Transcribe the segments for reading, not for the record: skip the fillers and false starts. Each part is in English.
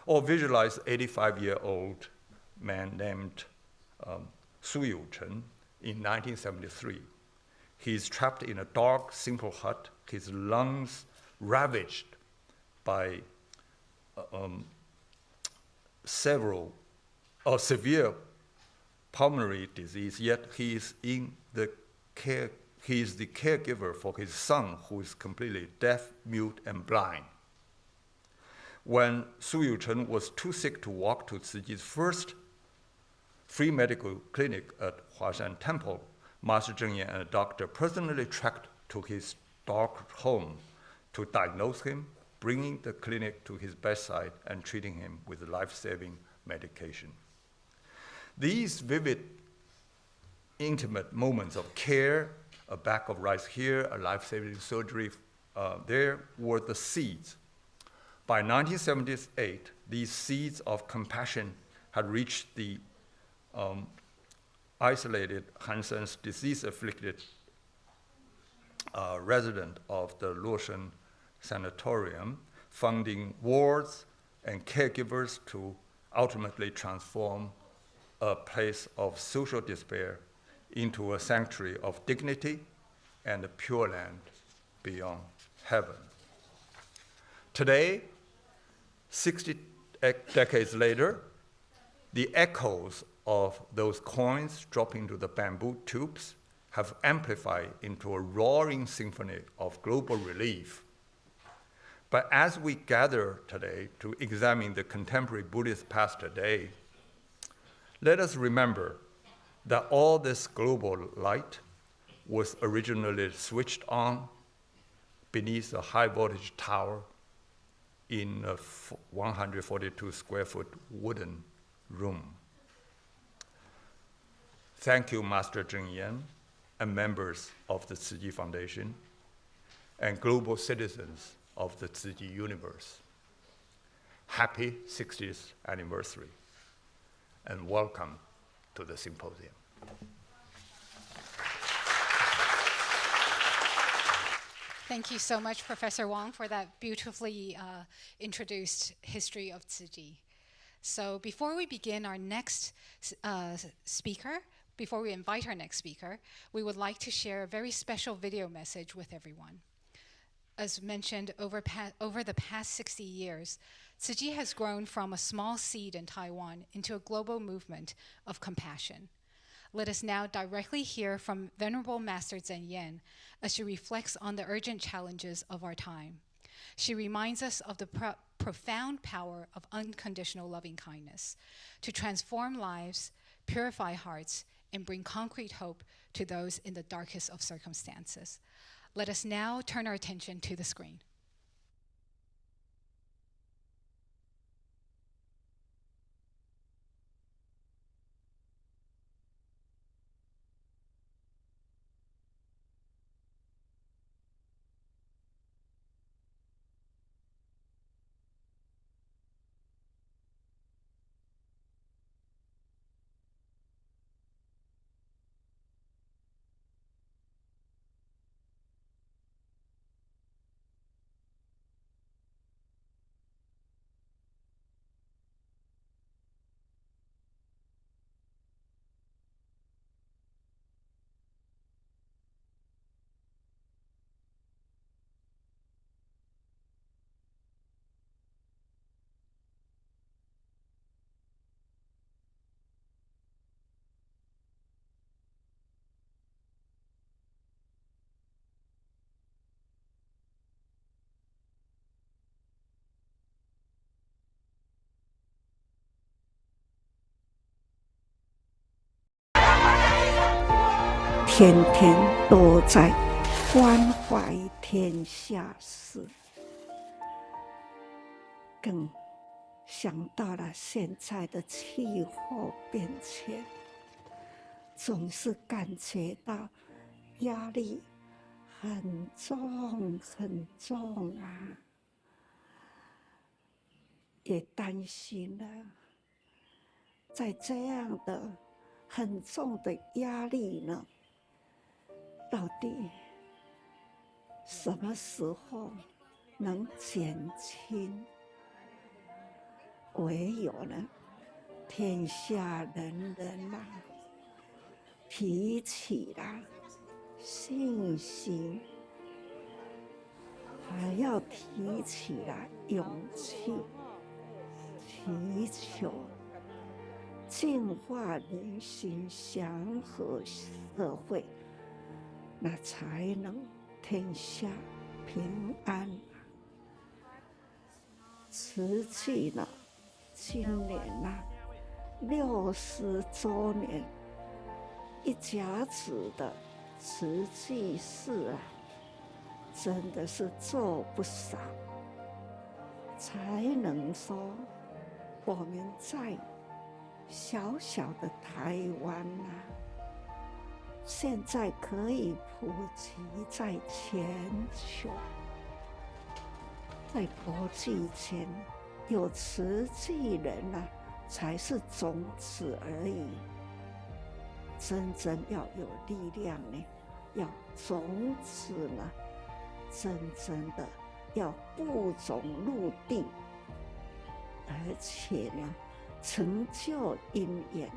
Or visualize 85-year-old man named Tzu Chi in 1973. He's trapped in a dark, simple hut, his lungs ravaged by severe pulmonary disease, yet he is the caregiver for his son, who is completely deaf, mute, and blind. When Tzu Chi was too sick to walk to Tzu Chi's first free medical clinic at Huashan Temple, Master Cheng Yen and a doctor personally trekked to his dark home to diagnose him, bringing the clinic to his bedside and treating him with life-saving medication. These vivid, intimate moments of care, a bag of rice here, a life-saving surgery there, were the seeds. By 1978, these seeds of compassion had reached the isolated Hansen's disease-afflicted resident of the Luoshen Sanatorium, funding wards and caregivers to ultimately transform a place of social despair into a sanctuary of dignity and a pure land beyond heaven. Today, 60 decades later, the echoes of those coins dropped into the bamboo tubes have amplified into a roaring symphony of global relief. But as we gather today to examine the contemporary Buddhist past today, let us remember that all this global light was originally switched on beneath a high voltage tower in a 142 square foot wooden room. Thank you, Master Cheng Yen and members of the Tzu Chi Foundation and global citizens of the Tzu Chi universe. Happy 60th anniversary and welcome to the symposium. Thank you so much, Professor Wang, for that beautifully introduced history of Tzu Chi. So before we begin our next speaker, before we invite our next speaker, we would like to share a very special video message with everyone. As mentioned, over the past 60 years, Tzu Chi has grown from a small seed in Taiwan into a global movement of compassion. Let us now directly hear from Venerable Master Cheng Yen as she reflects on the urgent challenges of our time. She reminds us of the profound power of unconditional loving kindness to transform lives, purify hearts, and bring concrete hope to those in the darkest of circumstances. Let us now turn our attention to the screen.天天都在关怀天下事，更想到了现在的气候变迁，总是感觉到压力很重很重啊，也担心了，在这样的很重的压力呢，到底什么时候能减轻？唯有呢，天下人人呐，提起了信心，还要提起了勇气，祈求净化人心，祥和社会，那才能天下平安。慈济呢，今年60周年，一甲子的慈济事真的是做不少，才能说我们在小小的台湾现在可以普及在全球。在国际间，有慈济人才是种子而已。真正要有力量呢，要种子呢，真正的要播种入地，而且呢，成就因缘，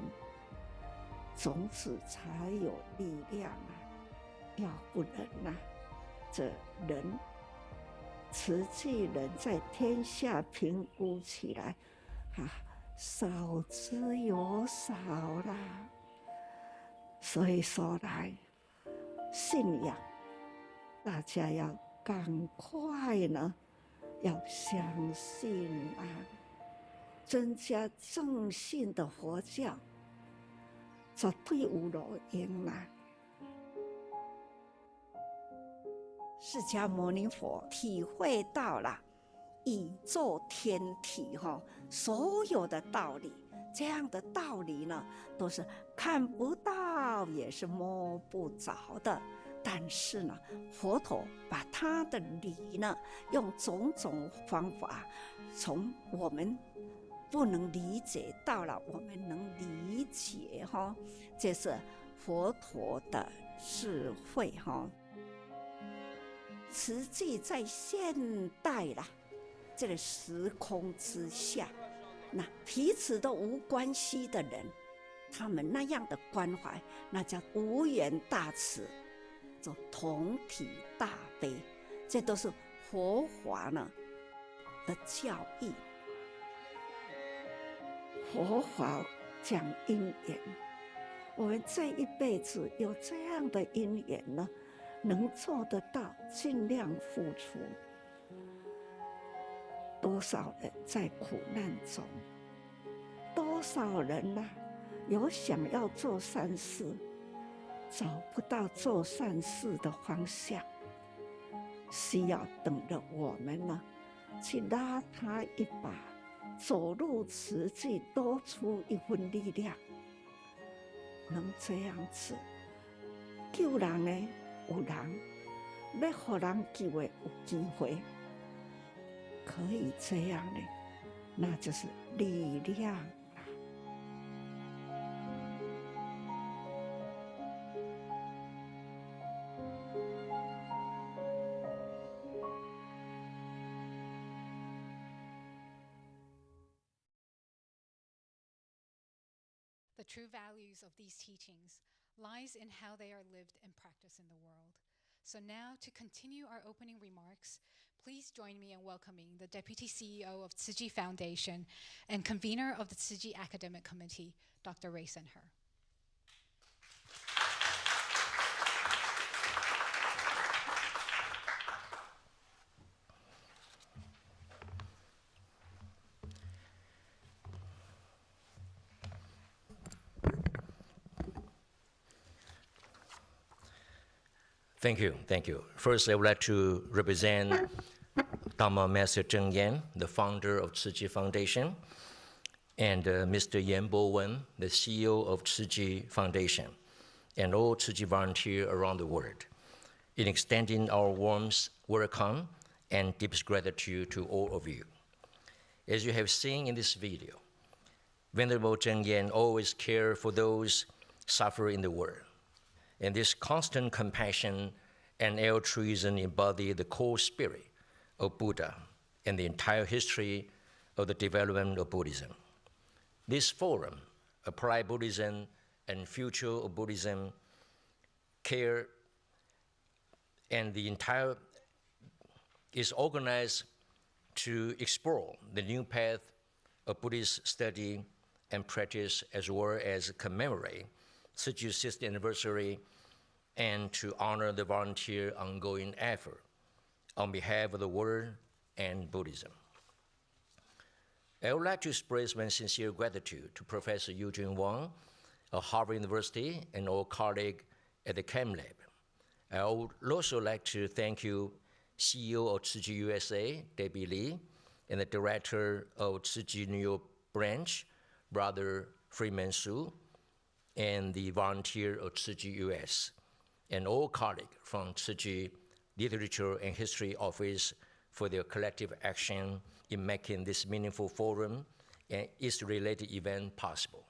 种子才有力量要不然这人。慈济人在天下评估起来，少之又少啦。所以说来，信仰大家要赶快呢，要相信增加正信的佛教，绝对有路用啦。释迦牟尼佛体会到了宇宙天体所有的道理，这样的道理呢，都是看不到也是摸不着的。但是呢，佛陀把他的理呢，用种种方法，从我们不能理解到了我们能理解这是佛陀的智慧慈济在现代这个时空之下，那彼此都无关系的人，他们那样的关怀，那叫无缘大慈，做同体大悲，这都是佛法呢的教义。佛法讲因缘，我们这一辈子有这样的因缘呢，能做得到，尽量付出。多少人在苦难中，多少人有想要做善事，找不到做善事的方向，需要等着我们去拉他一把，走入慈济，多出一份力量，能这样子救人的。有人要给人救的有机会，可以这样的，那就是力量。The true values of these teachings lies in how they are lived and practiced in the world. So now, to continue our opening remarks, please join me in welcoming the Deputy CEO of Tzu Chi Foundation and convener of the Tzu Chi Academic Committee, Dr. Ray Sen-Her. Thank you. First, I would like to represent Dharma Master Cheng Yen, the founder of Tzu Chi Foundation, and Mr. Yan Bo-Wen, the CEO of Tzu Chi Foundation, and all Tzu Chi volunteers around the world, in extending our warmest welcome and deepest gratitude to all of you. As you have seen in this video, Venerable Cheng Yen always cared for those suffering in the world. And this constant compassion and altruism embody the core spirit of Buddha and the entire history of the development of Buddhism. This forum, Applied Buddhism and Future of Buddhism, care, and the entire is organized to explore the new path of Buddhist study and practice, as well as commemorate Tzu Chi's 60th anniversary and to honor the volunteer ongoing effort on behalf of the world and Buddhism. I would like to express my sincere gratitude to Professor Eugene Wang of Harvard University and all colleagues at the CAMLab. I would also like to thank you, CEO of Tzu Chi USA, Debbie Lee, and the director of Tzu Chi New York branch, Brother Freeman Su, and the volunteer of Tzu Chi US, and all colleagues from Tzu Chi Literature and History Office for their collective action in making this meaningful forum and its related event possible.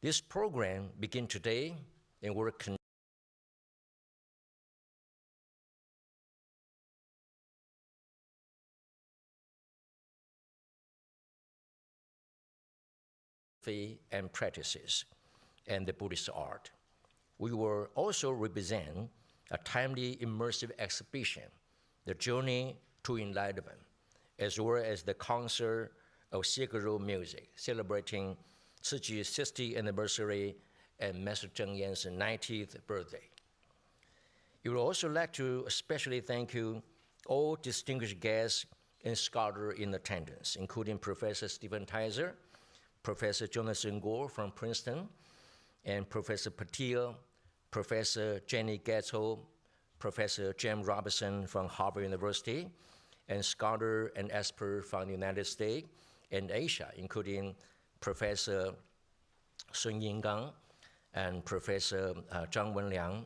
This program begins today and will continue and practices and the Buddhist art. We will also represent a timely immersive exhibition, The Journey to Enlightenment, as well as the concert of sacred music celebrating Tzu Chi's 60th anniversary and Master Cheng Yen's 90th birthday. We would also like to especially thank you all distinguished guests and scholars in attendance, including Professor Stephen Tizer, Professor Jonathan Gore from Princeton, and Professor Patil, Professor Jenny Gatto, Professor James Robinson from Harvard University, and scholars and experts from the United States and Asia, including Professor Sun Yinggang and Professor Zhang Wenliang,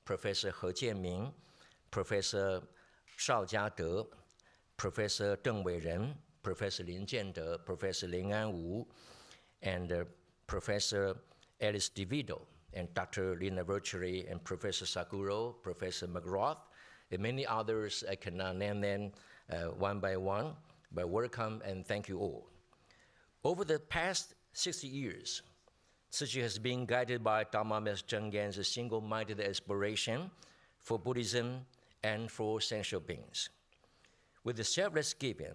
Professor He Jianming, Professor Shao Jiade, Professor Deng Weiren, Professor Lin Jiande, Professor Lin Anwu, and Professor Alice DeVito, and Dr. Lina Virtually, and Professor Sakuro, Professor McGrath, and many others. I cannot name them one by one, but welcome and thank you all. Over the past 60 years, Tzu Chi has been guided by Dharma Master Cheng Yen's single-minded aspiration for Buddhism and for sentient beings. With the selfless giving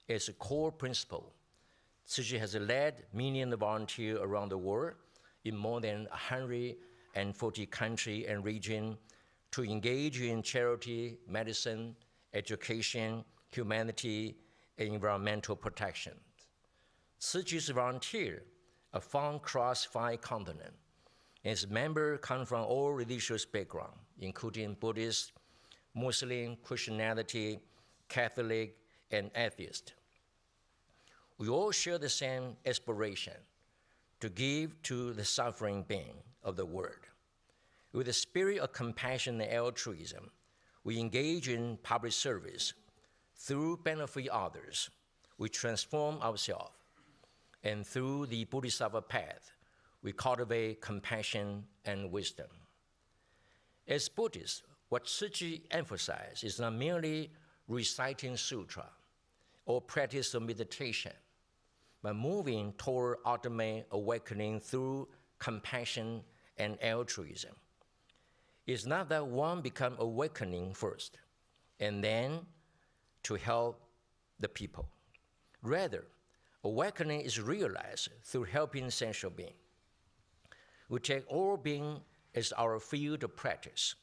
as a core principle, Tzu Chi has led millions of volunteers around the world in more than 140 countries and regions to engage in charity, medicine, education, humanity, and environmental protection. Tzu Chi's volunteers are found across 5 continents, and its members come from all religious backgrounds, including Buddhist, Muslim, Christianity, Catholic, and atheist. We all share the same aspiration to give to the suffering being of the world. With a spirit of compassion and altruism, we engage in public service. Through benefit others, we transform ourselves. And through the Bodhisattva Path, we cultivate compassion and wisdom. As Buddhists, what Tzu Chi emphasizes is not merely reciting sutra or practice of meditation, but moving toward ultimate awakening through compassion and altruism. It's not that one becomes awakening first, and then to help the people. Rather, awakening is realized through helping sentient beings. We take all beings as our field of practice,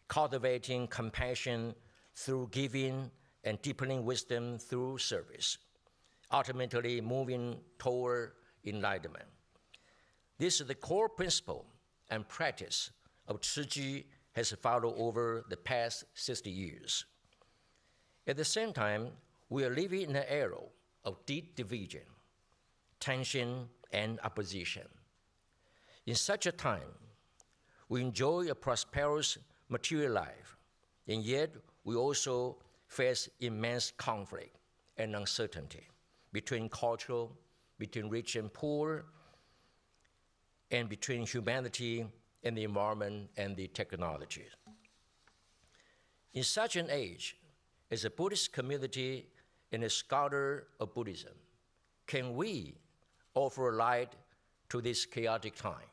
cultivating compassion through giving and deepening wisdom through service, ultimately moving toward enlightenment. This is the core principle and practice of Tzu Chi has followed over the past 60 years. At the same time, we are living in an era of deep division, tension, and opposition. In such a time, we enjoy a prosperous material life, and yet we also face immense conflict and uncertainty between culture, between rich and poor, and between humanity and the environment and the technology. In such an age, as a Buddhist community and a scholar of Buddhism, can we offer light to this chaotic time?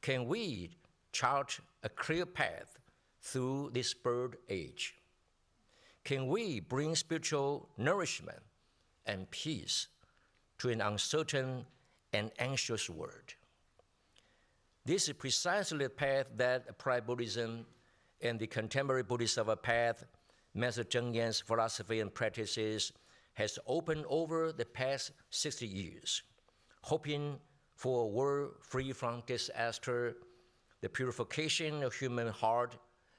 Can we chart a clear path through this bird age? Can we bring spiritual nourishment and peace to an uncertain and anxious world? This is precisely the path that Applied Buddhism and the contemporary Bodhisattva Path, Master Cheng Yen's philosophy and practices, has opened over the past 60 years, hoping for a world free from disaster, the purification of human heart,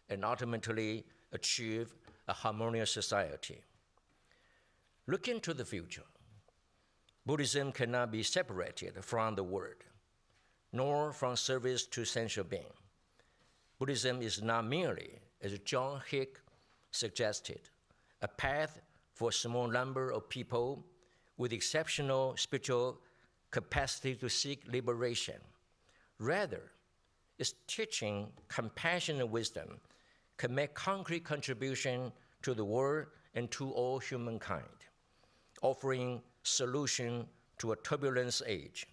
and ultimately achieve a harmonious society. Looking to the future, Buddhism cannot be separated from the world, nor from service to sentient being. Buddhism is not merely, as John Hick suggested, a path for a small number of people with exceptional spiritual capacity to seek liberation. Rather, its teaching, compassion, and wisdom can make concrete contribution to the world and to all humankind, offering solution to a turbulent age,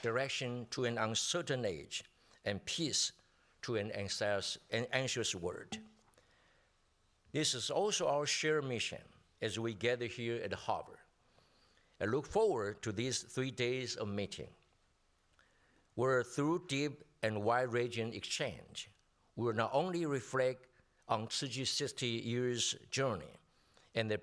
direction to an uncertain age, and peace to an anxious world. This is also our shared mission as we gather here at Harvard. I look forward to these 3 days of meeting, where through deep and wide-ranging exchange, we will not only reflect on Tzu Chi's 60 years journey and the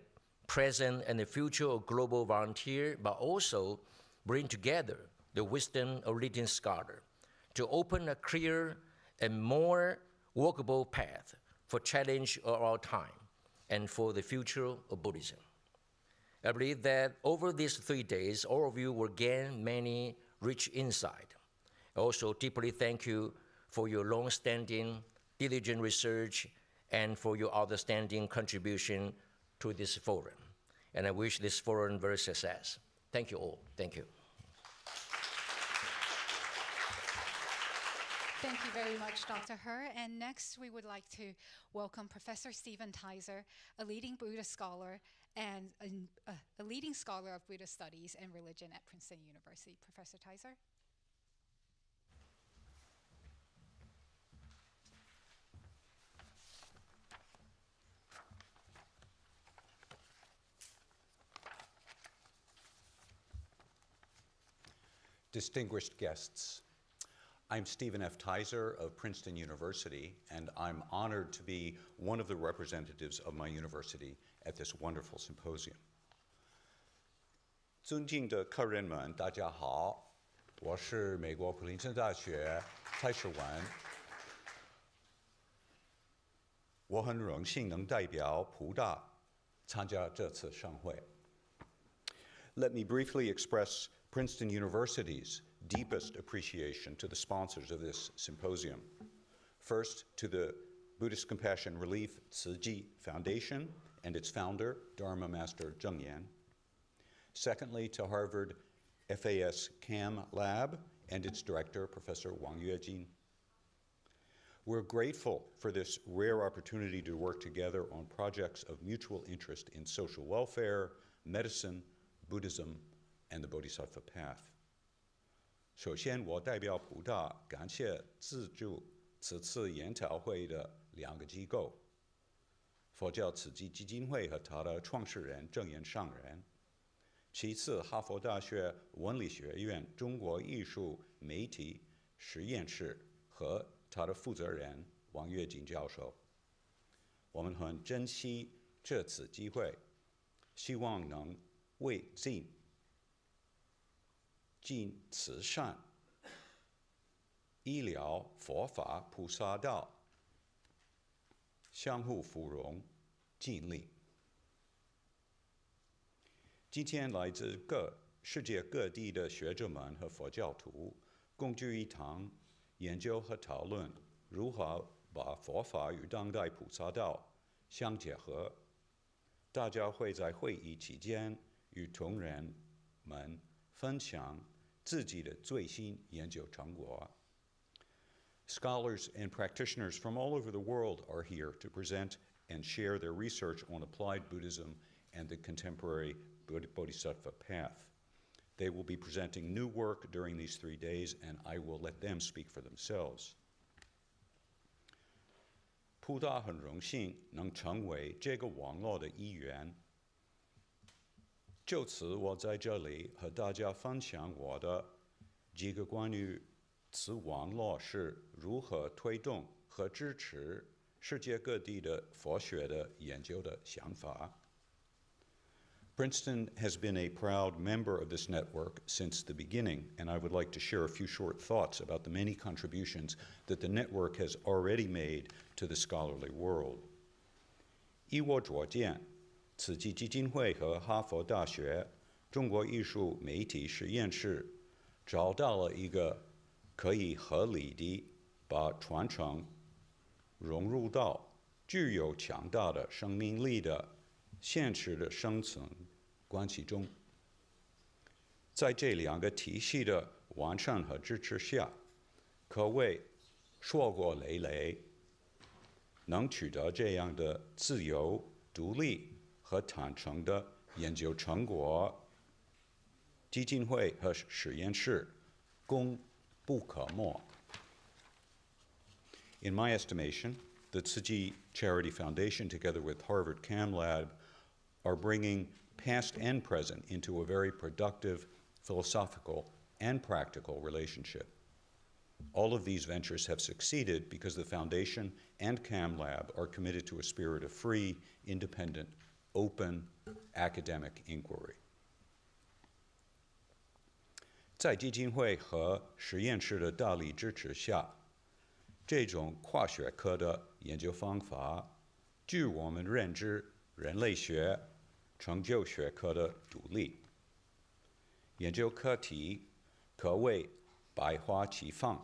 present and the future of global volunteer, but also bring together the wisdom of leading scholars to open a clear and more workable path for challenge of our time and for the future of Buddhism. I believe that over these 3 days, all of you will gain many rich insight. I also deeply thank you for your long-standing, diligent research and for your outstanding contribution to this forum. And I wish this forum very success. Thank you all. Thank you. Thank you very much, Dr. He. And next, we would like to welcome Professor Stephen Teiser, a leading Buddhist scholar and a leading scholar of Buddhist studies and religion at Princeton University. Professor Teiser. Distinguished guests, I'm Stephen F. Teiser of Princeton University, and I'm honored to be one of the representatives of my university at this wonderful symposium. 尊敬的客人们，大家好，我是美国普林斯顿大学蔡世文。我很荣幸能代表普大参加这次盛会。Let me briefly express Princeton University's deepest appreciation to the sponsors of this symposium. First, to the Buddhist Compassion Relief Tzu Chi Foundation and its founder, Dharma Master Cheng Yen. Secondly, to Harvard FAS CAMLab and its director, Professor Wang Yuejin. We're grateful for this rare opportunity to work together on projects of mutual interest in social welfare, medicine, Buddhism, and the Bodhisattva Path. 首先，我代表普大感谢资助此次研讨会的2个机构：佛教慈济基金会和它的创始人正言上人；其次，哈佛大学文理学院中国艺术媒体实验室和它的负责人王跃进教授。我们很珍惜这次机会，希望能为尽慈善、医疗、佛法、菩萨道、相互芙蓉尽力。今天来自世界各地的学者们和佛教徒共聚一堂，研究和讨论如何把佛法与当代菩萨道相结合。大家会在会议期间与同仁们分享自己的最新研究成果。Scholars and practitioners from all over the world are here to present and share their research on applied Buddhism and the contemporary Bodhisattva Path. They will be presenting new work during these 3 days, and I will let them speak for themselves. 普大很荣幸能成为这个网络的一员，就此我在这里和大家分享我的几个关于此网络是如何推动和支持世界各地的佛学的研究的想法。Princeton has been a proud member of this network since the beginning, and I would like to share a few short thoughts about the many contributions that the network has already made to the scholarly world. 依我所见，慈济基金会和哈佛大学中国艺术媒体实验室找到了一个可以合理地把传承融入到具有强大的生命力的现实的生存关系中。在这两个体系的完善和支持下，可谓硕果累累，能取得这样的自由、独立和坦诚的研究成果，基金会和实验室功不可没。In my estimation, the Tzu Chi Charity Foundation, together with Harvard CAMLab, are bringing past and present into a very productive philosophical and practical relationship. All of these ventures have succeeded because the Foundation and CAMLab are committed to a spirit of free, independent, open academic inquiry. 在基金会和实验室的大力支持下，这种跨学科的研究方法，据我们认知，人类学成就学科的独立。研究课题可谓百花齐放，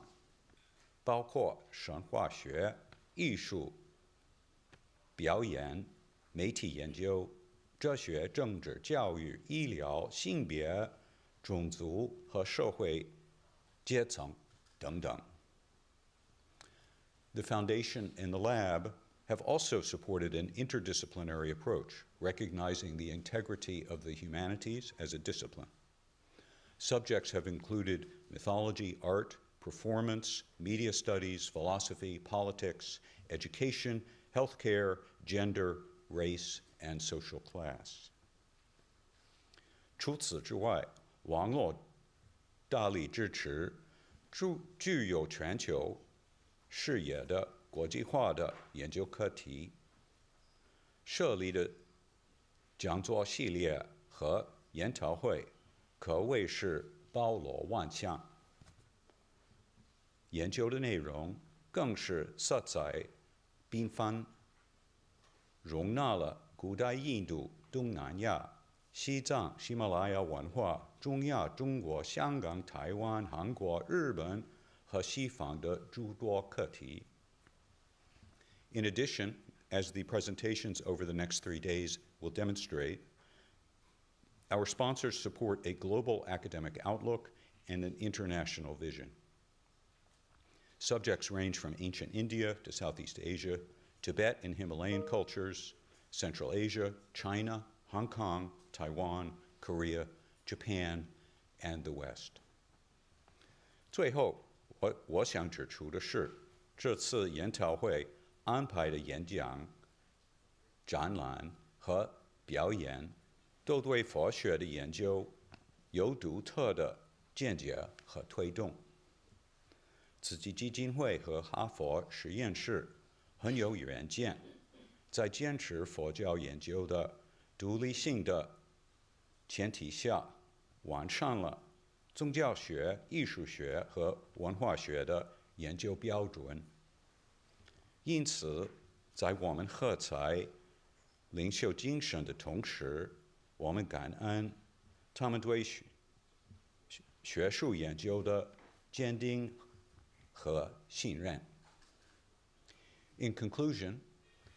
包括神话学、艺术、表演、媒体研究、哲学、政治、教育、医疗、性别、种族和社会阶层等等。The foundation and the lab have also supported an interdisciplinary approach, recognizing the integrity of the humanities as a discipline. Subjects have included mythology, art, performance, media studies, philosophy, politics, education, healthcare, gender, race, and social class. 除此之外，网络大力支持具有全球视野的国际化的研究课题，设立的讲座系列和研讨会可谓是包罗万象，研究的内容更是色彩缤纷，容纳了古代印度、东南亚、西藏、喜马拉雅文化、中亚、中国、香港、台湾、韩国、日本和西方的诸多课题。In addition, as the presentations over the next 3 days will demonstrate, our sponsors support a global academic outlook and an international vision. Subjects range from ancient India to Southeast Asia, Tibet and Himalayan cultures, Central Asia, China, Hong Kong, Taiwan, Korea, Japan, and the West. 最后，我想指出的是，这次研讨会安排的演讲、展览和表演，都对佛学的研究有独特的见解和推动。慈济基金会和哈佛实验室很有远见，在坚持佛教研究的独立性的前提下，完善了宗教学、艺术学和文化学的研究标准。因此，在我们喝彩领袖精神的同时，我们感恩他们对学术研究的坚定和信任。In conclusion,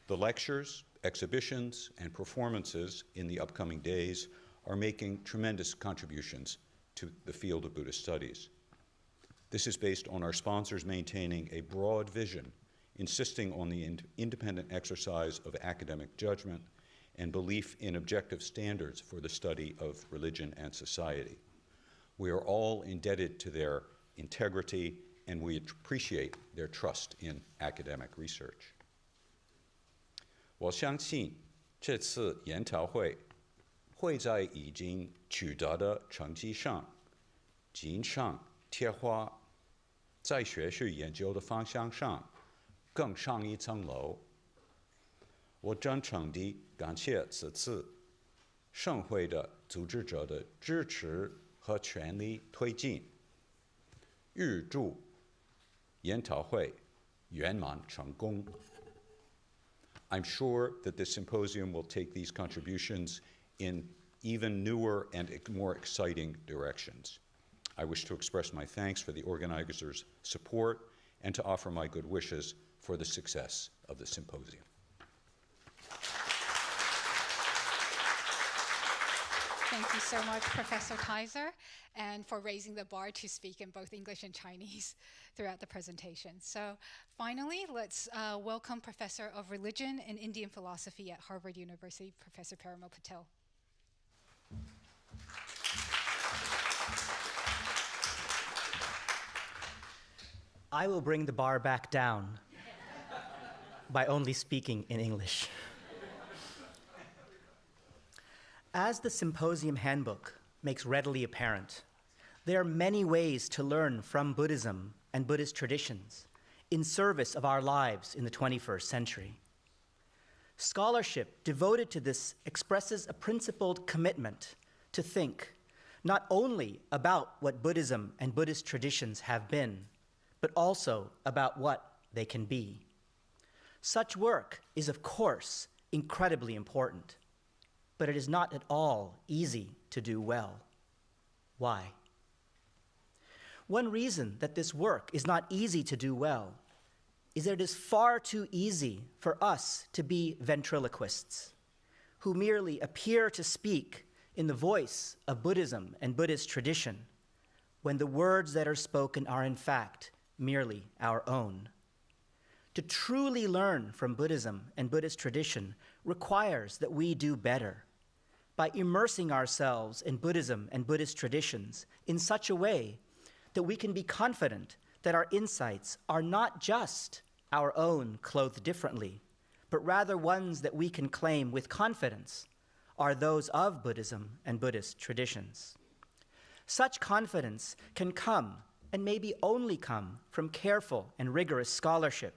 the lectures, exhibitions, and performances in the upcoming days are making tremendous contributions to the field of Buddhist studies. This is based on our sponsors maintaining a broad vision, insisting on the independent exercise of academic judgment, and belief in objective standards for the study of religion and society. We are all indebted to their integrity, and we appreciate their trust in academic research. 我相信这次研讨会会在已经取得的成绩上锦上添花，在学术研究的方向上更上一层楼。我真诚地感谢此次盛会的组织者的支持和全力推进，预祝研讨会圆满成功。I'm sure that this symposium will take these contributions in even newer and more exciting directions. I wish to express my thanks for the organizers' support and to offer my good wishes for the success of the symposium. Thank you so much, Professor Kaiser, and for raising the bar to speak in both English and Chinese throughout the presentation. So finally, let's welcome Professor of Religion and Indian Philosophy at Harvard University, Professor Parimal Patel. I will bring the bar back down by only speaking in English. As the Symposium Handbook makes readily apparent, there are many ways to learn from Buddhism and Buddhist traditions in service of our lives in the 21st century. Scholarship devoted to this expresses a principled commitment to think not only about what Buddhism and Buddhist traditions have been, but also about what they can be. Such work is, of course, incredibly important, but it is not at all easy to do well. Why? One reason that this work is not easy to do well is that it is far too easy for us to be ventriloquists who merely appear to speak in the voice of Buddhism and Buddhist tradition when the words that are spoken are in fact merely our own. To truly learn from Buddhism and Buddhist tradition requires that we do better by immersing ourselves in Buddhism and Buddhist traditions in such a way that we can be confident that our insights are not just our own clothed differently, but rather ones that we can claim with confidence are those of Buddhism and Buddhist traditions. Such confidence can come, and maybe only come, from careful and rigorous scholarship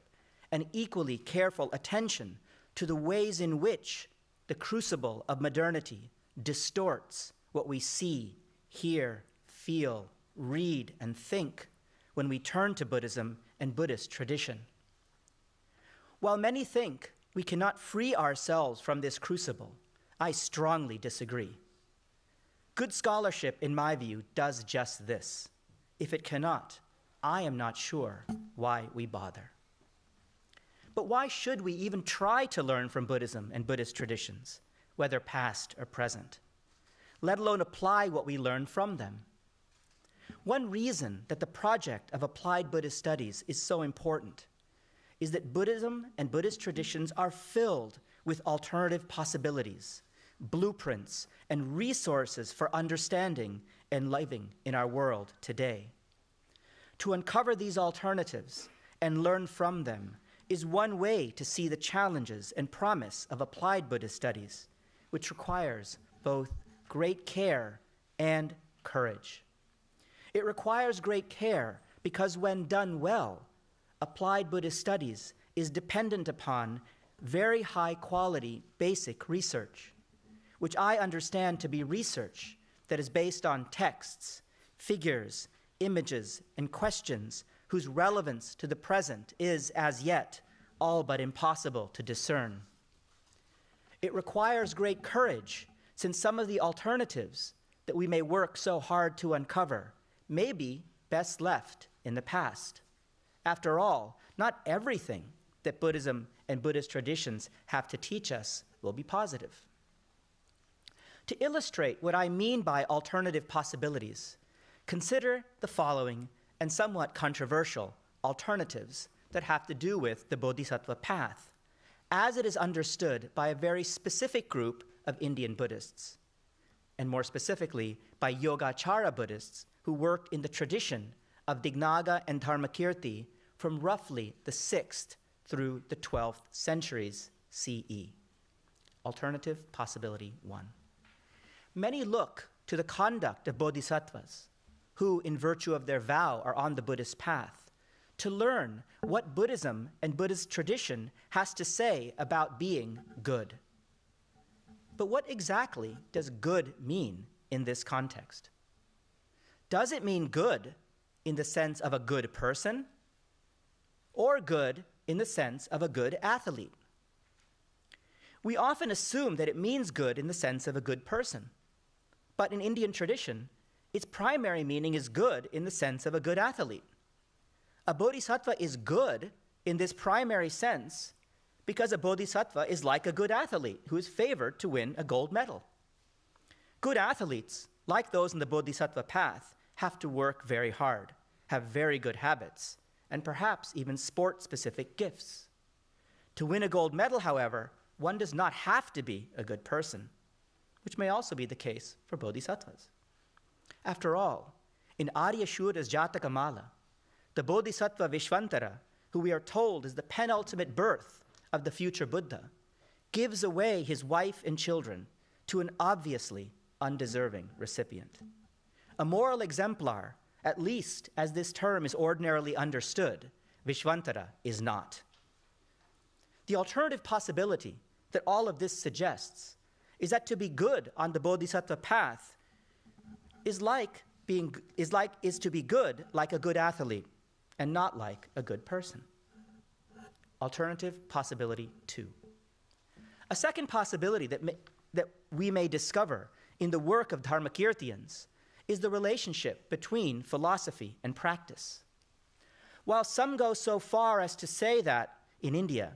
and equally careful attention to the ways in which the crucible of modernity distorts what we see, hear, feel, read, and think when we turn to Buddhism and Buddhist tradition. While many think we cannot free ourselves from this crucible, I strongly disagree. Good scholarship, in my view, does just this. If it cannot, I am not sure why we bother. But why should we even try to learn from Buddhism and Buddhist traditions, whether past or present, let alone apply what we learn from them? One reason that the project of Applied Buddhist Studies is so important is that Buddhism and Buddhist traditions are filled with alternative possibilities, blueprints, and resources for understanding and living in our world today. To uncover these alternatives and learn from them is one way to see the challenges and promise of applied Buddhist studies, which requires both great care and courage. It requires great care because when done well, applied Buddhist studies is dependent upon very high quality basic research, which I understand to be research that is based on texts, figures, images, and questions whose relevance to the present is, as yet, all but impossible to discern. It requires great courage, since some of the alternatives that we may work so hard to uncover may be best left in the past. After all, not everything that Buddhism and Buddhist traditions have to teach us will be positive. To illustrate what I mean by alternative possibilities, consider the following and somewhat controversial alternatives that have to do with the Bodhisattva Path as it is understood by a very specific group of Indian Buddhists, and more specifically by Yogacara Buddhists who worked in the tradition of Dignaga and Dharmakirti from roughly the 6th through the 12th centuries CE. Alternative possibility 1. Many look to the conduct of bodhisattvas, who, in virtue of their vow, are on the Buddhist path, to learn what Buddhism and Buddhist tradition has to say about being good. But what exactly does good mean in this context? Does it mean good in the sense of a good person, or good in the sense of a good athlete? We often assume that it means good in the sense of a good person, but in Indian tradition, its primary meaning is good in the sense of a good athlete. A bodhisattva is good in this primary sense because a bodhisattva is like a good athlete who is favored to win a gold medal. Good athletes, like those in the Bodhisattva Path, have to work very hard, have very good habits, and perhaps even sport-specific gifts. To win a gold medal, however, one does not have to be a good person, which may also be the case for bodhisattvas. After all, in Aryashura's Jatakamala, the bodhisattva Vishvantara, who we are told is the penultimate birth of the future Buddha, gives away his wife and children to an obviously undeserving recipient. A moral exemplar, at least as this term is ordinarily understood, Vishvantara is not. The alternative possibility that all of this suggests is that to be good on the Bodhisattva path is to be good like a good athlete and not like a good person. Alternative possibility 2. A second possibility that we may discover in the work of Dharmakirtians is the relationship between philosophy and practice. While some go so far as to say that, in India,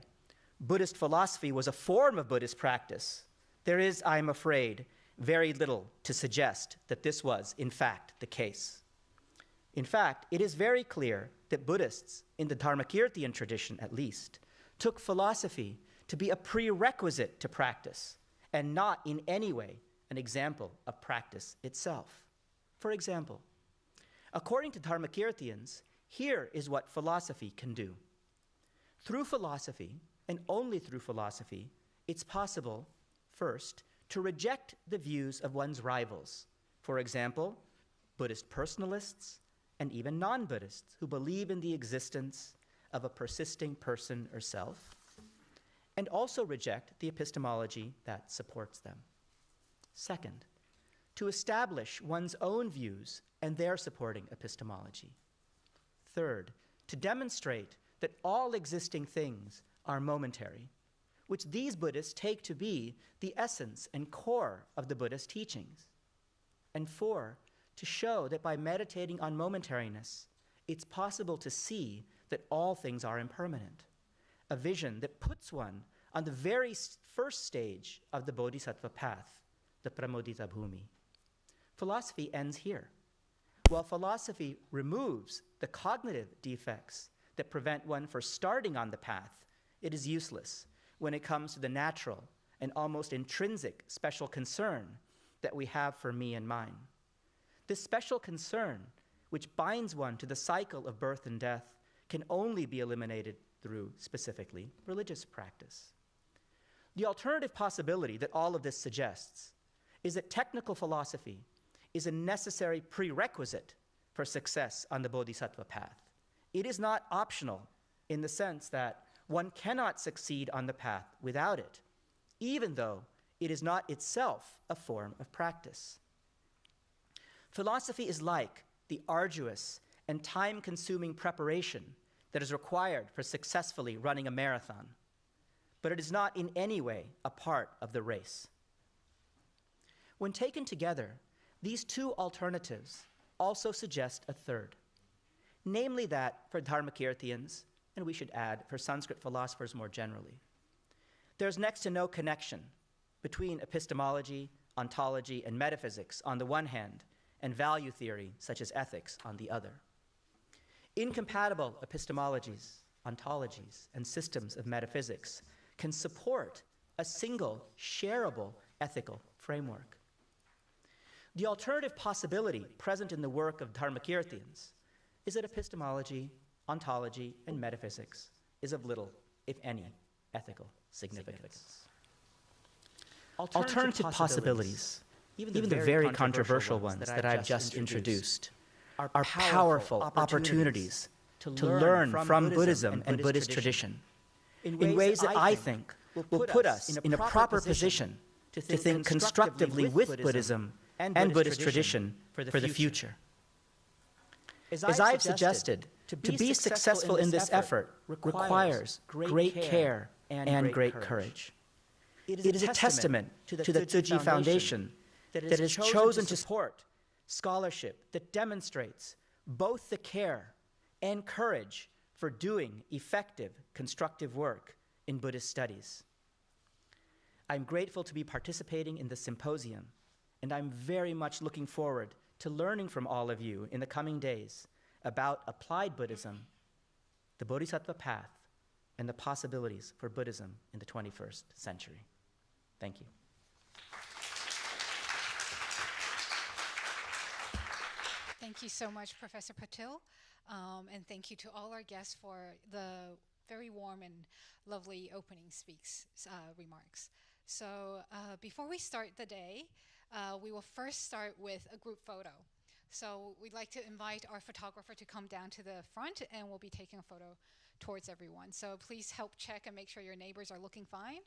Buddhist philosophy was a form of Buddhist practice, there is, I am afraid, very little to suggest that this was, in fact, the case. In fact, it is very clear that Buddhists, in the Dharmakirtian tradition at least, took philosophy to be a prerequisite to practice, and not in any way an example of practice itself. For example, according to Dharmakirtians, here is what philosophy can do. Through philosophy, and only through philosophy, it's possible, first, to reject the views of one's rivals. For example, Buddhist personalists and even non-Buddhists who believe in the existence of a persisting person or self, and also reject the epistemology that supports them. Second, to establish one's own views and their supporting epistemology. Third, to demonstrate that all existing things are momentary, which these Buddhists take to be the essence and core of the Buddhist teachings. And 4, to show that by meditating on momentariness, it's possible to see that all things are impermanent, a vision that puts one on the very first stage of the Bodhisattva path, the Pramodita Bhumi. Philosophy ends here. While philosophy removes the cognitive defects that prevent one from starting on the path, it is useless when it comes to the natural and almost intrinsic special concern that we have for me and mine. This special concern, which binds one to the cycle of birth and death, can only be eliminated through, specifically, religious practice. The alternative possibility that all of this suggests is that technical philosophy is a necessary prerequisite for success on the Bodhisattva path. It is not optional in the sense that one cannot succeed on the path without it, even though it is not itself a form of practice. Philosophy is like the arduous and time-consuming preparation that is required for successfully running a marathon, but it is not in any way a part of the race. When taken together, these two alternatives also suggest a third, namely that for Dharmakirtians, and we should add for Sanskrit philosophers more generally, there's next to no connection between epistemology, ontology, and metaphysics on the one hand, and value theory, such as ethics, on the other. Incompatible epistemologies, ontologies, and systems of metaphysics can support a single, shareable ethical framework. The alternative possibility present in the work of Dharmakirtians is that epistemology, ontology, and metaphysics is of little, if any, ethical significance. Alternative possibilities, even the very controversial ones that I've just introduced, are powerful opportunities to learn from Buddhism and Buddhist tradition in ways that I think will put us in a proper position to think constructively with Buddhism and Buddhist tradition for the future. As I've suggested, to be successful in this effort requires great care and great courage. It is a testament to the Tzu Chi Foundation that has chosen to support scholarship that demonstrates both the care and courage for doing effective, constructive work in Buddhist studies. I'm grateful to be participating in the symposium, and I'm very much looking forward to learning from all of you in the coming days about applied Buddhism, the Bodhisattva Path, and the possibilities for Buddhism in the 21st century. Thank you. Thank you so much, Professor Patil, and thank you to all our guests for the very warm and lovely opening remarks. So before we start the day, we will first start with a group photo. So we'd like to invite our photographer to come down to the front, and we'll be taking a photo towards everyone. So please help check and make sure your neighbors are looking fine.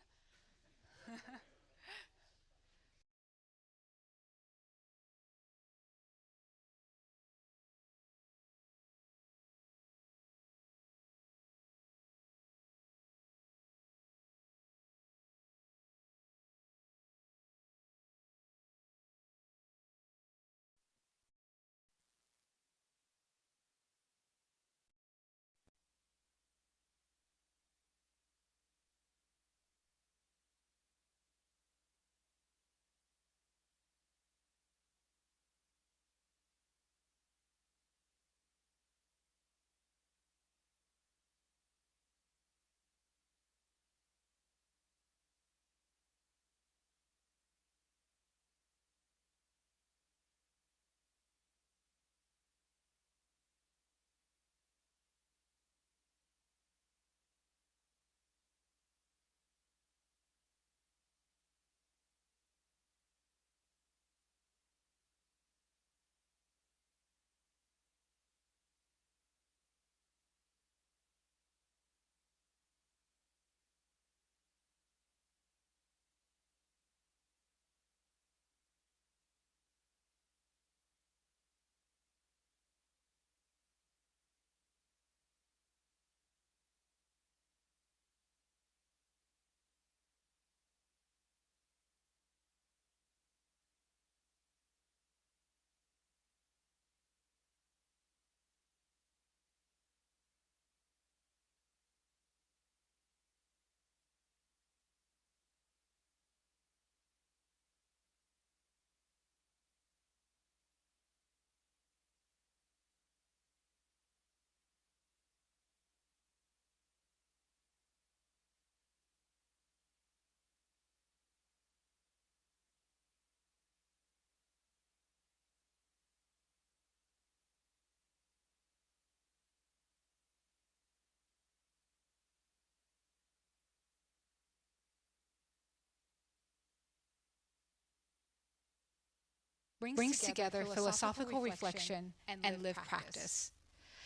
brings together philosophical reflection and lived practice.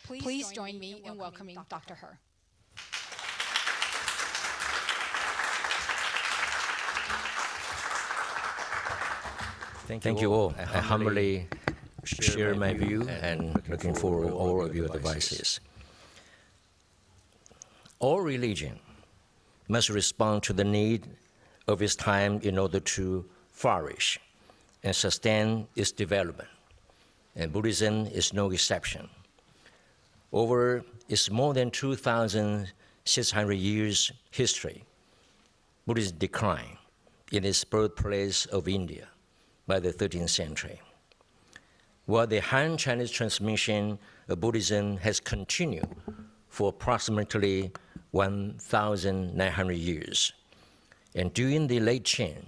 Please join me in welcoming Dr. He. Thank you all. I humbly share my view and looking for all of your advices. All religion must respond to the need of its time in order to flourish and sustain its development. And Buddhism is no exception. Over its more than 2,600 years history, Buddhism declined in its birthplace of India by the 13th century, while the Han Chinese transmission of Buddhism has continued for approximately 1,900 years. And during the late Qing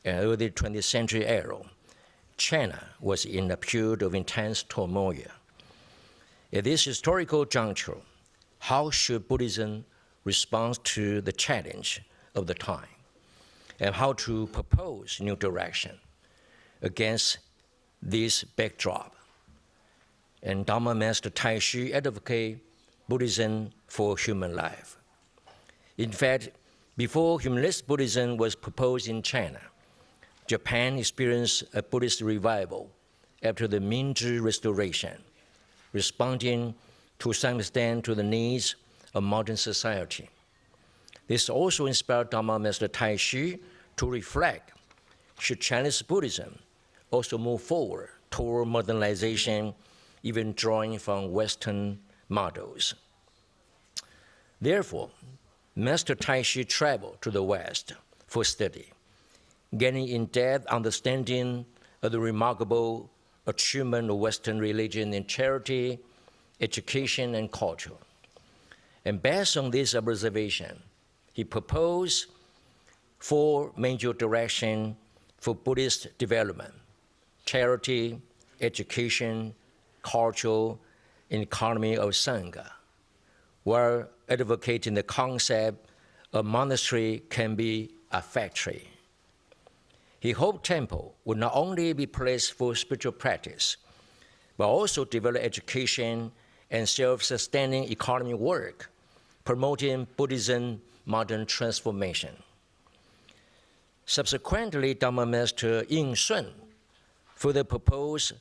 and early 20th century era, China was in a period of intense turmoil. At this historical juncture, how should Buddhism respond to the challenge of the time, and how to propose new direction against this backdrop? And Dharma Master Tai Shi advocated Buddhism for human life. In fact, before humanist Buddhism was proposed in China, Japan experienced a Buddhist revival after the Meiji Restoration, responding to some extent to the needs of modern society. This also inspired Dharma Master Tai Shi to reflect, should Chinese Buddhism also move forward toward modernization, even drawing from Western models? Therefore, Master Tai Shi traveled to the West for study, gaining in-depth understanding of the remarkable achievement of Western religion in charity, education, and culture. And based on this observation, he proposed 4 major directions for Buddhist development: charity, education, culture, and economy of Sangha, while advocating the concept a monastery can be a factory. He hoped temple would not only be placed for spiritual practice, but also develop education and self-sustaining economy work, promoting Buddhism modern transformation. Subsequently, Dharma Master Yin Sun further proposed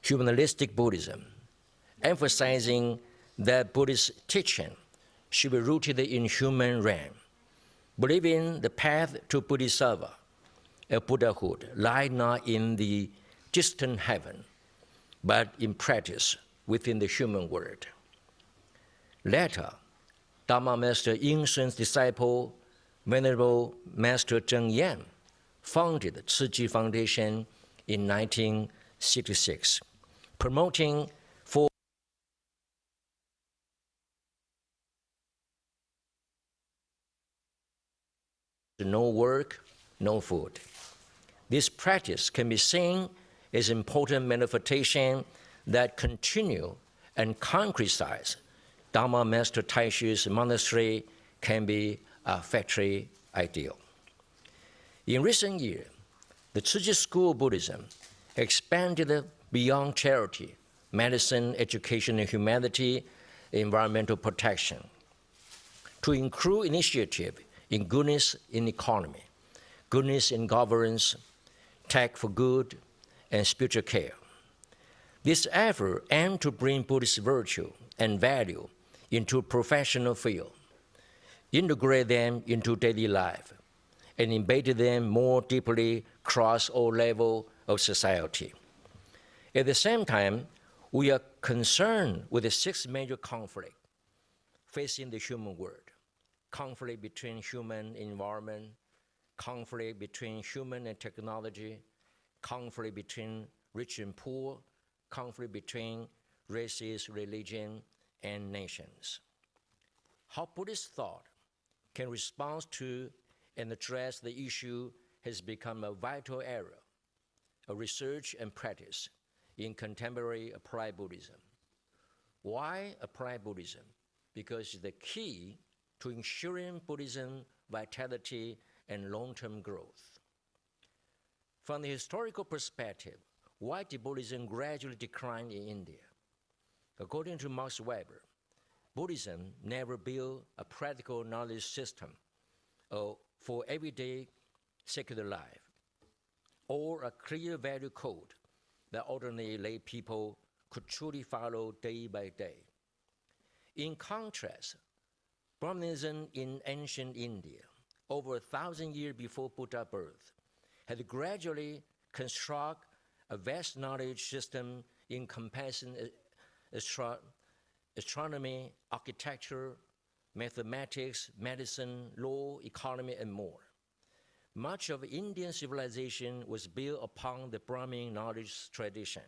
humanistic Buddhism, emphasizing that Buddhist teaching should be rooted in human realm, believing the path to Bodhisattva and Buddhahood lie not in the distant heaven, but in practice within the human world. Later, Dharma Master Yin Sun's disciple, Venerable Master Cheng Yen, founded the Tzu Chi Foundation in 1966, promoting for no work, no food. This practice can be seen as an important manifestation that continue and concretize Dharma Master Tai Shi's monastery can be a factory ideal. In recent years, the Tzu Chi School of Buddhism expanded beyond charity, medicine, education, and humanity, environmental protection, to include initiative in goodness in economy, goodness in governance, tech for good, and spiritual care. This effort aimed to bring Buddhist virtue and value into professional field, integrate them into daily life, and embed them more deeply across all levels of society. At the same time, we are concerned with the 6 major conflicts facing the human world: conflict between human and environment, conflict between human and technology, conflict between rich and poor, conflict between races, religion, and nations. How Buddhist thought can respond to and address the issue has become a vital area of research and practice in contemporary Applied Buddhism. Why Applied Buddhism? Because it's the key to ensuring Buddhism vitality and long-term growth. From the historical perspective, why did Buddhism gradually decline in India? According to Max Weber, Buddhism never built a practical knowledge system for everyday secular life, or a clear value code that ordinary lay people could truly follow day by day. In contrast, Brahmanism in ancient India, over 1,000 years before Buddha's birth, had gradually constructed a vast knowledge system encompassing astronomy, architecture, mathematics, medicine, law, economy, and more. Much of Indian civilization was built upon the Brahmin knowledge tradition.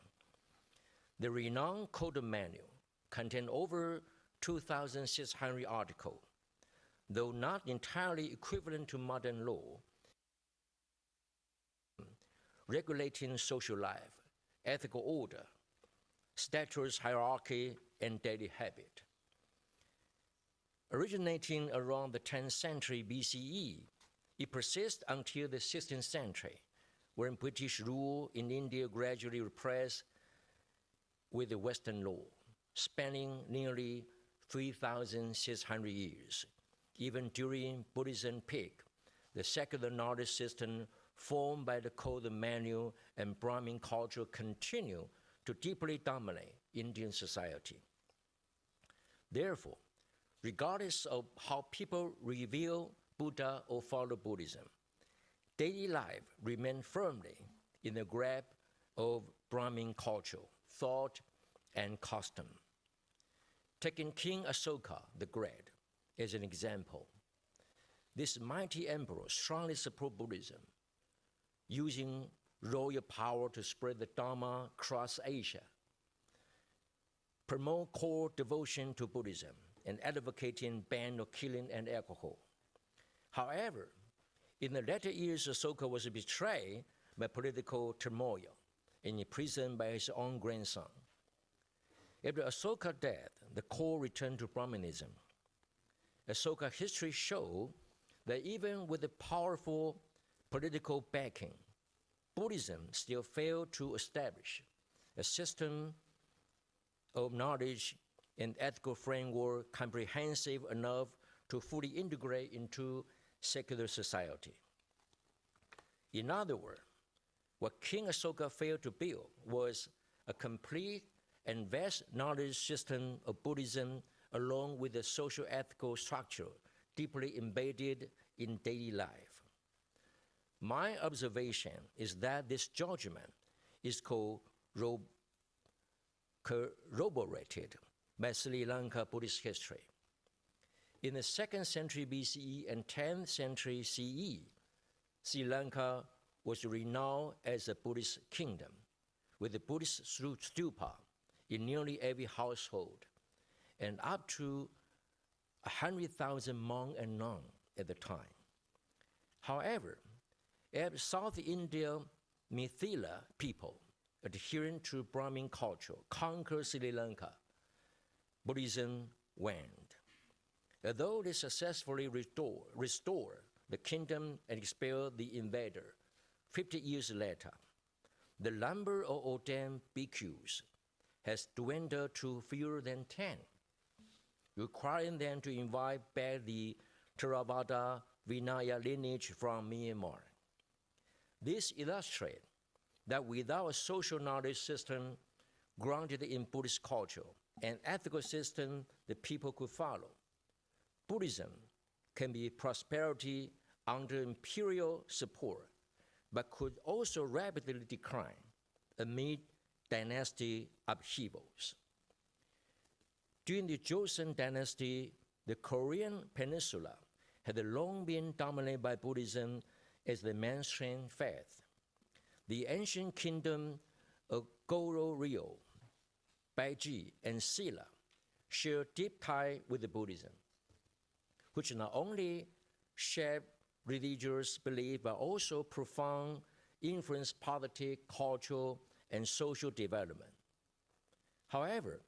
The renowned Code Manual contained over 2,600 articles, though not entirely equivalent to modern law, regulating social life, ethical order, status hierarchy, and daily habit. Originating around the 10th century BCE, it persists until the 16th century, when British rule in India gradually repressed with the Western law, spanning nearly 3,600 years. Even during Buddhism peak, the secular knowledge system formed by the Code Manual and Brahmin culture continue to deeply dominate Indian society. Therefore, regardless of how people revere Buddha or follow Buddhism, daily life remains firmly in the grasp of Brahmin culture, thought, and custom. Taking King Asoka the Great as an example, this mighty emperor strongly supported Buddhism, using royal power to spread the Dharma across Asia, promote core devotion to Buddhism, and advocating ban of killing and alcohol. However, in the latter years, Asoka was betrayed by political turmoil and imprisoned by his own grandson. After Asoka's death, the core returned to Brahmanism. Asoka history shows that even with the powerful political backing, Buddhism still failed to establish a system of knowledge and ethical framework comprehensive enough to fully integrate into secular society. In other words, what King Asoka failed to build was a complete and vast knowledge system of Buddhism along with a social ethical structure deeply embedded in daily life. My observation is that this judgment is corroborated by Sri Lanka Buddhist history. In the 2nd century BCE and 10th century CE, Sri Lanka was renowned as a Buddhist kingdom, with a Buddhist stupa in nearly every household, and up to 100,000 monks and nuns at the time. However, as South India Mithila people adhering to Brahmin culture conquered Sri Lanka, Buddhism waned. Although they successfully restored the kingdom and expelled the invader, 50 years later, the number of ordained bhikkhus has dwindled to fewer than 10, requiring them to invite back the Theravada Vinaya lineage from Myanmar. This illustrates that without a social knowledge system grounded in Buddhist culture and ethical system that people could follow, Buddhism can be prosperity under imperial support, but could also rapidly decline amid dynasty upheavals. During the Joseon dynasty, the Korean peninsula had long been dominated by Buddhism as the mainstream faith. The ancient kingdom of Goryeo, Baiji, and Silla share deep ties with Buddhism, which not only shaped religious belief but also profound influence politics, culture, and social development. However,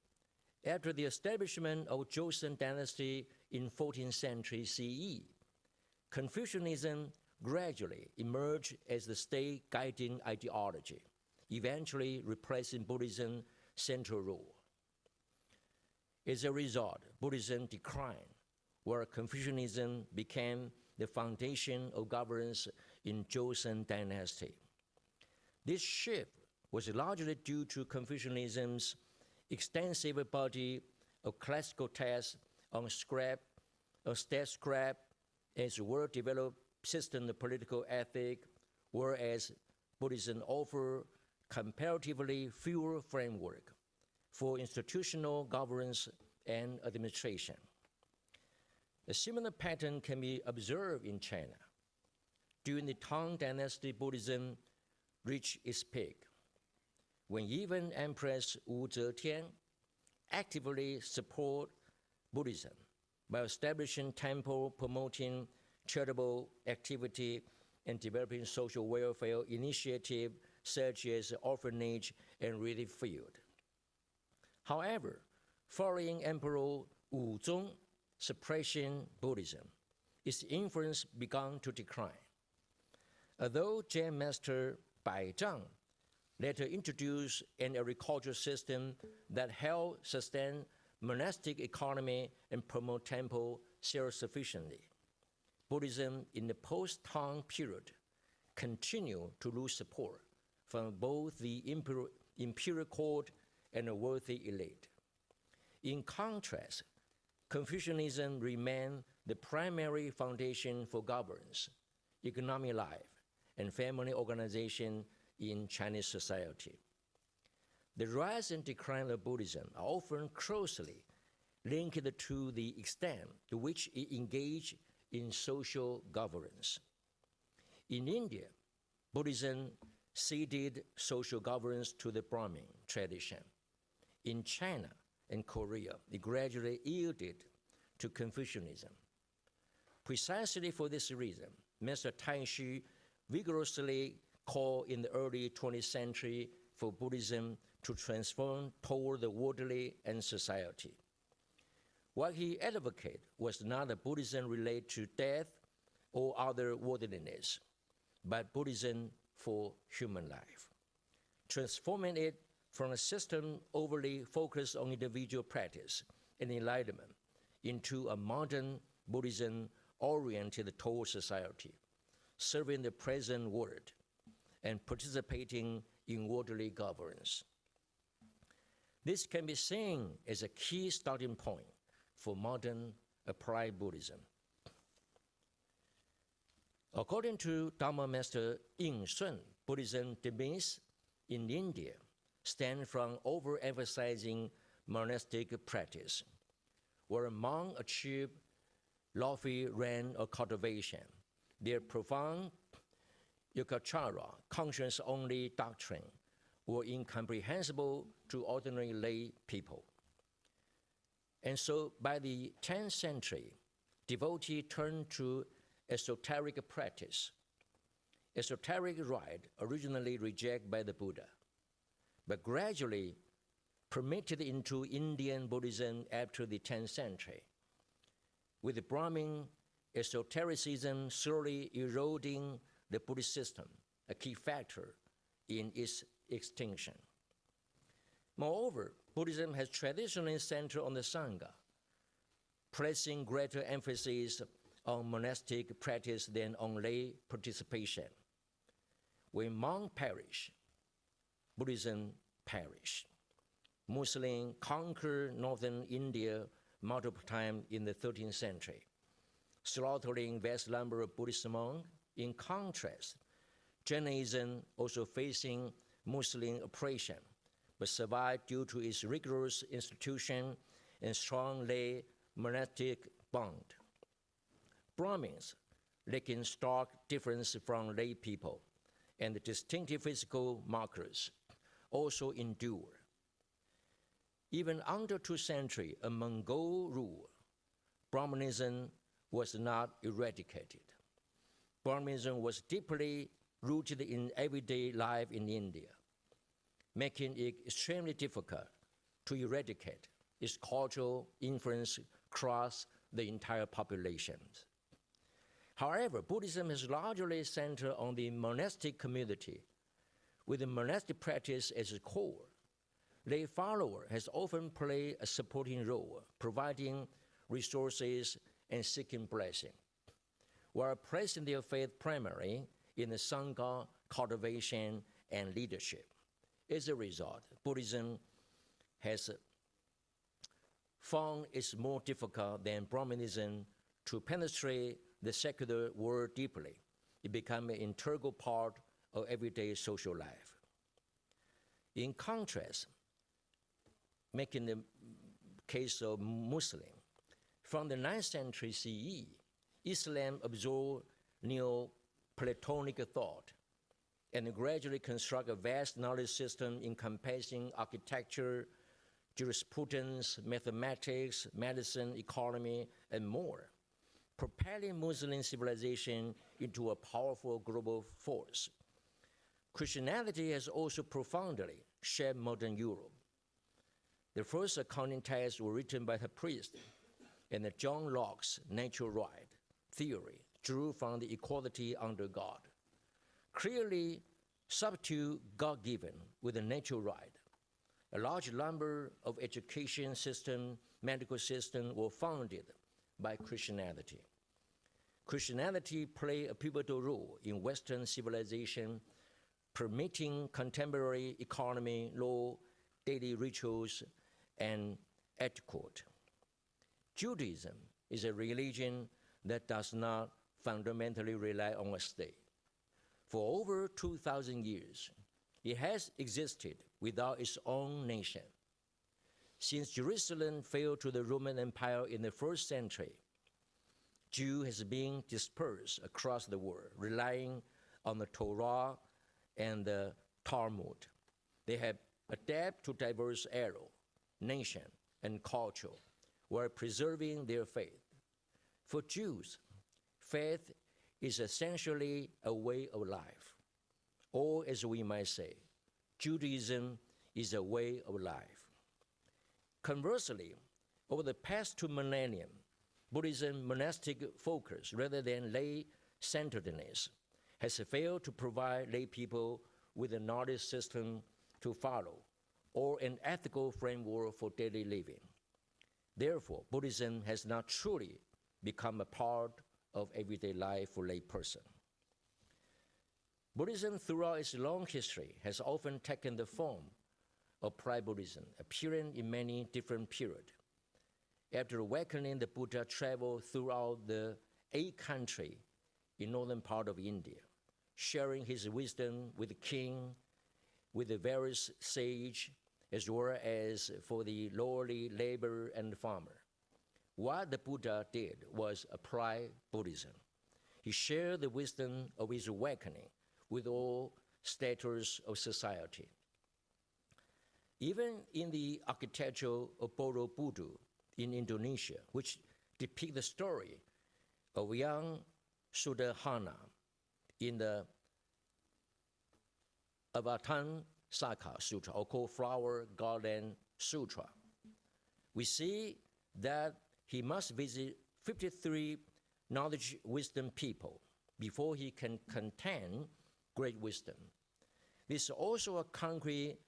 after the establishment of Joseon dynasty in 14th century CE, Confucianism gradually emerged as the state guiding ideology, eventually replacing Buddhism's central role. As a result, Buddhism declined, where Confucianism became the foundation of governance in Joseon dynasty. This shift was largely due to Confucianism's extensive body of classical texts on state scrap, as a well-developed system of political ethics, whereas Buddhism offered comparatively fewer framework for institutional governance and administration. A similar pattern can be observed in China. During the Tang Dynasty, Buddhism reached its peak, when even Empress Wu Zetian actively supported Buddhism, by establishing temple, promoting charitable activity, and developing social welfare initiatives such as orphanage and relief field. However, following Emperor Wuzong suppressing Buddhism, its influence began to decline. Although Zen master Bai Zhang later introduced an agricultural system that helped sustain monastic economy and promote temple self-sufficiency, Buddhism in the post-Tang period continued to lose support from both the imperial court and the wealthy elite. In contrast, Confucianism remained the primary foundation for governance, economic life, and family organization in Chinese society. The rise and decline of Buddhism are often closely linked to the extent to which it engaged in social governance. In India, Buddhism ceded social governance to the Brahmin tradition. In China and Korea, it gradually yielded to Confucianism. Precisely for this reason, Master Taixu vigorously called in the early 20th century for Buddhism to transform toward the worldly and society. What he advocated was not a Buddhism related to death or other worldliness, but Buddhism for human life, transforming it from a system overly focused on individual practice and enlightenment into a modern Buddhism oriented toward society, serving the present world and participating in worldly governance. This can be seen as a key starting point for modern applied Buddhism. According to Dharma Master Yin Sun, Buddhism diminished in India stem from overemphasizing monastic practice, where monks achieve lofty rank of cultivation. Their profound yogacara, conscience-only doctrine, were incomprehensible to ordinary lay people. And so by the 10th century, devotees turned to esoteric practice. Esoteric rite originally rejected by the Buddha, but gradually permitted into Indian Buddhism after the 10th century, with the Brahmin esotericism slowly eroding the Buddhist system, a key factor in its extinction. Moreover, Buddhism has traditionally centered on the Sangha, placing greater emphasis on monastic practice than on lay participation. When monks perish, Buddhism perished. Muslims conquered northern India multiple times in the 13th century, slaughtering vast number of Buddhist monks. In contrast, Jainism also facing Muslim oppression, but survived due to its rigorous institution and strong lay monastic bond. Brahmins, lacking stark difference from lay people and the distinctive physical markers, also endure. Even under 2th century, a Mongol rule, Brahmanism was not eradicated. Brahmanism was deeply rooted in everyday life in India, making it extremely difficult to eradicate its cultural influence across the entire population. However, Buddhism has largely centered on the monastic community, with the monastic practice as its core. Lay follower has often played a supporting role, providing resources and seeking blessing, while placing their faith primarily in the Sangha cultivation and leadership. As a result, Buddhism has found it more difficult than Brahmanism to penetrate the secular world deeply. It became an integral part of everyday social life. In contrast, making the case of Muslim, from the 9th century CE, Islam absorbed Neoplatonic thought and gradually constructed a vast knowledge system encompassing architecture, jurisprudence, mathematics, medicine, economy, and more, propelling Muslim civilization into a powerful global force. Christianity has also profoundly shaped modern Europe. The first accounting texts were written by the priest, and John Locke's natural right theory drew from the equality under God. Clearly substitute God-given with the natural right. A large number of education system, medical system were founded by Christianity. Christianity played a pivotal role in Western civilization, permitting contemporary economy, law, daily rituals, and etiquette. Judaism is a religion that does not fundamentally rely on a state. For over 2,000 years, it has existed without its own nation. Since Jerusalem fell to the Roman Empire in the 1st century, Jew has been dispersed across the world, relying on the Torah and the Talmud. They have adapted to diverse era, nation, and culture while preserving their faith. For Jews, faith is essentially a way of life, or as we might say, Judaism is a way of life. Conversely, over the past 2 millennia, Buddhism's monastic focus rather than lay-centeredness has failed to provide lay people with a knowledge system to follow or an ethical framework for daily living. Therefore, Buddhism has not truly become a part of everyday life for lay person. Buddhism throughout its long history has often taken the form of Applied Buddhism, appearing in many different periods. After awakening, the Buddha traveled throughout the 8 countries in northern part of India, sharing his wisdom with the king, with the various sage, as well as for the lowly labor and farmer. What the Buddha did was apply Buddhism. He shared the wisdom of his awakening with all status of society. Even in the architecture of Borobudur in Indonesia, which depict the story of young Sudahana in the Avatana Saka Sutra, or called Flower Garden Sutra, we see that he must visit 53 knowledge wisdom people before he can contain great wisdom. This is also a concrete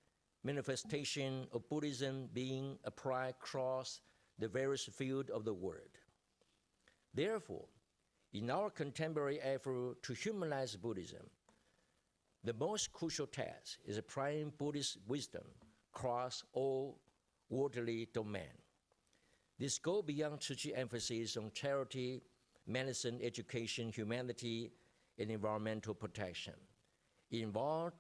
manifestation of Buddhism being applied across the various fields of the world. Therefore, in our contemporary effort to humanize Buddhism, the most crucial task is applying Buddhist wisdom across all worldly domains. This goes beyond Tzu Chi emphasis on charity, medicine, education, humanity, and environmental protection. It involves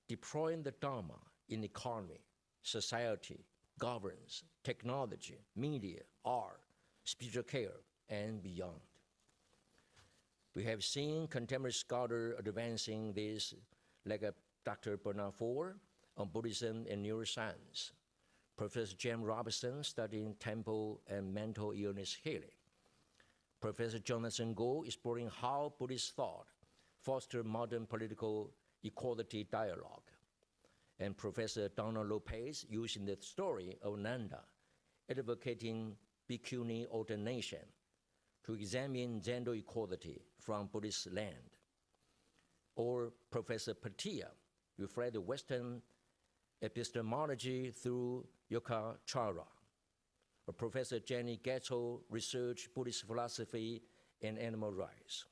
deploying the Dharma in economy, society, governance, technology, media, art, spiritual care, and beyond. We have seen contemporary scholars advancing this, like Dr. Bernard Ford on Buddhism and neuroscience, Professor James Robinson studying temple and mental illness healing, Professor Jonathan Goh exploring how Buddhist thought foster modern political equality dialogue, and Professor Donald Lopez using the story of Nanda, advocating bhikkhuni ordination to examine gender equality from Buddhist land, or Professor Patia reflect the Western epistemology through Yogacara, or Professor Jenny Gatto research Buddhist philosophy and animal rights,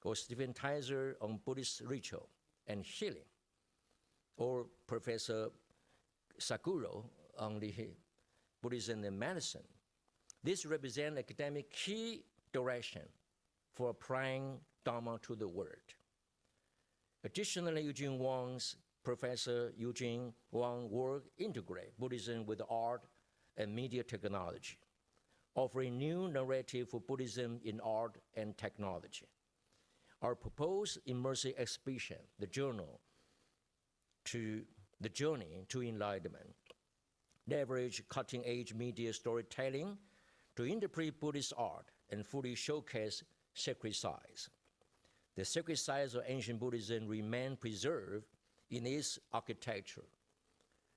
or Stephen Tizer on Buddhist ritual and healing, or Professor Sakuro on the Buddhism and medicine. This represents academic key direction for applying Dharma to the world. Additionally, Professor Eugene Wang's work integrates Buddhism with art and media technology, offering new narrative for Buddhism in art and technology. Our proposed immersive exhibition, The Journey to Enlightenment, leverage cutting-edge media storytelling to interpret Buddhist art and fully showcase sacred sites. The sacred sites of ancient Buddhism remain preserved in its architecture,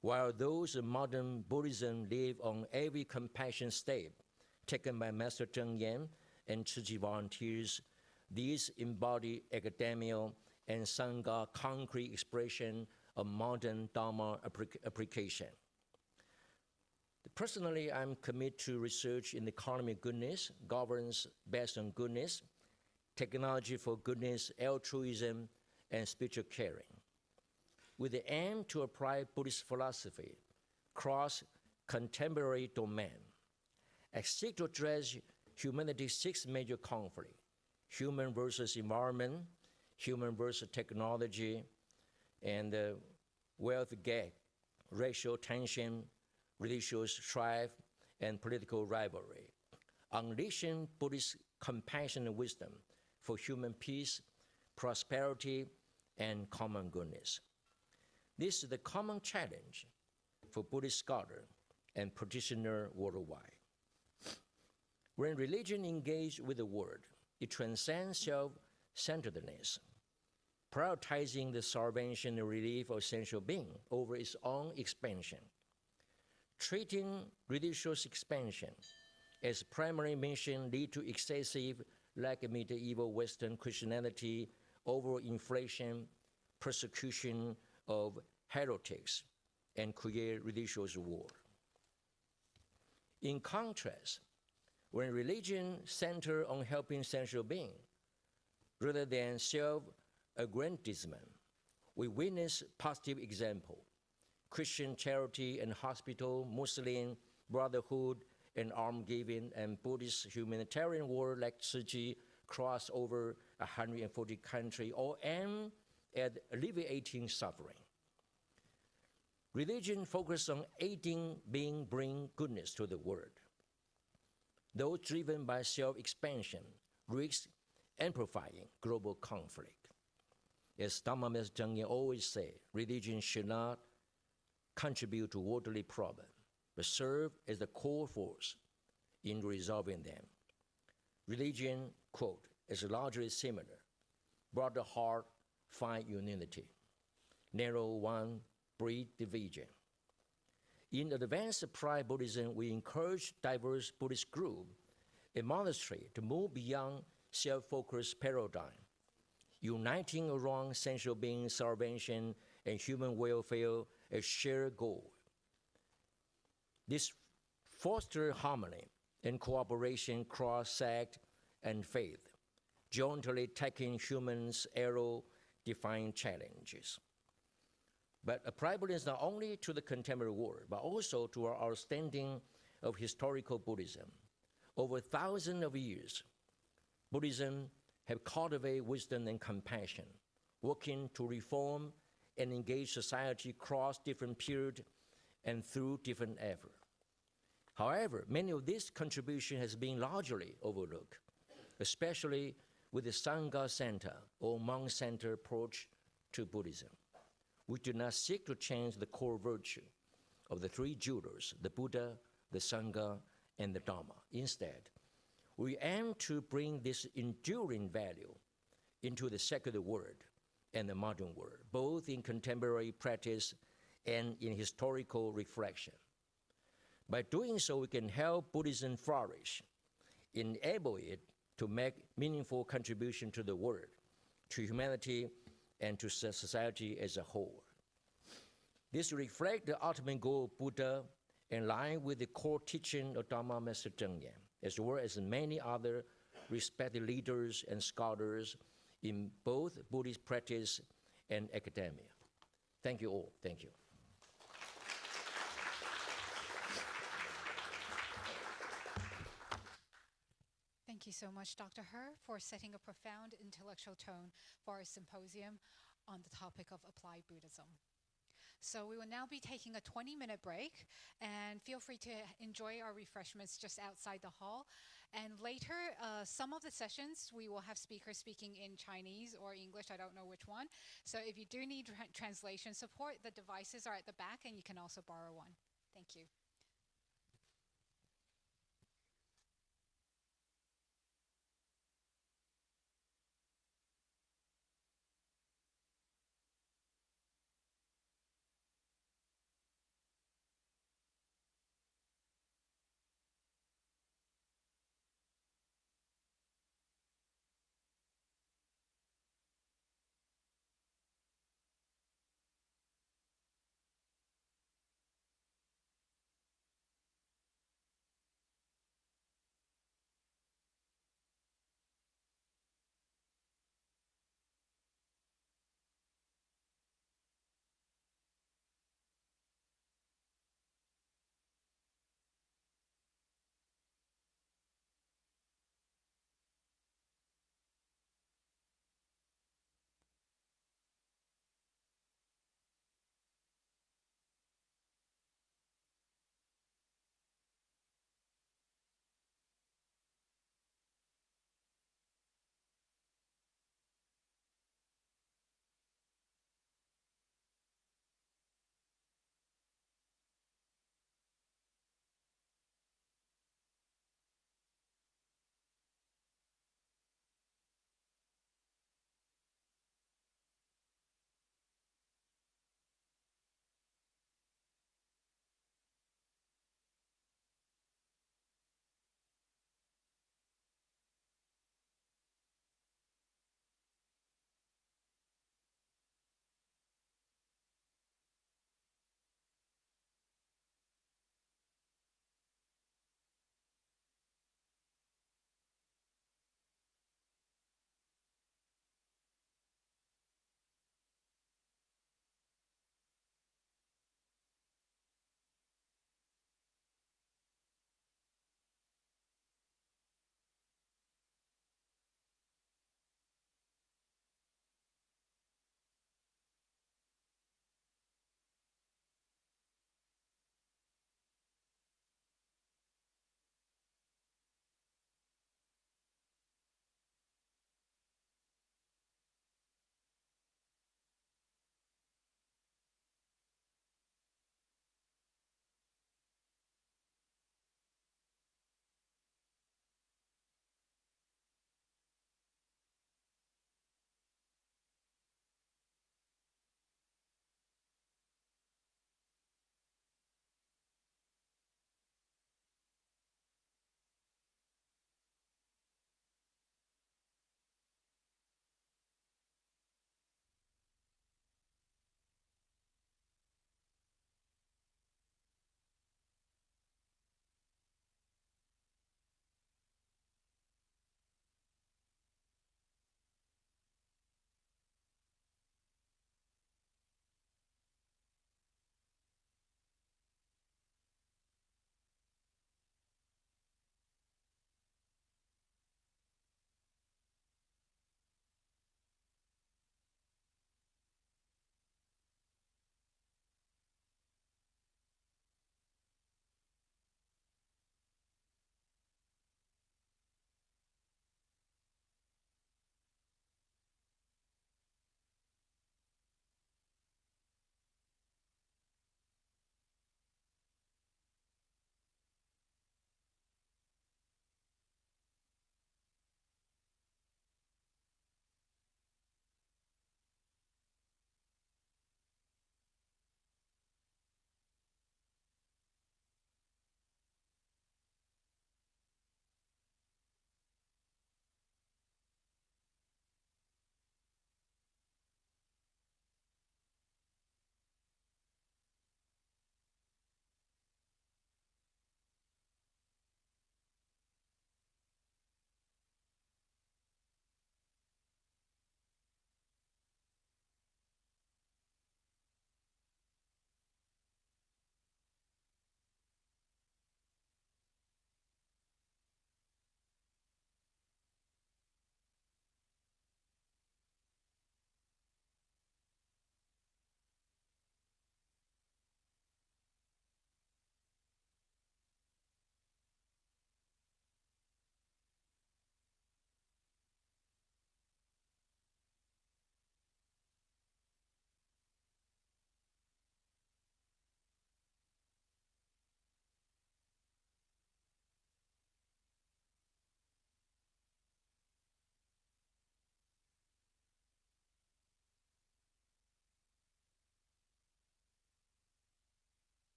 while those of modern Buddhism live on every compassion step taken by Master Cheng Yen and Tzu Chi volunteers. These embody academia and Sangha concrete expression of modern Dharma application. Personally, I'm committed to research in the economy of goodness, governance based on goodness, technology for goodness, altruism, and spiritual caring, with the aim to apply Buddhist philosophy across contemporary domain. I seek to address humanity's 6 major conflicts: human versus environment, human versus technology, and wealth gap, racial tension, religious strife, and political rivalry, unleashing Buddhist compassion and wisdom for human peace, prosperity, and common goodness. This is the common challenge for Buddhist scholars and practitioners worldwide. When religion engages with the world, it transcends self-centeredness, prioritizing the salvation and relief of essential being over its own expansion. Treating religious expansion as primary mission lead to excessive, like medieval Western Christianity, over-inflation, persecution of heretics, and create religious war. In contrast, when religion centers on helping essential beings rather than self-aggrandizement, we witness positive examples. Christian charity and hospital, Muslim brotherhood and almsgiving, and Buddhist humanitarian work like Tzu Chi cross over 140 countries, all aim at alleviating suffering. Religion focuses on aiding being bring goodness to the world. Those driven by self-expansion risk amplifying global conflict. As Dharma Master Cheng Yen always say, religion should not contribute to worldly problems, but serve as the core force in resolving them. Religion, quote, is largely similar. Broad heart find unity. Narrow one breed division. In advanced Applied Buddhism, we encourage diverse Buddhist groups and monasteries to move beyond self-focused paradigm, uniting around essential being salvation and human welfare as shared goal. This fosters harmony and cooperation across sect and faith, jointly tackling humans' error-defined challenges. But Applied Buddhism not only to the contemporary world, but also to our understanding of historical Buddhism. Over thousands of years, Buddhism have cultivated wisdom and compassion, working to reform and engage society across different periods and through different efforts. However, many of this contribution has been largely overlooked, especially with the Sangha Center or monk center approach to Buddhism. We do not seek to change the core virtue of the 3 jewels, the Buddha, the Sangha, and the Dharma. Instead, we aim to bring this enduring value into the secular world and the modern world, both in contemporary practice and in historical reflection. By doing so, we can help Buddhism flourish, enable it to make meaningful contribution to the world, to humanity, and to society as a whole. This reflects the ultimate goal of Buddha in line with the core teaching of Dharma Master Cheng Yen, as well as many other respected leaders and scholars in both Buddhist practice and academia. Thank you all. Thank you. Thank you so much, Dr. He, for setting a profound intellectual tone for our symposium on the topic of Applied Buddhism. So we will now be taking a 20-minute break, and feel free to enjoy our refreshments just outside the hall. And later, some of the sessions, we will have speakers speaking in Chinese or English, I don't know which one. So if you do need translation support, the devices are at the back, and you can also borrow one. Thank you.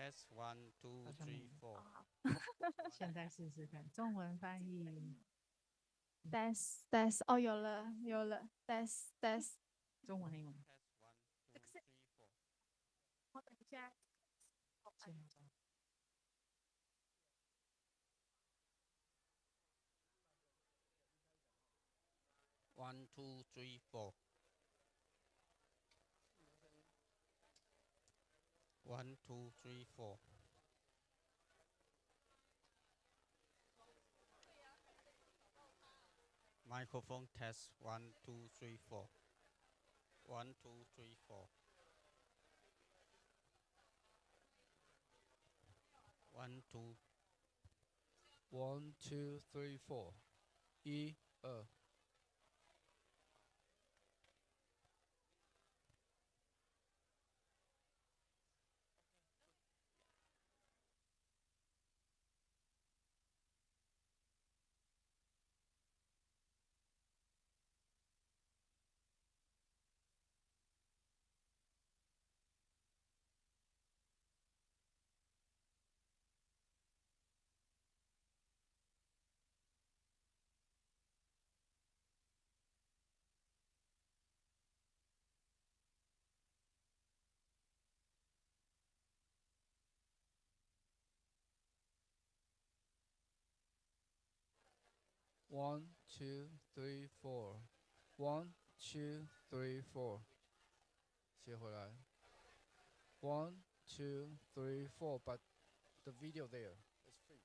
Test 1, 2, 3, 4. 现在试试看中文翻译。test test 哦，有了 test test。中文英文。Test 1, 2, 3, 4. 我等一下。1, 2, 3, 4. 1, 2, 3, 4. Microphone test 1, 2, 3, 4. 1, 2, 3, 4. 1, 2. 1, 2, 3, 4. 1、2。1, 2, 3, 4. 1, 2, 3, 4. 切回来。1, 2, 3, 4. But the video there is free.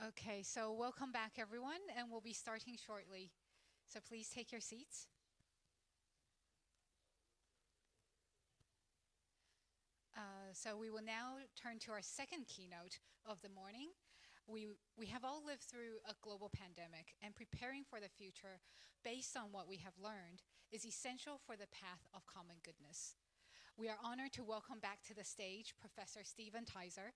Okay, so welcome back everyone, and we'll be starting shortly. So please take your seats. So we will now turn to our second keynote of the morning. We have all lived through a global pandemic, and preparing for the future based on what we have learned is essential for the path of common goodness. We are honored to welcome back to the stage Professor Stephen Teiser.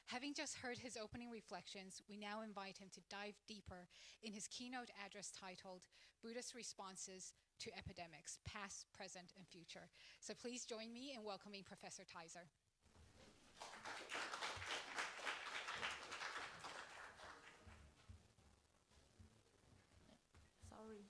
Having just heard his opening reflections, we now invite him to dive deeper in his keynote address titled Buddhist Responses to Epidemics, Past, Present, and Future. So please join me in welcoming Professor Teiser. Sorry.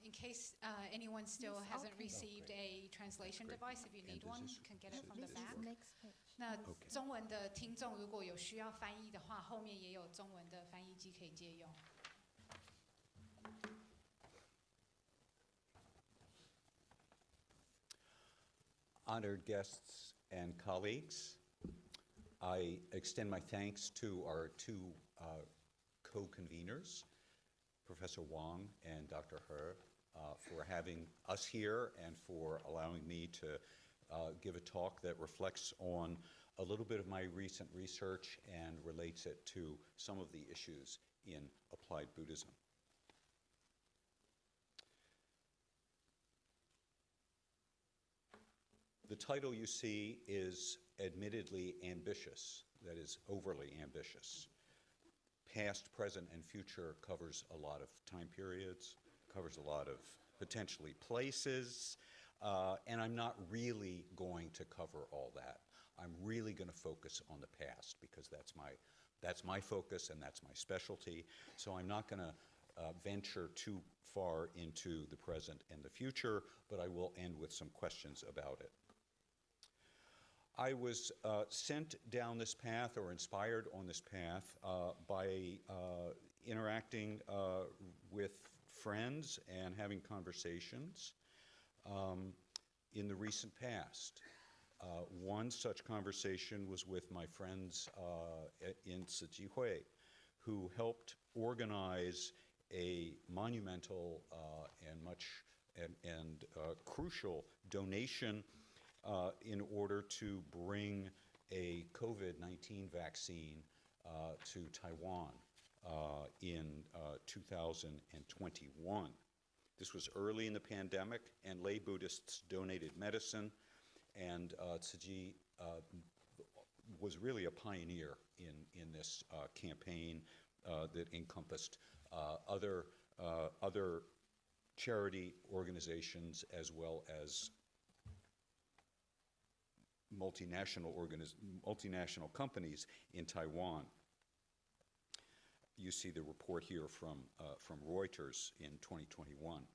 In case anyone still hasn't received a translation device, if you need one, you can get it from the back. 那中文的听众如果有需要翻译的话，后面也有中文的翻译机可以借用。Honored guests and colleagues, I extend my thanks to our two co-conveners, Professor Wang and Dr. He, for having us here and for allowing me to give a talk that reflects on a little bit of my recent research and relates it to some of the issues in applied Buddhism. The title you see is admittedly ambitious, that is, overly ambitious. Past, present, and future covers a lot of time periods, covers a lot of potentially places, and I'm not really going to cover all that. I'm really going to focus on the past because that's my focus and that's my specialty. So I'm not going to venture too far into the present and the future, but I will end with some questions about it. I was sent down this path or inspired on this path by interacting with friends and having conversations in the recent past. One such conversation was with my friends in Tzu Chi, who helped organize a monumental and crucial donation in order to bring a COVID-19 vaccine to Taiwan in 2021. This was early in the pandemic, and lay Buddhists donated medicine, and Tzu Chi was really a pioneer in this campaign that encompassed other charity organizations as well as multinational companies in Taiwan. You see the report here from Reuters in 2021.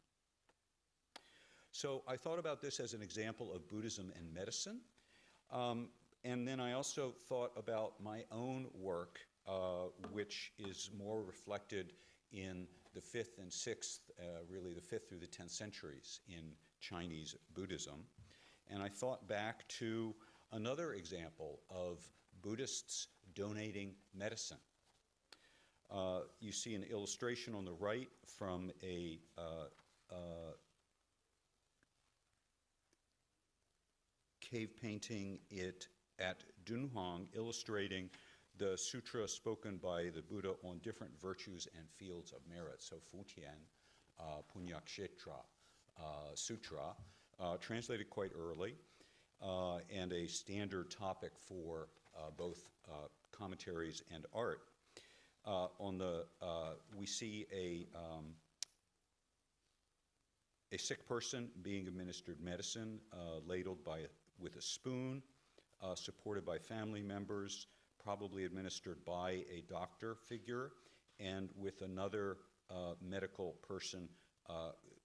So I thought about this as an example of Buddhism and medicine. And then I also thought about my own work, which is more reflected in the 5th and 6th, really the 5th through the 10th centuries in Chinese Buddhism. And I thought back to another example of Buddhists donating medicine. You see an illustration on the right from a cave painting at Dunhuang, illustrating the sutra spoken by the Buddha on different virtues and fields of merit. So Futian, Punyakshetra Sutra, translated quite early. and a standard topic for both commentaries and art. We see a sick person being administered medicine, ladled with a spoon, supported by family members, probably administered by a doctor figure, and with another medical person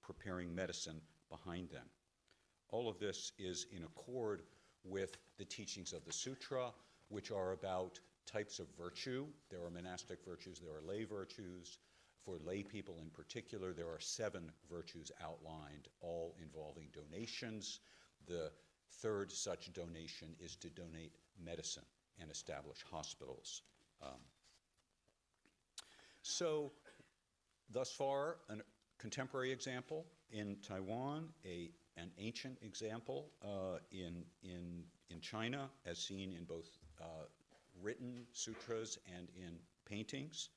preparing medicine behind them. All of this is in accord with the teachings of the sutra, which are about types of virtue. There are monastic virtues, there are lay virtues. For lay people in particular, there are 7 virtues outlined, all involving donations. The third such donation is to donate medicine and establish hospitals. So, thus far, a contemporary example in Taiwan, an ancient example in China, as seen in both written sutras and in paintings.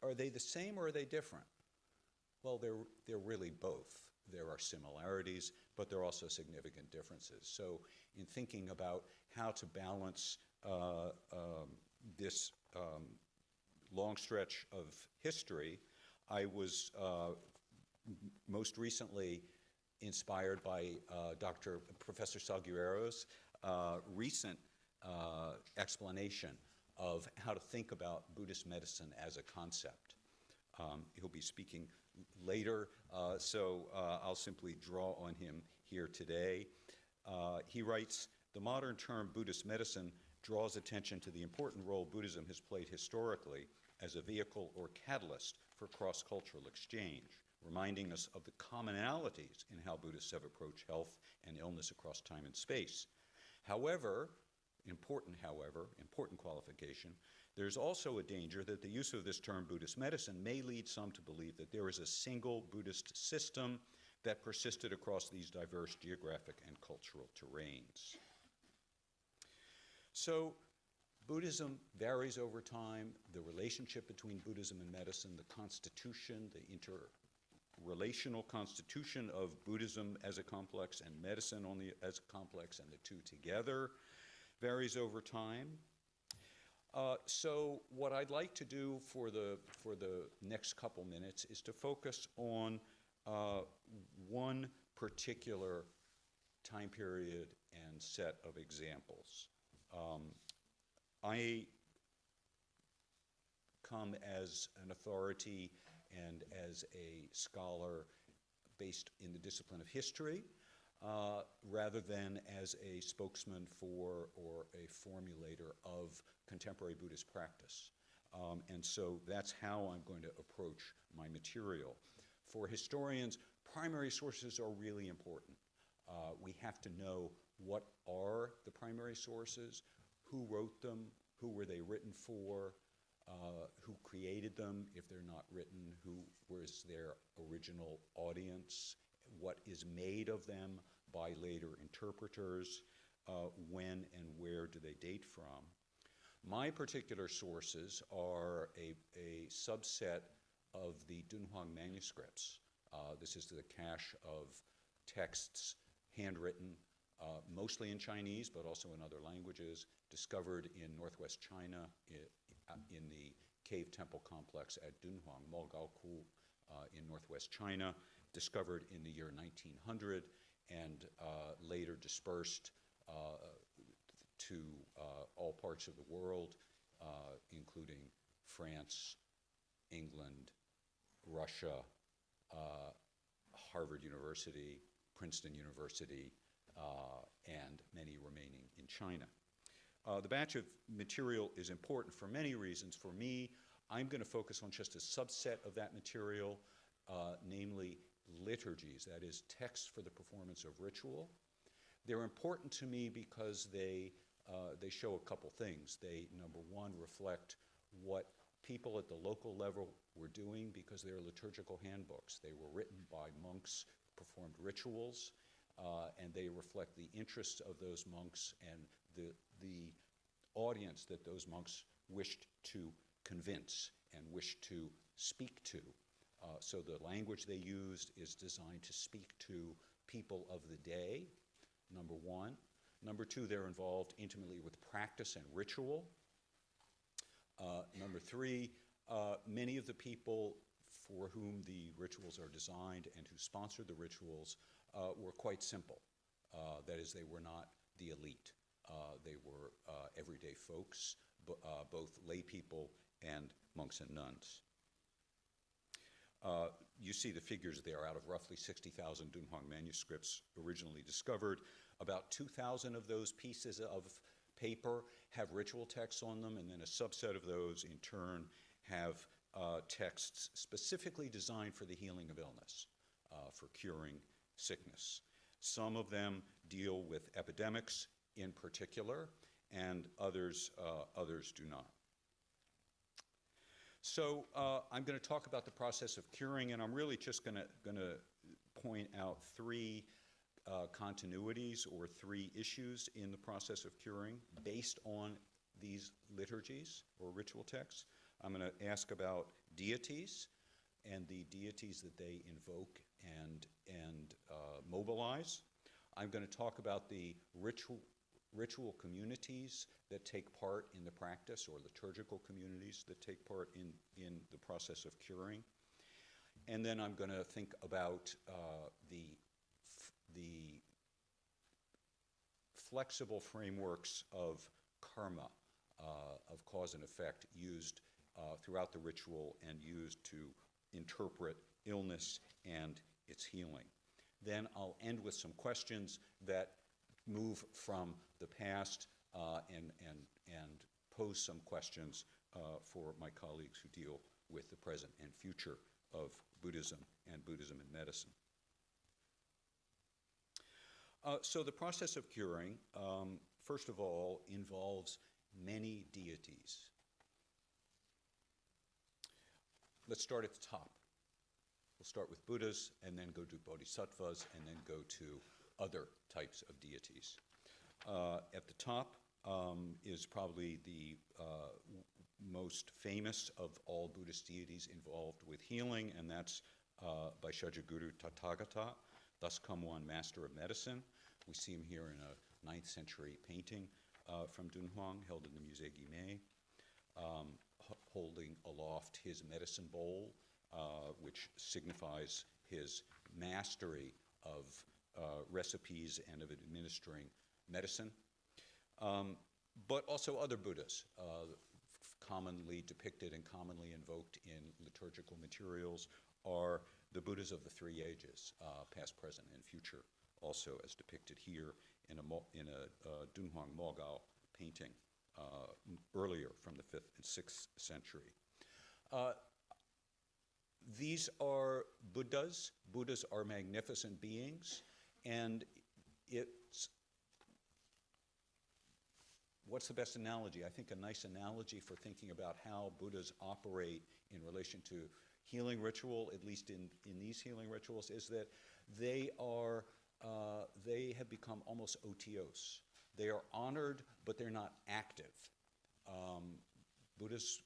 Are they the same or are they different? Well, they're really both. There are similarities, but there are also significant differences. So in thinking about how to balance this long stretch of history, I was most recently inspired by Professor Salgueiro's recent explanation of how to think about Buddhist medicine as a concept. He'll be speaking later, so I'll simply draw on him here today. He writes, "The modern term Buddhist medicine draws attention to the important role Buddhism has played historically as a vehicle or catalyst for cross-cultural exchange, reminding us of the commonalities in how Buddhists have approached health and illness across time and space. However, important qualification, there's also a danger that the use of this term Buddhist medicine may lead some to believe that there is a single Buddhist system that persisted across these diverse geographic and cultural terrains." So Buddhism varies over time. The relationship between Buddhism and medicine, the constitution, the interrelational constitution of Buddhism as a complex and medicine only as a complex, and the two together varies over time. So what I'd like to do for the next couple minutes is to focus on one particular time period and set of examples. I come as an authority and as a scholar based in the discipline of history, rather than as a spokesman for or a formulator of contemporary Buddhist practice. And so that's how I'm going to approach my material. For historians, primary sources are really important. We have to know what are the primary sources, who wrote them, who were they written for, who created them, if they're not written, who was their original audience, what is made of them by later interpreters, when and where do they date from. My particular sources are a subset of the Dunhuang manuscripts. This is the cache of texts, handwritten, mostly in Chinese, but also in other languages, discovered in northwest China in the cave temple complex at Dunhuang, Mogaoku, in northwest China, discovered in the year 1900, and later dispersed to all parts of the world, including France, England, Russia, Harvard University, Princeton University, and many remaining in China. The batch of material is important for many reasons. For me, I'm going to focus on just a subset of that material, namely liturgies, that is, texts for the performance of ritual. They're important to me because they show a couple things. They, number one, reflect what people at the local level were doing because they're liturgical handbooks. They were written by monks who performed rituals, and they reflect the interests of those monks and the audience that those monks wished to convince and wished to speak to. So the language they used is designed to speak to people of the day, number one. Number two, they're involved intimately with practice and ritual. Number three, many of the people for whom the rituals are designed and who sponsor the rituals were quite simple. That is, they were not the elite. They were everyday folks, both lay people and monks and nuns. You see the figures there. Out of roughly 60,000 Dunhuang manuscripts originally discovered, about 2,000 of those pieces of paper have ritual texts on them, and then a subset of those in turn have texts specifically designed for the healing of illness, for curing sickness. Some of them deal with epidemics in particular, and others do not. So I'm going to talk about the process of curing, and I'm really just going to point out three continuities or three issues in the process of curing based on these liturgies or ritual texts. I'm going to ask about deities and the deities that they invoke and mobilize. I'm going to talk about the ritual communities that take part in the practice, or liturgical communities that take part in the process of curing. And then I'm going to think about the flexible frameworks of karma, of cause and effect, used throughout the ritual and used to interpret illness and its healing. Then I'll end with some questions that move from the past and pose some questions for my colleagues who deal with the present and future of Buddhism and Buddhism in medicine. So the process of curing, first of all, involves many deities. Let's start at the top. We'll start with Buddhas and then go to Bodhisattvas and then go to other types of deities. At the top is probably the most famous of all Buddhist deities involved with healing, and that's Vaishyaja Guru Tathagata, thus come one, master of medicine. We see him here in a 9th century painting from Dunhuang held in the Musée Guimet, holding aloft his medicine bowl, which signifies his mastery of recipes and of administering medicine. But also other Buddhas, commonly depicted and commonly invoked in liturgical materials, are the Buddhas of the three ages, past, present, and future, also as depicted here in a Dunhuang Mogao painting earlier from the 5th and 6th century. These are Buddhas. Buddhas are magnificent beings, and what's the best analogy? I think a nice analogy for thinking about how Buddhas operate in relation to healing ritual, at least in these healing rituals, is that they have become almost otios. They are honored, but they're not active. Buddhas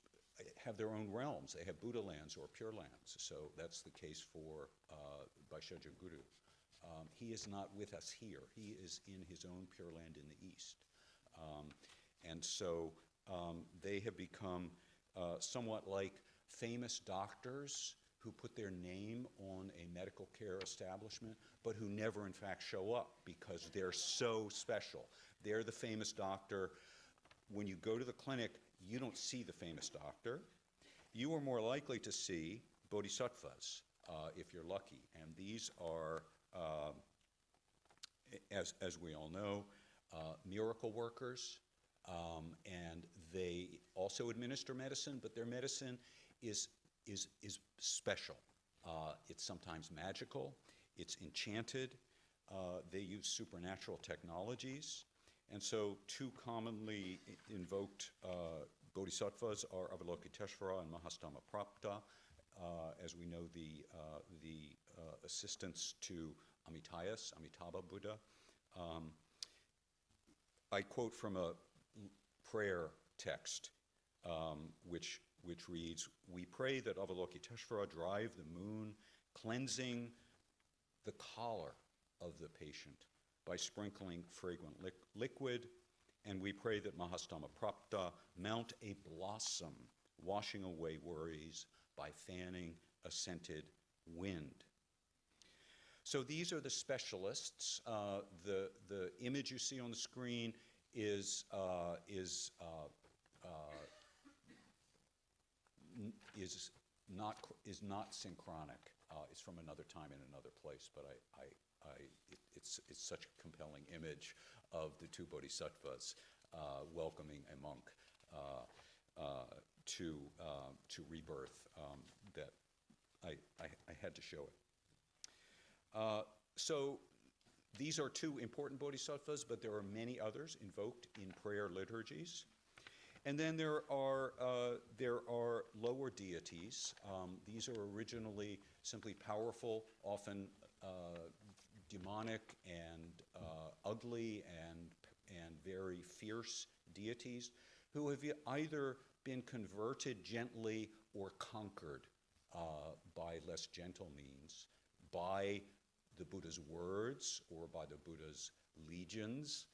have their own realms. They have Buddha lands or Pure Lands. So that's the case for Vaishyaja Guru. He is not with us here. He is in his own Pure Land in the East. And so they have become somewhat like famous doctors who put their name on a medical care establishment, but who never in fact show up because they're so special. They're the famous doctor. When you go to the clinic, you don't see the famous doctor. You are more likely to see bodhisattvas, if you're lucky. And these are, as we all know, miracle workers, and they also administer medicine, but their medicine is special. It's sometimes magical. It's enchanted. They use supernatural technologies. And so two commonly invoked bodhisattvas are Avalokiteshvara and Mahastamaprapta. As we know, the assistants to Amitabha Buddha. I quote from a prayer text, which reads, "We pray that Avalokiteshvara drive the moon, cleansing the collar of the patient by sprinkling fragrant liquid, and we pray that Mahastama Prapta mount a blossom, washing away worries by fanning a scented wind. So these are the specialists. The image you see on the screen is not synchronic. It's from another time in another place, but it's such a compelling image of the two bodhisattvas welcoming a monk to rebirth that I had to show it. So these are two important bodhisattvas, but there are many others invoked in prayer liturgies. And then there are lower deities. These are originally simply powerful, often demonic and ugly and very fierce deities who have either been converted gently or conquered by less gentle means, by the Buddha's words or by the Buddha's legions,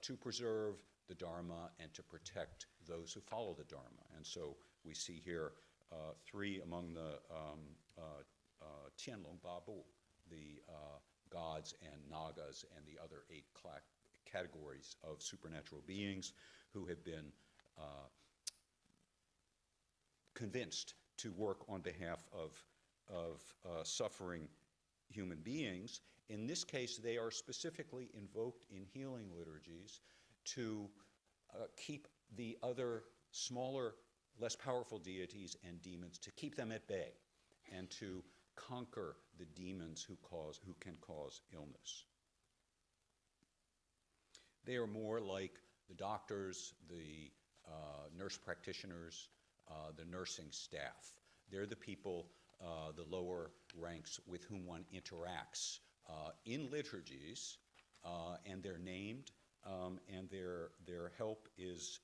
to preserve the Dharma and to protect those who follow the Dharma. And so we see here three among the Tianlong Babu, the gods and nagas and the other 8 categories of supernatural beings who have been convinced to work on behalf of suffering human beings. In this case, they are specifically invoked in healing liturgies to keep the other smaller, less powerful deities and demons, to keep them at bay and to conquer the demons who can cause illness. They are more like the doctors, the nurse practitioners, the nursing staff. They're the people, the lower ranks with whom one interacts in liturgies, and they're named, and their help is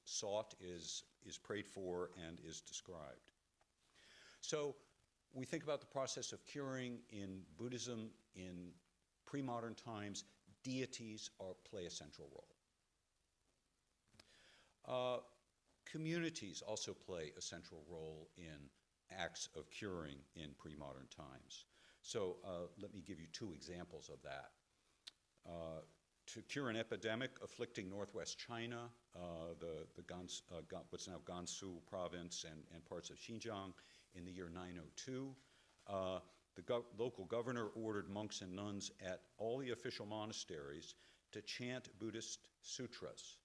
sought, is prayed for, and is described. So we think about the process of curing in Buddhism in pre-modern times. Deities play a central role. Communities also play a central role in acts of curing in pre-modern times. So let me give you 2 examples of that. To cure an epidemic afflicting northwest China, what's now Gansu province and parts of Xinjiang in the year 902, the local governor ordered monks and nuns at all the official monasteries to chant Buddhist sutras.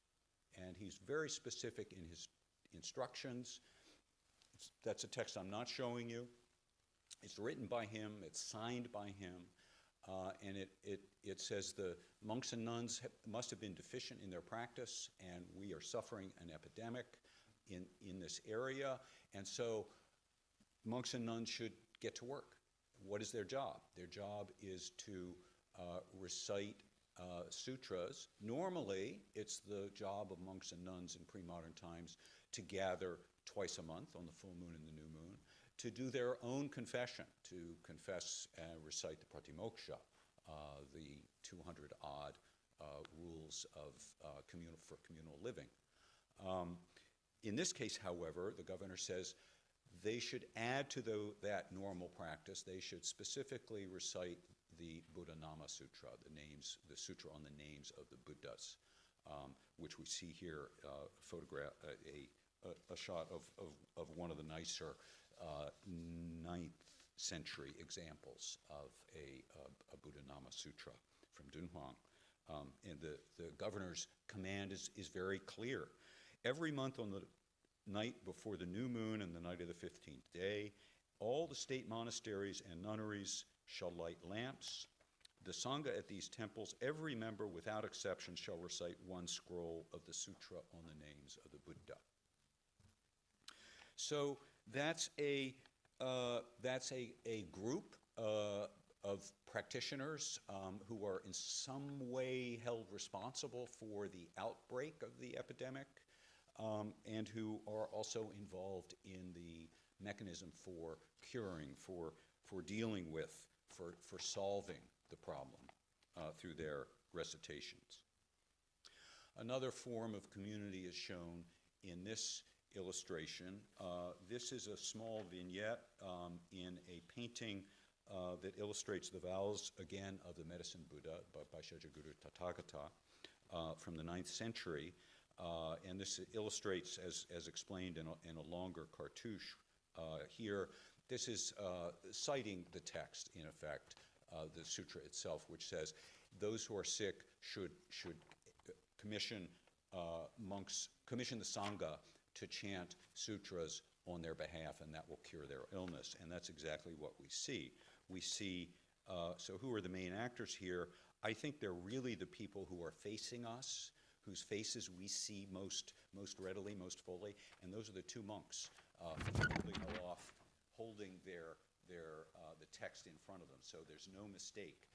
And he's very specific in his instructions. That's a text I'm not showing you. It's written by him, it's signed by him, and it says the monks and nuns must have been deficient in their practice, and we are suffering an epidemic in this area, and so monks and nuns should get to work. What is their job? Their job is to recite sutras. Normally, it's the job of monks and nuns in pre-modern times to gather twice a month, on the full moon and the new moon, to do their own confession, to confess and recite the Pratimoksha, the 200-odd rules of for communal living. In this case, however, the governor says they should add to that normal practice. They should specifically recite the Buddha Nama Sutra, the sutra on the names of the Buddhas, which we see here, a shot of one of the nicer 9th century examples of a Buddha Nama Sutra from Dunhuang. And the governor's command is very clear. Every month on the night before the new moon and the night of the 15th day, all the state monasteries and nunneries shall light lamps. The Sangha at these temples, every member without exception, shall recite 1 scroll of the sutra on the names of the Buddha. So that's a group of practitioners who are in some way held responsible for the outbreak of the epidemic, and who are also involved in the mechanism for curing, for dealing with, for solving the problem through their recitations. Another form of community is shown in this illustration. This is a small vignette in a painting that illustrates the vows, again, of the medicine Buddha by Shejaguru Tathagata from the 9th century. And this illustrates, as explained in a longer cartouche here, this is citing the text, in effect, the sutra itself, which says those who are sick should commission the Sangha to chant sutras on their behalf, and that will cure their illness. And that's exactly what we see. We see, so who are the main actors here? I think they're really the people who are facing us, whose faces we see most readily, most fully, and those are the two monks holding the text in front of them. So there's no mistake.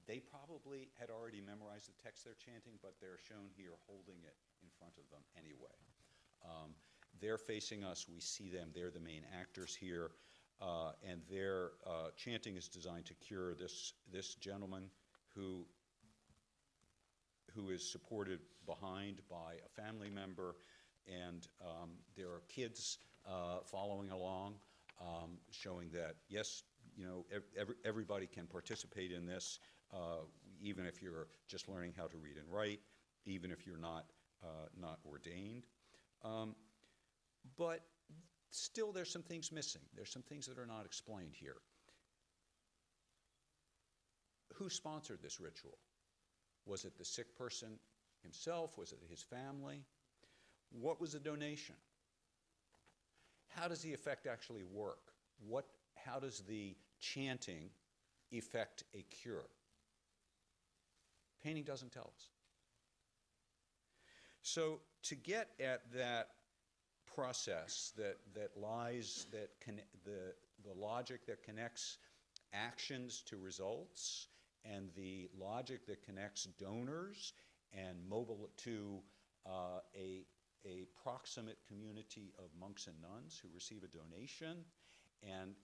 They probably had already memorized the text they're chanting, but they're shown here holding it in front of them anyway. They're facing us. We see them. They're the main actors here. And their chanting is designed to cure this gentleman who is supported behind by a family member. And there are kids following along, showing that, yes, everybody can participate in this, even if you're just learning how to read and write, even if you're not ordained. But still, there's some things missing. There's some things that are not explained here. Who sponsored this ritual? Was it the sick person himself? Was it his family? What was the donation? How does the effect actually work? How does the chanting effect a cure? Painting doesn't tell us. So to get at that process the logic that connects actions to results, and the logic that connects donors and to a proximate community of monks and nuns who receive a donation, and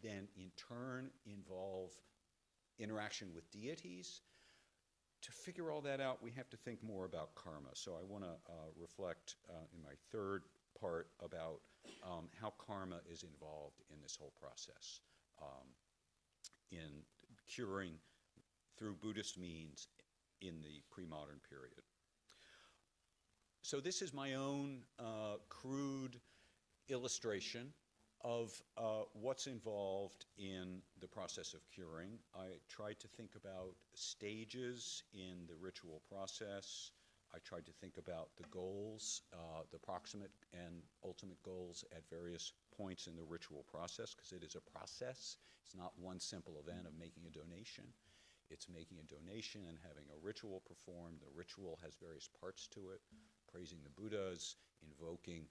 then in turn involve interaction with deities. To figure all that out, we have to think more about karma. So I want to reflect in my third part about how karma is involved in this whole process, in curing through Buddhist means in the pre-modern period. So this is my own crude illustration of what's involved in the process of curing. I tried to think about stages in the ritual process. I tried to think about the goals, the proximate and ultimate goals at various points in the ritual process, because it is a process. It's not one simple event of making a donation. It's making a donation and having a ritual performed. The ritual has various parts to it, praising the Buddhas, invoking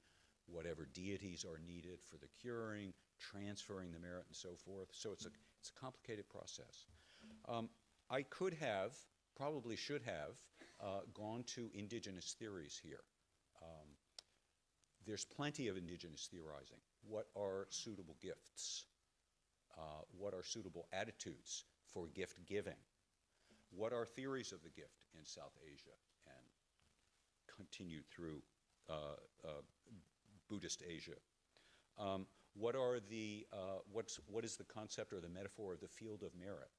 whatever deities are needed for the curing, transferring the merit, and so forth. So it's a complicated process. I could have, probably should have, gone to indigenous theories here. There's plenty of indigenous theorizing. What are suitable gifts? What are suitable attitudes for gift giving? What are theories of the gift in South Asia and continued through Buddhist Asia? What is the concept or the metaphor of the field of merit?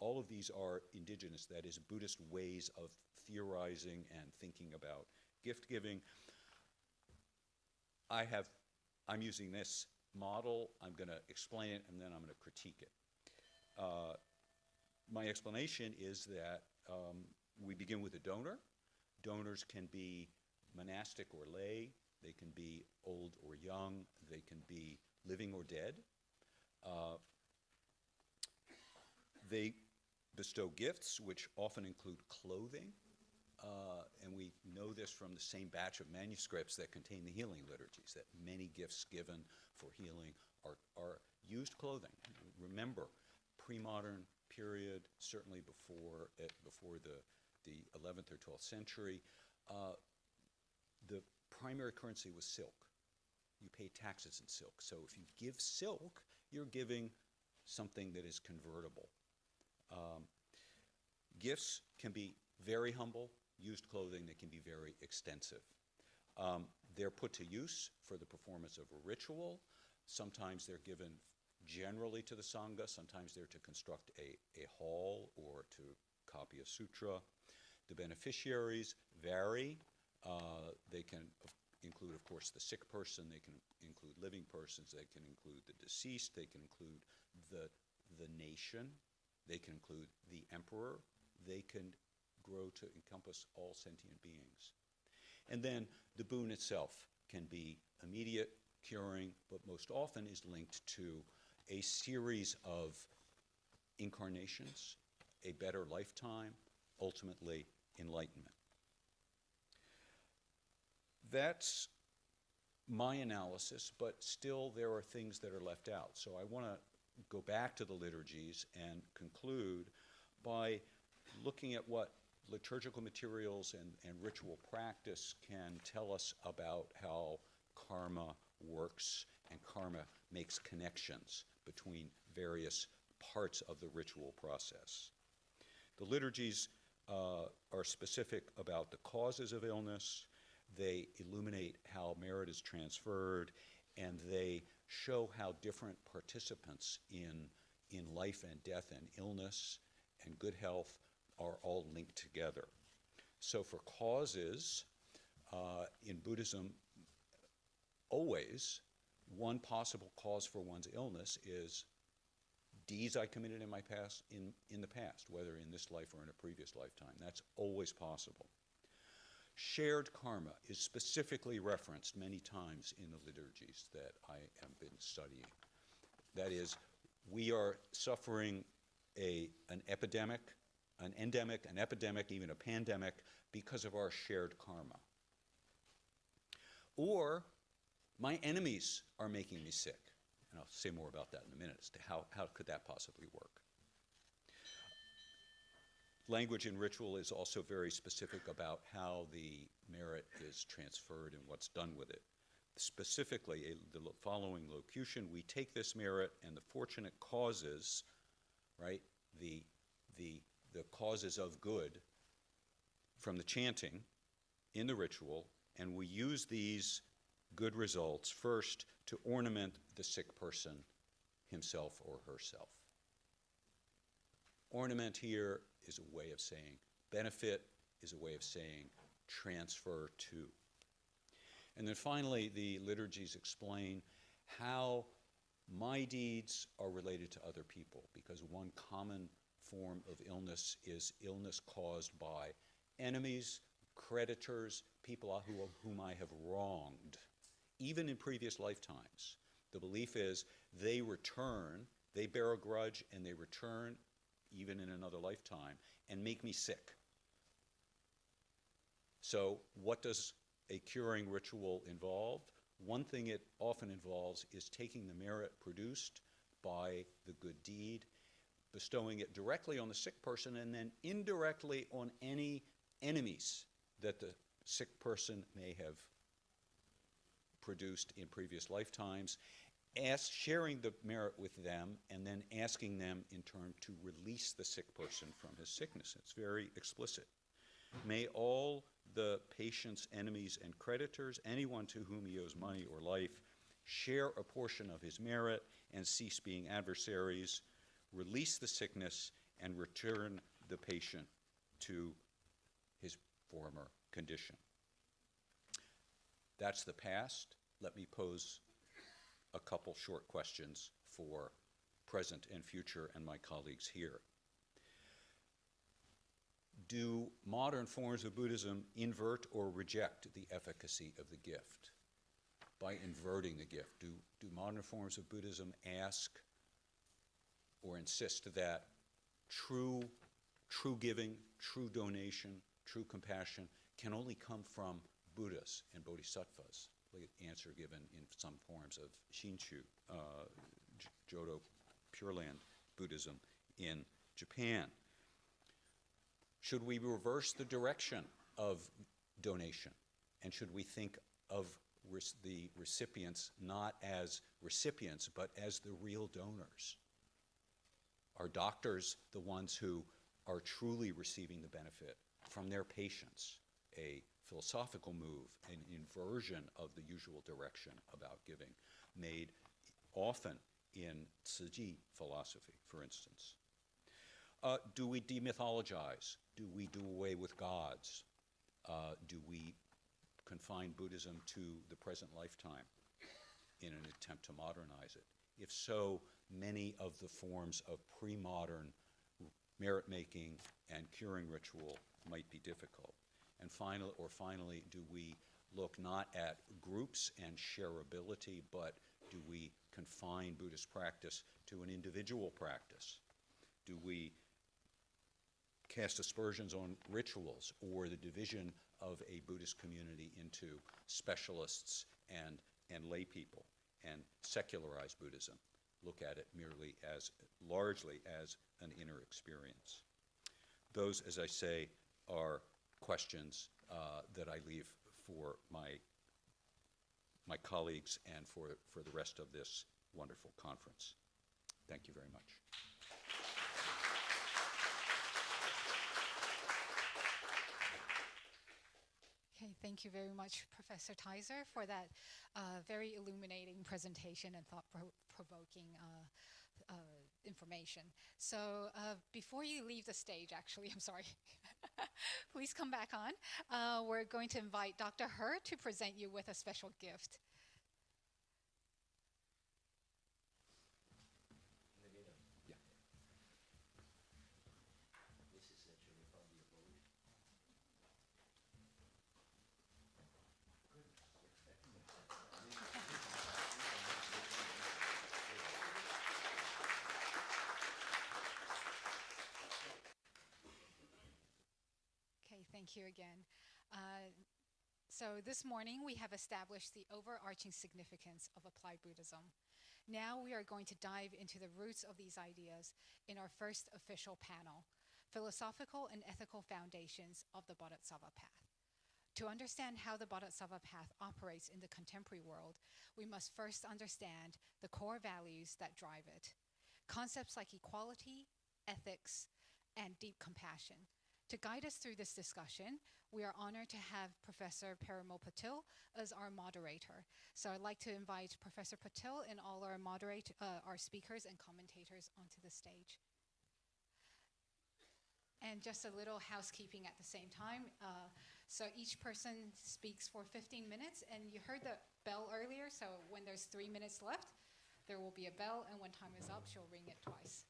All of these are indigenous, that is, Buddhist ways of theorizing and thinking about gift giving. I'm using this model. I'm going to explain it, and then I'm going to critique it. My explanation is that we begin with a donor. Donors can be monastic or lay. They can be old or young. They can be living or dead. They bestow gifts, which often include clothing. And we know this from the same batch of manuscripts that contain the healing liturgies, that many gifts given for healing are used clothing. Remember, pre-modern period, certainly before the 11th or 12th century, the primary currency was silk. You pay taxes in silk. So if you give silk, you're giving something that is convertible. Gifts can be very humble. Used clothing, they can be very extensive. They're put to use for the performance of a ritual. Sometimes they're given generally to the Sangha. Sometimes they're to construct a hall or to copy a sutra. The beneficiaries vary. They can include, of course, the sick person. They can include living persons. They can include the deceased. They can include the nation. They can include the emperor. They can grow to encompass all sentient beings. And then the boon itself can be immediate, curing, but most often is linked to a series of incarnations, a better lifetime, ultimately enlightenment. That's my analysis, but still there are things that are left out. So I want to go back to the liturgies and conclude by looking at what liturgical materials and ritual practice can tell us about how karma works, and karma makes connections between various parts of the ritual process. The liturgies are specific about the causes of illness. They illuminate how merit is transferred, and they show how different participants in life and death and illness and good health are all linked together. So for causes, in Buddhism, always one possible cause for one's illness is deeds I committed in my past, in the past, whether in this life or in a previous lifetime. That's always possible. Shared karma is specifically referenced many times in the liturgies that I have been studying. That is, we are suffering an epidemic, an endemic, an epidemic, even a pandemic, because of our shared karma. Or my enemies are making me sick. And I'll say more about that in a minute as to how could that possibly work. Language in ritual is also very specific about how the merit is transferred and what's done with it. Specifically, the following locution: we take this merit and the fortunate causes, right, the causes of good from the chanting in the ritual, and we use these good results first to ornament the sick person himself or herself. Ornament here is a way of saying benefit, is a way of saying transfer to. And then finally, the liturgies explain how my deeds are related to other people, because one common form of illness is illness caused by enemies, creditors, people whom I have wronged, even in previous lifetimes. The belief is they return, they bear a grudge, and they return even in another lifetime and make me sick. So what does a curing ritual involve? One thing it often involves is taking the merit produced by the good deed, bestowing it directly on the sick person, and then indirectly on any enemies that the sick person may have produced in previous lifetimes, sharing the merit with them, and then asking them in turn to release the sick person from his sickness. It's very explicit. May all the patient's enemies and creditors, anyone to whom he owes money or life, share a portion of his merit and cease being adversaries, release the sickness, and return the patient to his former condition. That's the past. Let me pose a couple short questions for present and future and my colleagues here. Do modern forms of Buddhism invert or reject the efficacy of the gift? By inverting the gift, do modern forms of Buddhism ask or insist that true giving, true donation, true compassion can only come from Buddhas and Bodhisattvas? The answer given in some forms of Shinchu, Jodo Pure Land Buddhism in Japan. Should we reverse the direction of donation? And should we think of the recipients not as recipients, but as the real donors? Are doctors the ones who are truly receiving the benefit from their patients? A philosophical move, an inversion of the usual direction about giving, made often in Tzu Chi philosophy, for instance. Do we demythologize? Do we do away with gods? Do we confine Buddhism to the present lifetime in an attempt to modernize it? If so, many of the forms of pre-modern merit-making and curing ritual might be difficult. And finally, do we look not at groups and shareability, but do we confine Buddhist practice to an individual practice? Do we cast aspersions on rituals or the division of a Buddhist community into specialists and lay people, and secularize Buddhism? Look at it merely as, largely as an inner experience. Those, as I say, are questions that I leave for my colleagues and for the rest of this wonderful conference. Thank you very much. Okay, thank you very much, Professor Teiser, for that very illuminating presentation and thought-provoking information. So before you leave the stage, actually, I'm sorry, please come back on. We're going to invite Dr. He to present you with a special gift. Thank you again. So this morning we have established the overarching significance of Applied Buddhism. Now we are going to dive into the roots of these ideas in our first official panel, Philosophical and Ethical Foundations of the Bodhisattva Path. To understand how the Bodhisattva Path operates in the contemporary world, we must first understand the core values that drive it. Concepts like equality, ethics, and deep compassion. To guide us through this discussion, we are honored to have Professor Parimal Patil as our moderator. So I'd like to invite Professor Patil and all our our speakers and commentators onto the stage. And just a little housekeeping at the same time. So each person speaks for 15 minutes, and you heard the bell earlier, so when there's 3 minutes left, there will be a bell, and when time is up, she'll ring it twice.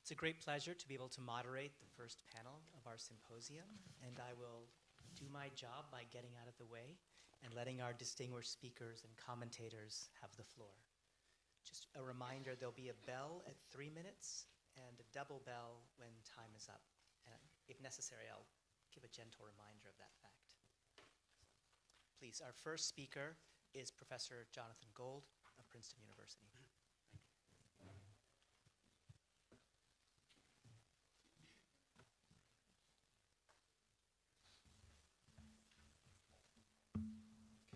It's a great pleasure to be able to moderate the first panel of our symposium, and I will do my job by getting out of the way and letting our distinguished speakers and commentators have the floor. Just a reminder, there'll be a bell at 3 minutes and a double bell when time is up. And if necessary, I'll give a gentle reminder of that fact. Please, our first speaker is Professor Jonathan Gold of Princeton University.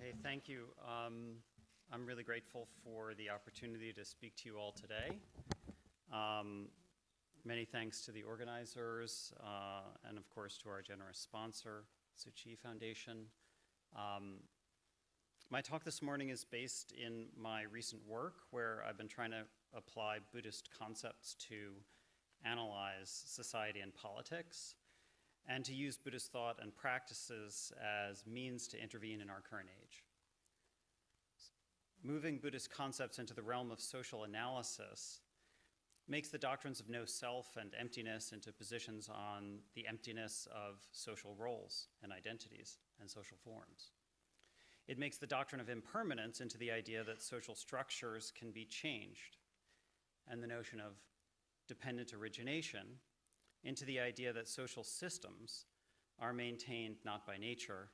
Okay, thank you. I'm really grateful for the opportunity to speak to you all today. Many thanks to the organizers and of course to our generous sponsor, Tzu Chi Foundation. My talk this morning is based in my recent work where I've been trying to apply Buddhist concepts to analyze society and politics, and to use Buddhist thought and practices as means to intervene in our current age. Moving Buddhist concepts into the realm of social analysis makes the doctrines of no self and emptiness into positions on the emptiness of social roles and identities and social forms. It makes the doctrine of impermanence into the idea that social structures can be changed, and the notion of dependent origination into the idea that social systems are maintained not by nature,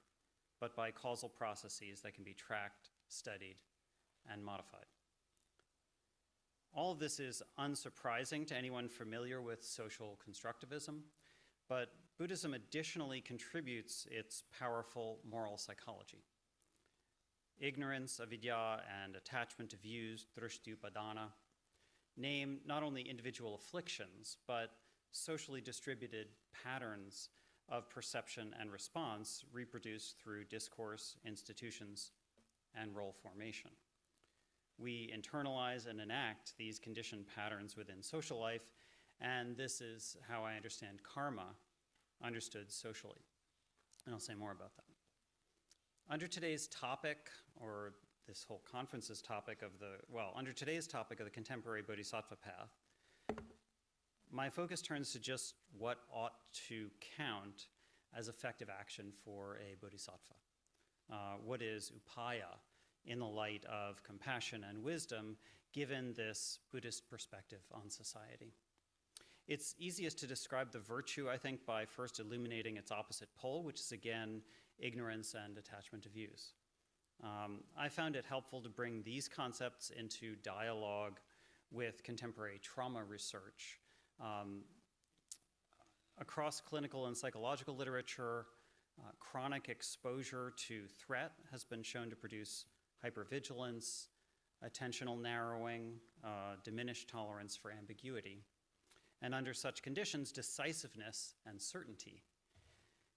but by causal processes that can be tracked, studied, and modified. All of this is unsurprising to anyone familiar with social constructivism, but Buddhism additionally contributes its powerful moral psychology. Ignorance, avidya, and attachment to views, drishti upadana, name not only individual afflictions, but socially distributed patterns of perception and response reproduced through discourse, institutions, and role formation. We internalize and enact these conditioned patterns within social life, and this is how I understand karma, understood socially. And I'll say more about that. Under today's topic, or this whole conference's topic under today's topic of the contemporary Bodhisattva Path, my focus turns to just what ought to count as effective action for a bodhisattva. What is upaya in the light of compassion and wisdom, given this Buddhist perspective on society? It's easiest to describe the virtue, I think, by first illuminating its opposite pole, which is, again, ignorance and attachment to views. I found it helpful to bring these concepts into dialogue with contemporary trauma research. Across clinical and psychological literature, chronic exposure to threat has been shown to produce hypervigilance, attentional narrowing, diminished tolerance for ambiguity. And under such conditions, decisiveness and certainty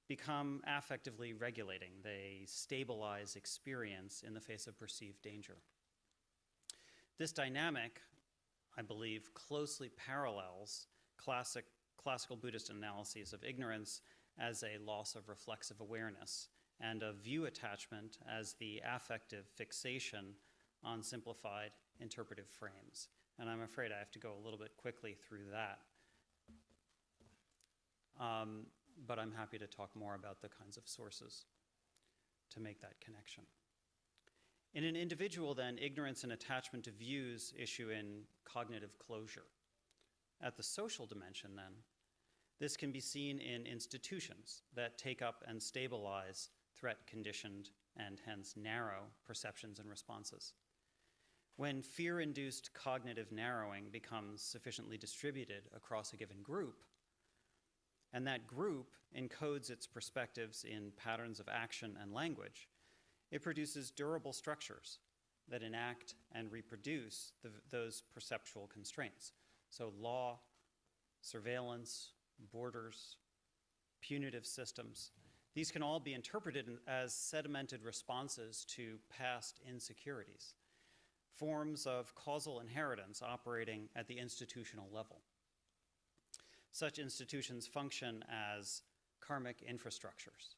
become affectively regulating. They stabilize experience in the face of perceived danger. This dynamic, I believe, closely parallels classical Buddhist analyses of ignorance as a loss of reflexive awareness and of view attachment as the affective fixation on simplified interpretive frames. And I'm afraid I have to go a little bit quickly through that. But I'm happy to talk more about the kinds of sources to make that connection. In an individual, then, ignorance and attachment to views issue in cognitive closure. At the social dimension, then, this can be seen in institutions that take up and stabilize threat-conditioned and hence narrow perceptions and responses. When fear-induced cognitive narrowing becomes sufficiently distributed across a given group, and that group encodes its perspectives in patterns of action and language, it produces durable structures that enact and reproduce those perceptual constraints. So law, surveillance, borders, punitive systems, these can all be interpreted as sedimented responses to past insecurities, forms of causal inheritance operating at the institutional level. Such institutions function as karmic infrastructures.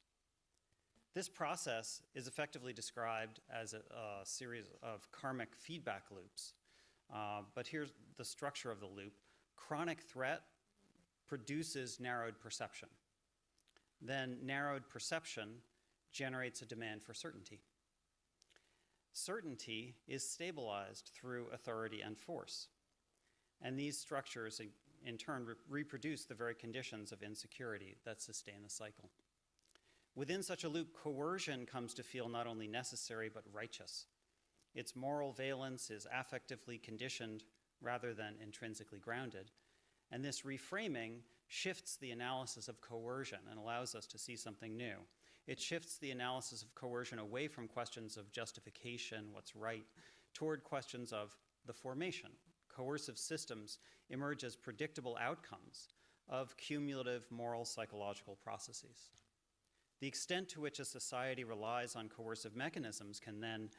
This process is effectively described as a series of karmic feedback loops. But here's the structure of the loop. Chronic threat produces narrowed perception. Then narrowed perception generates a demand for certainty. Certainty is stabilized through authority and force. And these structures, in turn, reproduce the very conditions of insecurity that sustain the cycle. Within such a loop, coercion comes to feel not only necessary but righteous. Its moral valence is affectively conditioned rather than intrinsically grounded. And this reframing shifts the analysis of coercion and allows us to see something new. It shifts the analysis of coercion away from questions of justification, what's right, toward questions of the formation. Coercive systems emerge as predictable outcomes of cumulative moral psychological processes. The extent to which a society relies on coercive mechanisms can then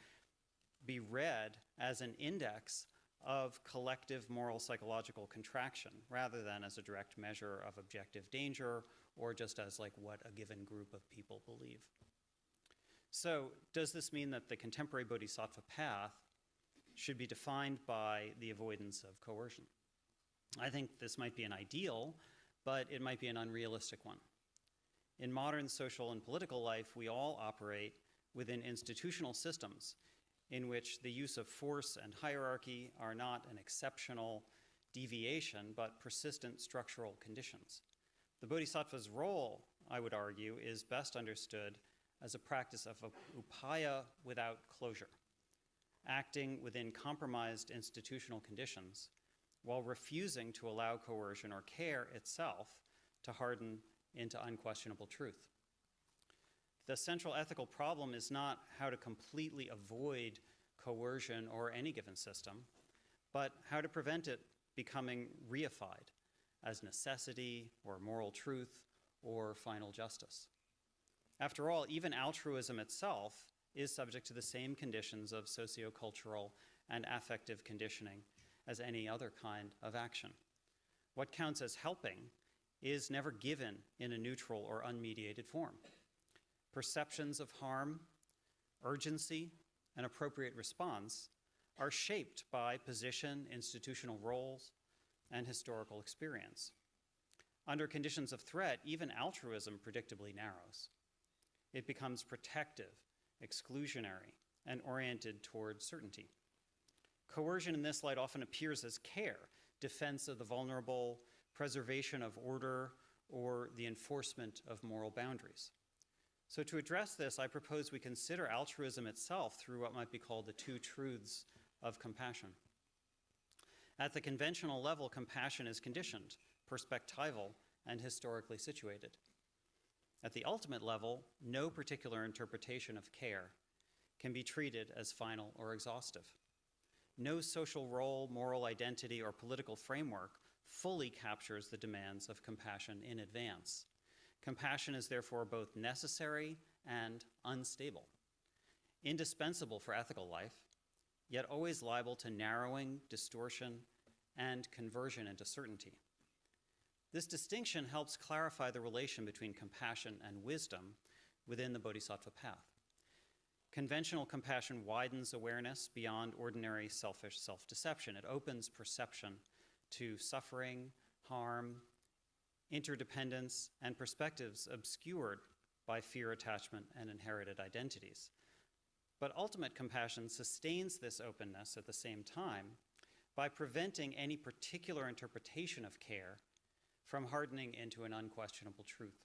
be read as an index of collective moral psychological contraction rather than as a direct measure of objective danger or just as like what a given group of people believe. So does this mean that the contemporary Bodhisattva path should be defined by the avoidance of coercion? I think this might be an ideal, but it might be an unrealistic one. In modern social and political life, we all operate within institutional systems in which the use of force and hierarchy are not an exceptional deviation, but persistent structural conditions. The Bodhisattva's role, I would argue, is best understood as a practice of upaya without closure, acting within compromised institutional conditions while refusing to allow coercion or care itself to harden into unquestionable truth. The central ethical problem is not how to completely avoid coercion or any given system, but how to prevent it becoming reified as necessity or moral truth or final justice. After all, even altruism itself is subject to the same conditions of sociocultural and affective conditioning as any other kind of action. What counts as helping is never given in a neutral or unmediated form. Perceptions of harm, urgency, and appropriate response are shaped by position, institutional roles, and historical experience. Under conditions of threat, even altruism predictably narrows. It becomes protective, exclusionary, and oriented toward certainty. Coercion in this light often appears as care, defense of the vulnerable, preservation of order, or the enforcement of moral boundaries. So to address this, I propose we consider altruism itself through what might be called the two truths of compassion. At the conventional level, compassion is conditioned, perspectival, and historically situated. At the ultimate level, no particular interpretation of care can be treated as final or exhaustive. No social role, moral identity, or political framework fully captures the demands of compassion in advance. Compassion is therefore both necessary and unstable, indispensable for ethical life, yet always liable to narrowing, distortion, and conversion into certainty. This distinction helps clarify the relation between compassion and wisdom within the Bodhisattva Path. Conventional compassion widens awareness beyond ordinary selfish self-deception. It opens perception to suffering, harm, interdependence, and perspectives obscured by fear, attachment, and inherited identities. But ultimate compassion sustains this openness at the same time by preventing any particular interpretation of care from hardening into an unquestionable truth.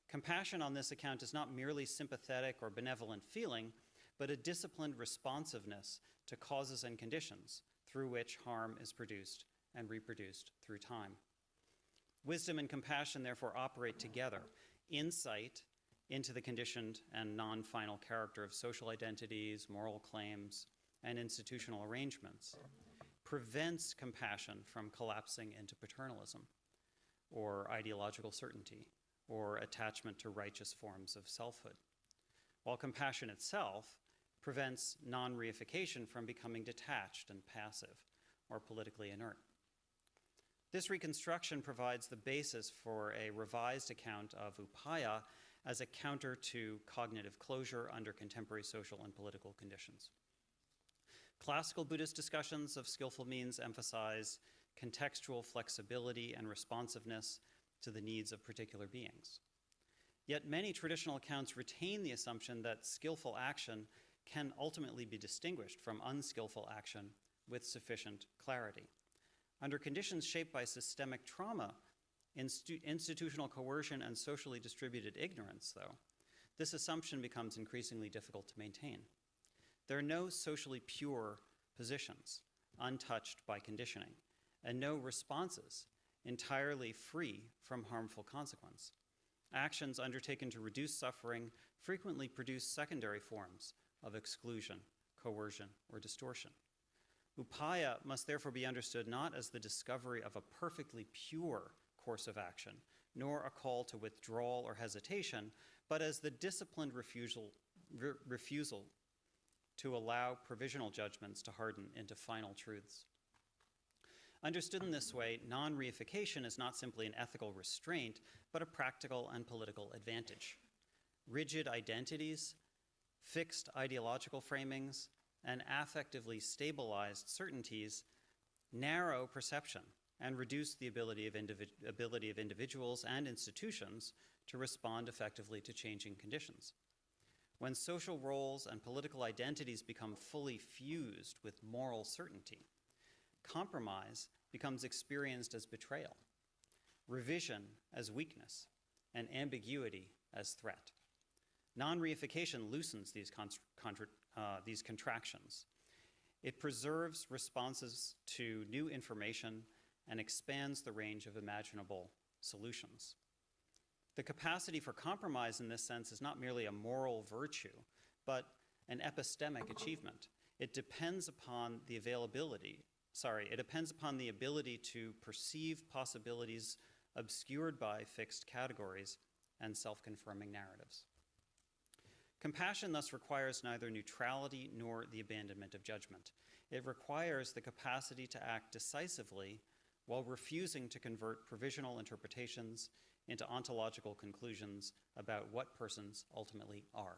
Compassion on this account is not merely sympathetic or benevolent feeling, but a disciplined responsiveness to causes and conditions through which harm is produced and reproduced through time. Wisdom and compassion therefore operate together. Insight into the conditioned and non-final character of social identities, moral claims, and institutional arrangements prevents compassion from collapsing into paternalism or ideological certainty or attachment to righteous forms of selfhood, while compassion itself prevents non-reification from becoming detached and passive or politically inert. This reconstruction provides the basis for a revised account of upaya as a counter to cognitive closure under contemporary social and political conditions. Classical Buddhist discussions of skillful means emphasize contextual flexibility and responsiveness to the needs of particular beings. Yet many traditional accounts retain the assumption that skillful action can ultimately be distinguished from unskillful action with sufficient clarity. Under conditions shaped by systemic trauma, institutional coercion, and socially distributed ignorance, though, this assumption becomes increasingly difficult to maintain. There are no socially pure positions untouched by conditioning, and no responses entirely free from harmful consequence. Actions undertaken to reduce suffering frequently produce secondary forms of exclusion, coercion, or distortion. Upaya must therefore be understood not as the discovery of a perfectly pure course of action, nor a call to withdrawal or hesitation, but as the disciplined refusal to allow provisional judgments to harden into final truths. Understood in this way, non-reification is not simply an ethical restraint, but a practical and political advantage. Rigid identities, fixed ideological framings, and affectively stabilized certainties narrow perception and reduce the ability of individuals and institutions to respond effectively to changing conditions. When social roles and political identities become fully fused with moral certainty, compromise becomes experienced as betrayal, revision as weakness, and ambiguity as threat. Non-reification loosens these contractions. It preserves responses to new information and expands the range of imaginable solutions. The capacity for compromise in this sense is not merely a moral virtue, but an epistemic achievement. It depends upon the ability to perceive possibilities obscured by fixed categories and self-confirming narratives. Compassion thus requires neither neutrality nor the abandonment of judgment. It requires the capacity to act decisively while refusing to convert provisional interpretations into ontological conclusions about what persons ultimately are.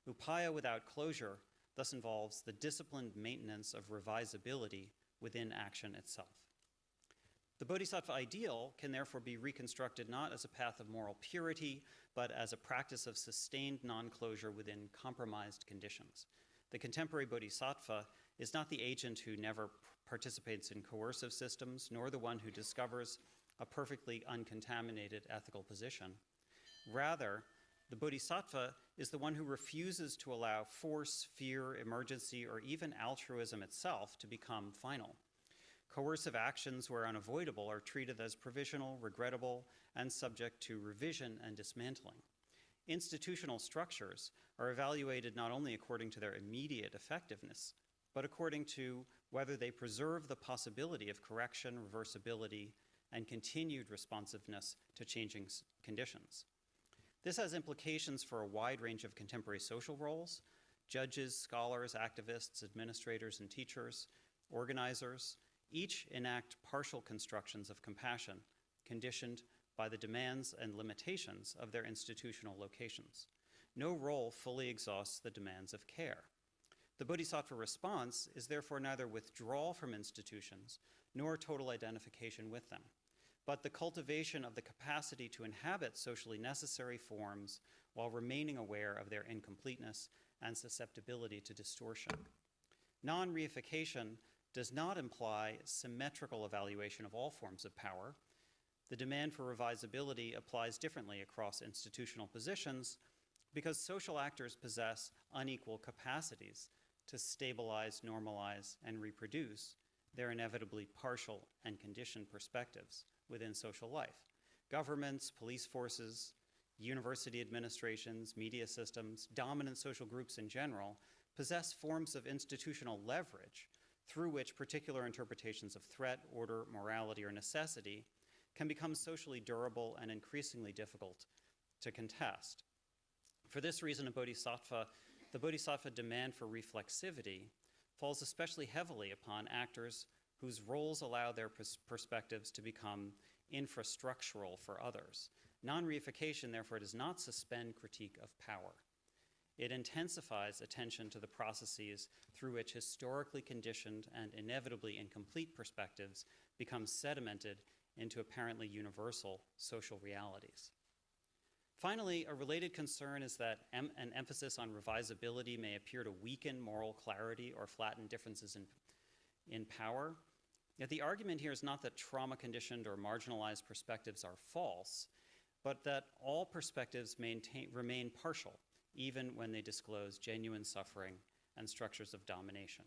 Upaya without closure thus involves the disciplined maintenance of revisability within action itself. The Bodhisattva ideal can therefore be reconstructed not as a path of moral purity, but as a practice of sustained non-closure within compromised conditions. The contemporary Bodhisattva is not the agent who never participates in coercive systems, nor the one who discovers a perfectly uncontaminated ethical position. Rather, the Bodhisattva is the one who refuses to allow force, fear, emergency, or even altruism itself to become final. Coercive actions, where unavoidable, are treated as provisional, regrettable, and subject to revision and dismantling. Institutional structures are evaluated not only according to their immediate effectiveness, but according to whether they preserve the possibility of correction, reversibility, and continued responsiveness to changing conditions. This has implications for a wide range of contemporary social roles: judges, scholars, activists, administrators, and teachers, organizers. Each enact partial constructions of compassion, conditioned by the demands and limitations of their institutional locations. No role fully exhausts the demands of care. The Bodhisattva response is therefore neither withdrawal from institutions nor total identification with them, but the cultivation of the capacity to inhabit socially necessary forms while remaining aware of their incompleteness and susceptibility to distortion. Non-reification does not imply symmetrical evaluation of all forms of power. The demand for revisability applies differently across institutional positions because social actors possess unequal capacities to stabilize, normalize, and reproduce their inevitably partial and conditioned perspectives within social life. Governments, police forces, university administrations, media systems, dominant social groups in general possess forms of institutional leverage through which particular interpretations of threat, order, morality, or necessity can become socially durable and increasingly difficult to contest. For this reason, the Bodhisattva demand for reflexivity falls especially heavily upon actors whose roles allow their perspectives to become infrastructural for others. Non-reification, therefore, does not suspend critique of power. It intensifies attention to the processes through which historically conditioned and inevitably incomplete perspectives become sedimented into apparently universal social realities. Finally, a related concern is that an emphasis on revisability may appear to weaken moral clarity or flatten differences in power. Yet the argument here is not that trauma-conditioned or marginalized perspectives are false, but that all perspectives remain partial, even when they disclose genuine suffering and structures of domination.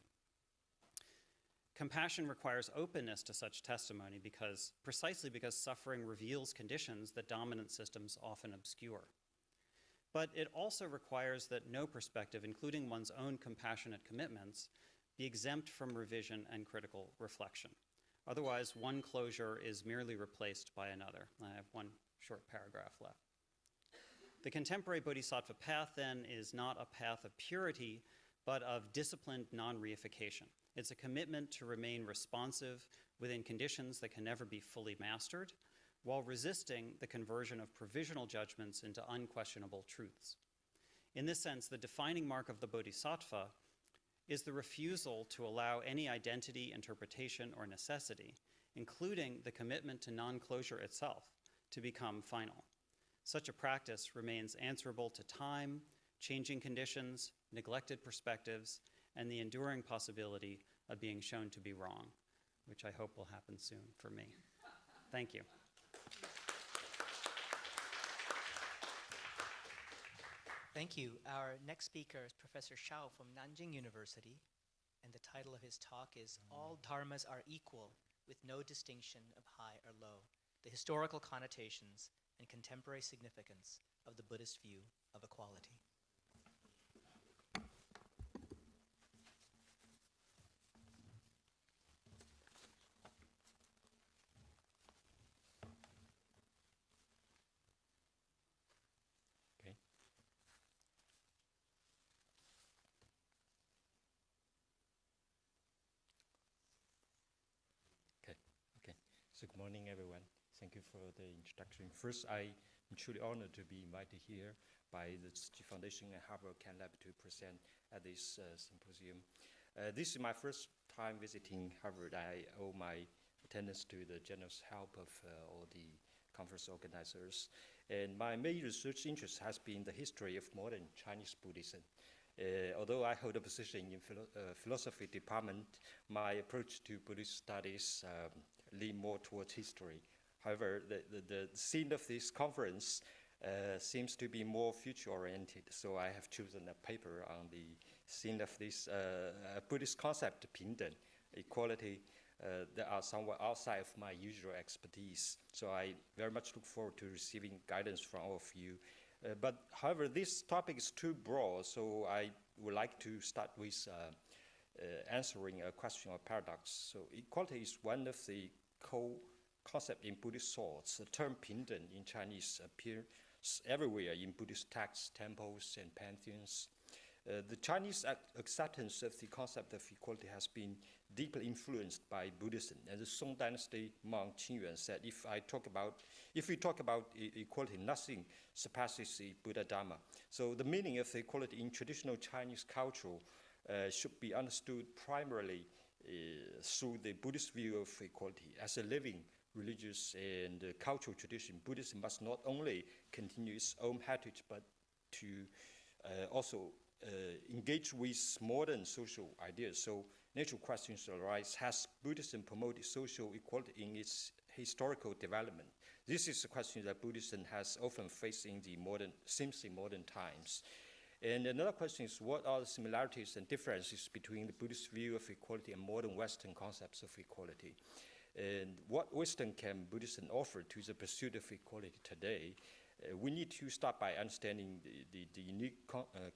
Compassion requires openness to such testimony precisely because suffering reveals conditions that dominant systems often obscure. But it also requires that no perspective, including one's own compassionate commitments, be exempt from revision and critical reflection. Otherwise, one closure is merely replaced by another. I have one short paragraph left. The contemporary Bodhisattva path, then, is not a path of purity, but of disciplined non-reification. It's a commitment to remain responsive within conditions that can never be fully mastered, while resisting the conversion of provisional judgments into unquestionable truths. In this sense, the defining mark of the Bodhisattva is the refusal to allow any identity, interpretation, or necessity, including the commitment to non-closure itself, to become final. Such a practice remains answerable to time, changing conditions, neglected perspectives, and the enduring possibility of being shown to be wrong, which I hope will happen soon for me. Thank you. Thank you. Our next speaker is Professor Shao from Nanjing University, and the title of his talk is All Dharmas Are Equal, with No Distinction of High or Low, the Historical Connotations and Contemporary Significance of the Buddhist View of Equality. So good morning, everyone. Thank you for the introduction. First, I am truly honored to be invited here by the Tzu Chi Foundation and Harvard CAMLab to present at this symposium. This is my first time visiting Harvard. I owe my attendance to the generous help of all the conference organizers. And my main research interest has been the history of modern Chinese Buddhism. Although I hold a position in philosophy department, my approach to Buddhist studies lean more towards history. However, the scene of this conference seems to be more future-oriented, so I have chosen a paper on the scene of this Buddhist concept, Pingden, equality, that are somewhat outside of my usual expertise. So I very much look forward to receiving guidance from all of you. However, this topic is too broad, so I would like to start with answering a question or paradox. So equality is one of the core concepts in Buddhist thoughts. The term Pingden in Chinese appears everywhere in Buddhist texts, temples, and pantheons. The Chinese acceptance of the concept of equality has been deeply influenced by Buddhism. And the Song Dynasty monk Cheng Yen said, if we talk about equality, nothing surpasses the Buddha Dharma. So the meaning of equality in traditional Chinese culture should be understood primarily through the Buddhist view of equality. As a living religious and cultural tradition, Buddhism must not only continue its own heritage, but to also engage with modern social ideas. So natural questions arise: has Buddhism promoted social equality in its historical development? This is a question that Buddhism has often faced since the modern times. And another question is, what are the similarities and differences between the Buddhist view of equality and modern Western concepts of equality? And what wisdom can Buddhism offer to the pursuit of equality today? We need to start by understanding the unique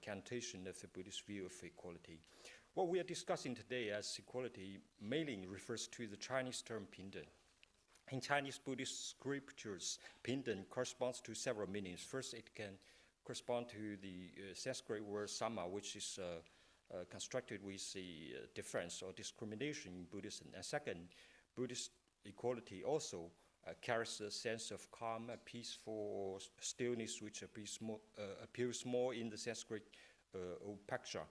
connotation of the Buddhist view of equality. What we are discussing today as equality mainly refers to the Chinese term Pingden. In Chinese Buddhist scriptures, Pingden corresponds to several meanings. First, it can correspond to the Sanskrit word sama, which is constructed with the difference or discrimination in Buddhism. And second, Buddhist equality also carries a sense of calm, peaceful stillness, which appears more in the Sanskrit upaksha.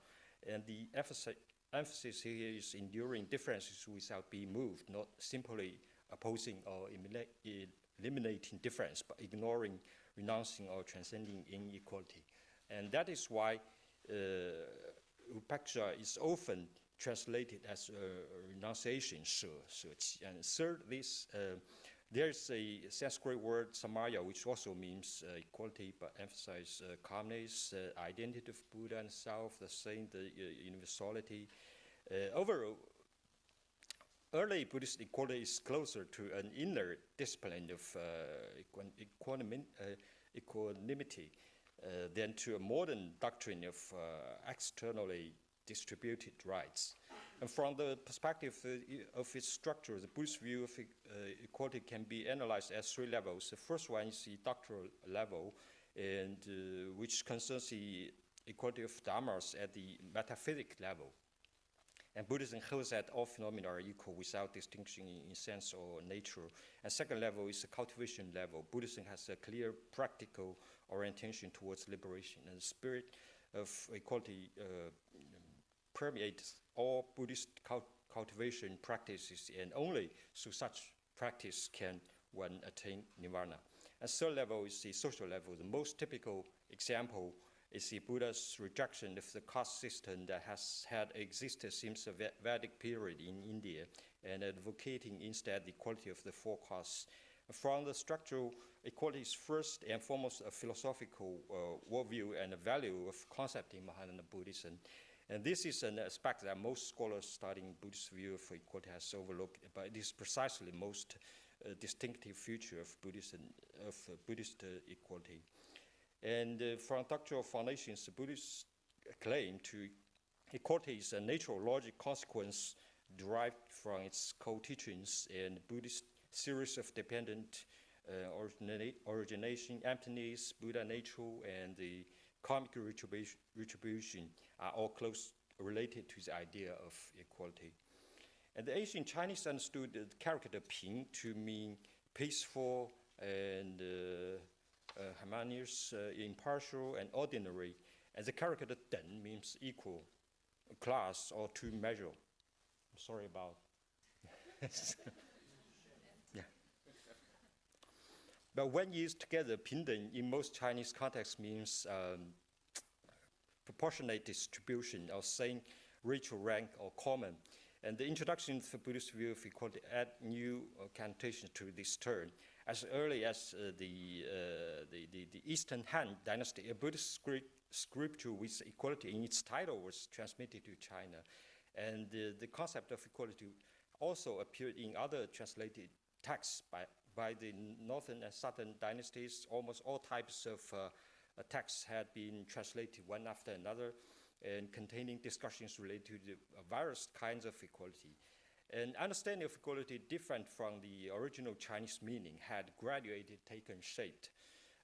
And the emphasis here is enduring differences without being moved, not simply opposing or eliminating difference, but ignoring, renouncing, or transcending inequality. And that is why upaksha is often translated as renunciation, she qi. And third, there's a Sanskrit word samaya, which also means equality, but emphasizes calmness, identity of Buddha and self, the saint, the universality. Overall, early Buddhist equality is closer to an inner discipline of equanimity than to a modern doctrine of externally distributed rights. And from the perspective of its structure, the Buddhist view of equality can be analyzed at three levels. The first one is the doctrinal level, and which concerns the equality of dharmas at the metaphysic level. And Buddhism holds that all phenomena are equal without distinction in sense or nature. And second level is the cultivation level. Buddhism has a clear practical orientation towards liberation, and the spirit of equality permeates all Buddhist cultivation practices, and only through such practice can one attain nirvana. And third level is the social level. The most typical example is the Buddha's rejection of the caste system that has had existed since the Vedic period in India, and advocating instead the equality of the four castes. From the structural equalities, first and foremost, a philosophical worldview and a value of concept in Mahayana Buddhism. And this is an aspect that most scholars studying Buddhist view of equality has overlooked, but it is precisely the most distinctive feature of Buddhism, of Buddhist equality. And from doctrinal foundations, the Buddhists claim to equality is a natural logic consequence derived from its co-teachings and Buddhist series of dependent origination, emptiness, Buddha nature, and the karmic retribution are all close related to the idea of equality. And the ancient Chinese understood the character Ping to mean peaceful and harmonious, impartial, and ordinary. And the character Den means equal, class, or to measure. I'm sorry about yeah. But when used together, Pingden in most Chinese contexts means proportionate distribution, or same racial rank or common. And the introduction of the Buddhist view of equality add new connotations to this term. As early as the Eastern Han Dynasty, a Buddhist scripture with equality in its title was transmitted to China. And the concept of equality also appeared in other translated texts by the Northern and Southern dynasties. Almost all types of texts had been translated one after another, and containing discussions related to the various kinds of equality. An understanding of equality different from the original Chinese meaning had graduated taken shape.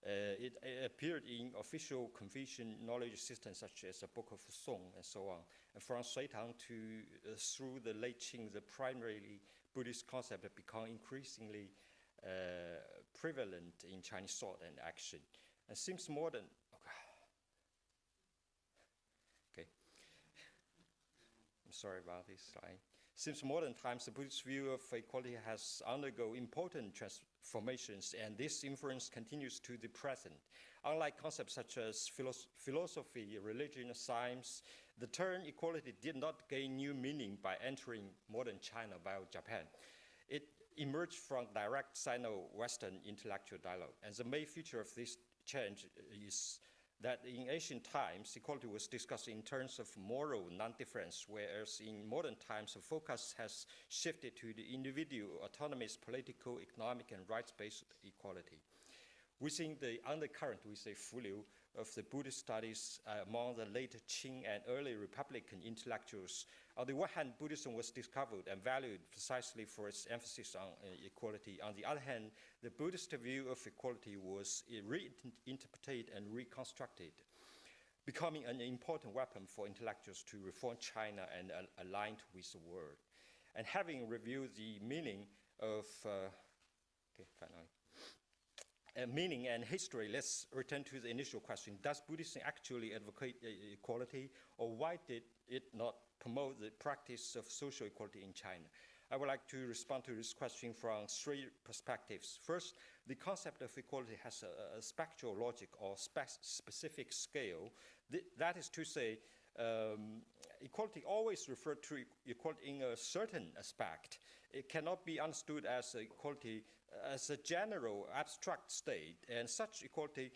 It appeared in official Confucian knowledge systems such as the Book of Song and so on. And from Sui Tang through the late Qing, the primarily Buddhist concept had become increasingly prevalent in Chinese thought and action. And since modern, I'm sorry about this slide. Since modern times, the Buddhist view of equality has undergone important transformations, and this influence continues to the present. Unlike concepts such as philosophy, religion, science, the term equality did not gain new meaning by entering modern China via Japan. It emerged from direct Sino-Western intellectual dialogue, and the main feature of this change is that in ancient times, equality was discussed in terms of moral non-difference, whereas in modern times, the focus has shifted to the individual, autonomous, political, economic, and rights-based equality. Within the undercurrent, we say Fuliu, of the Buddhist studies among the late Qing and early Republican intellectuals, on the one hand, Buddhism was discovered and valued precisely for its emphasis on equality. On the other hand, the Buddhist view of equality was reinterpreted and reconstructed, becoming an important weapon for intellectuals to reform China and aligned with the world. And having reviewed the meaning of, meaning and history, let's return to the initial question. Does Buddhism actually advocate equality, or why did it not promote the practice of social equality in China? I would like to respond to this question from three perspectives. First, the concept of equality has a spectral logic or specific scale. That is to say, equality always refers to equality in a certain aspect. It cannot be understood as equality as a general abstract state, and such equality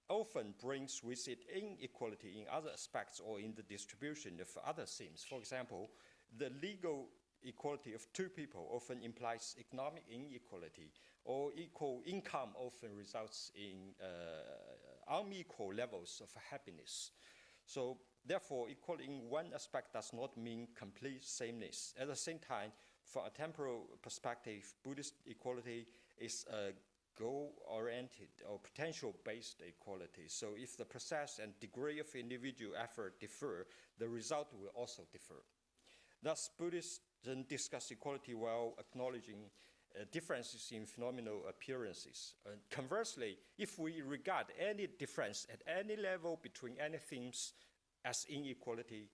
often brings with it inequality in other aspects or in the distribution of other things. For example, the legal equality of two people often implies economic inequality, or equal income often results in unequal levels of happiness. So therefore, equality in one aspect does not mean complete sameness. At the same time, from a temporal perspective, Buddhist equality is a goal-oriented or potential-based equality. So if the process and degree of individual effort differ, the result will also differ. Thus, Buddhists then discuss equality while acknowledging differences in phenomenal appearances. Conversely, if we regard any difference at any level between any things as inequality,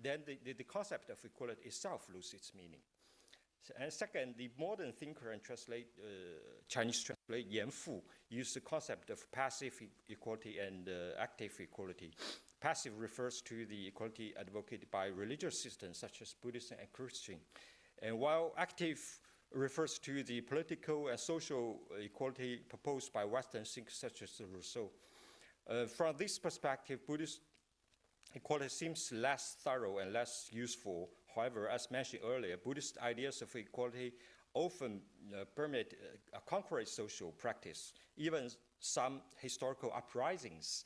then the concept of equality itself loses its meaning. And second, the modern thinker and Chinese translate Yan Fu use the concept of passive equality and active equality. Passive refers to the equality advocated by religious systems such as Buddhism and Christian. And while active refers to the political and social equality proposed by Western thinkers such as Rousseau. From this perspective, Buddhist equality seems less thorough and less useful. However, as mentioned earlier, Buddhist ideas of equality often permeate a concrete social practice. Even some historical uprisings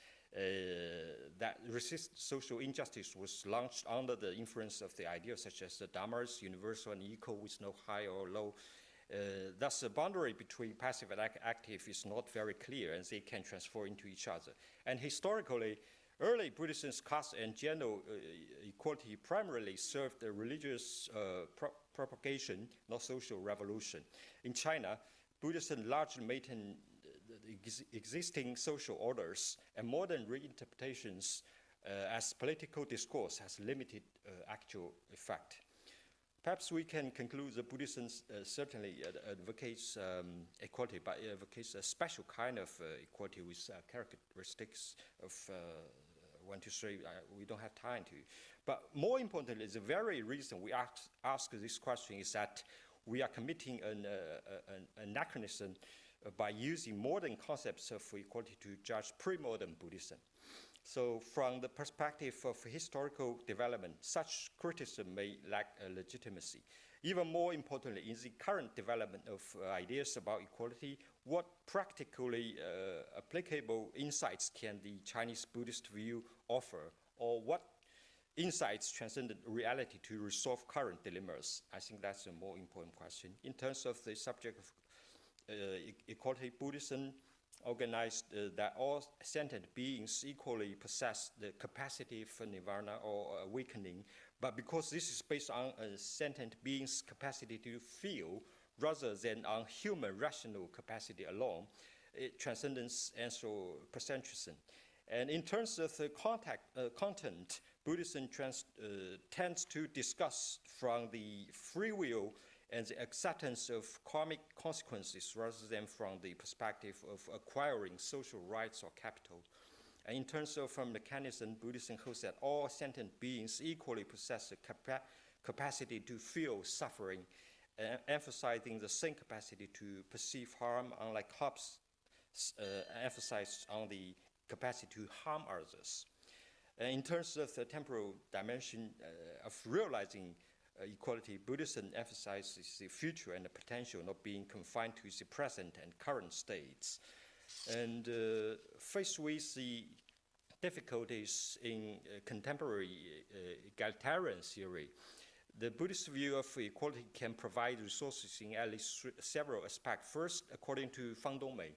that resist social injustice was launched under the influence of the ideas such as the Dhammas, universal and equal with no high or low. Thus, the boundary between passive and active is not very clear, and they can transform into each other. And historically, early Buddhism's caste and gender equality primarily served the religious propagation, not social revolution. In China, Buddhism largely maintained the existing social orders, and modern reinterpretations as political discourse has limited actual effect. Perhaps we can conclude that Buddhism certainly advocates equality, but it advocates a special kind of equality with characteristics of 1, 2, 3. We don't have time to. But more importantly, the very reason we ask this question is that we are committing an anachronism by using modern concepts of equality to judge pre-modern Buddhism. So from the perspective of historical development, such criticism may lack legitimacy. Even more importantly, in the current development of ideas about equality, what practically applicable insights can the Chinese Buddhist view offer, or what insights transcend reality to resolve current dilemmas? I think that's a more important question. In terms of the subject of equality, Buddhism organized that all sentient beings equally possess the capacity for nirvana or awakening, but because this is based on a sentient being's capacity to feel rather than on human rational capacity alone, it transcends anthropocentrism. And in terms of the content, Buddhism tends to discuss from the free will and the acceptance of karmic consequences rather than from the perspective of acquiring social rights or capital. And in terms of mechanism, Buddhism holds that all sentient beings equally possess the capacity to feel suffering, emphasizing the same capacity to perceive harm, unlike Hobbes' emphasis on the capacity to harm others. In terms of the temporal dimension of realizing equality, Buddhism emphasizes the future and the potential not being confined to the present and current states. And faced with the difficulties in contemporary egalitarian theory, the Buddhist view of equality can provide resources in at least several aspects. First, according to Fang Dongmei,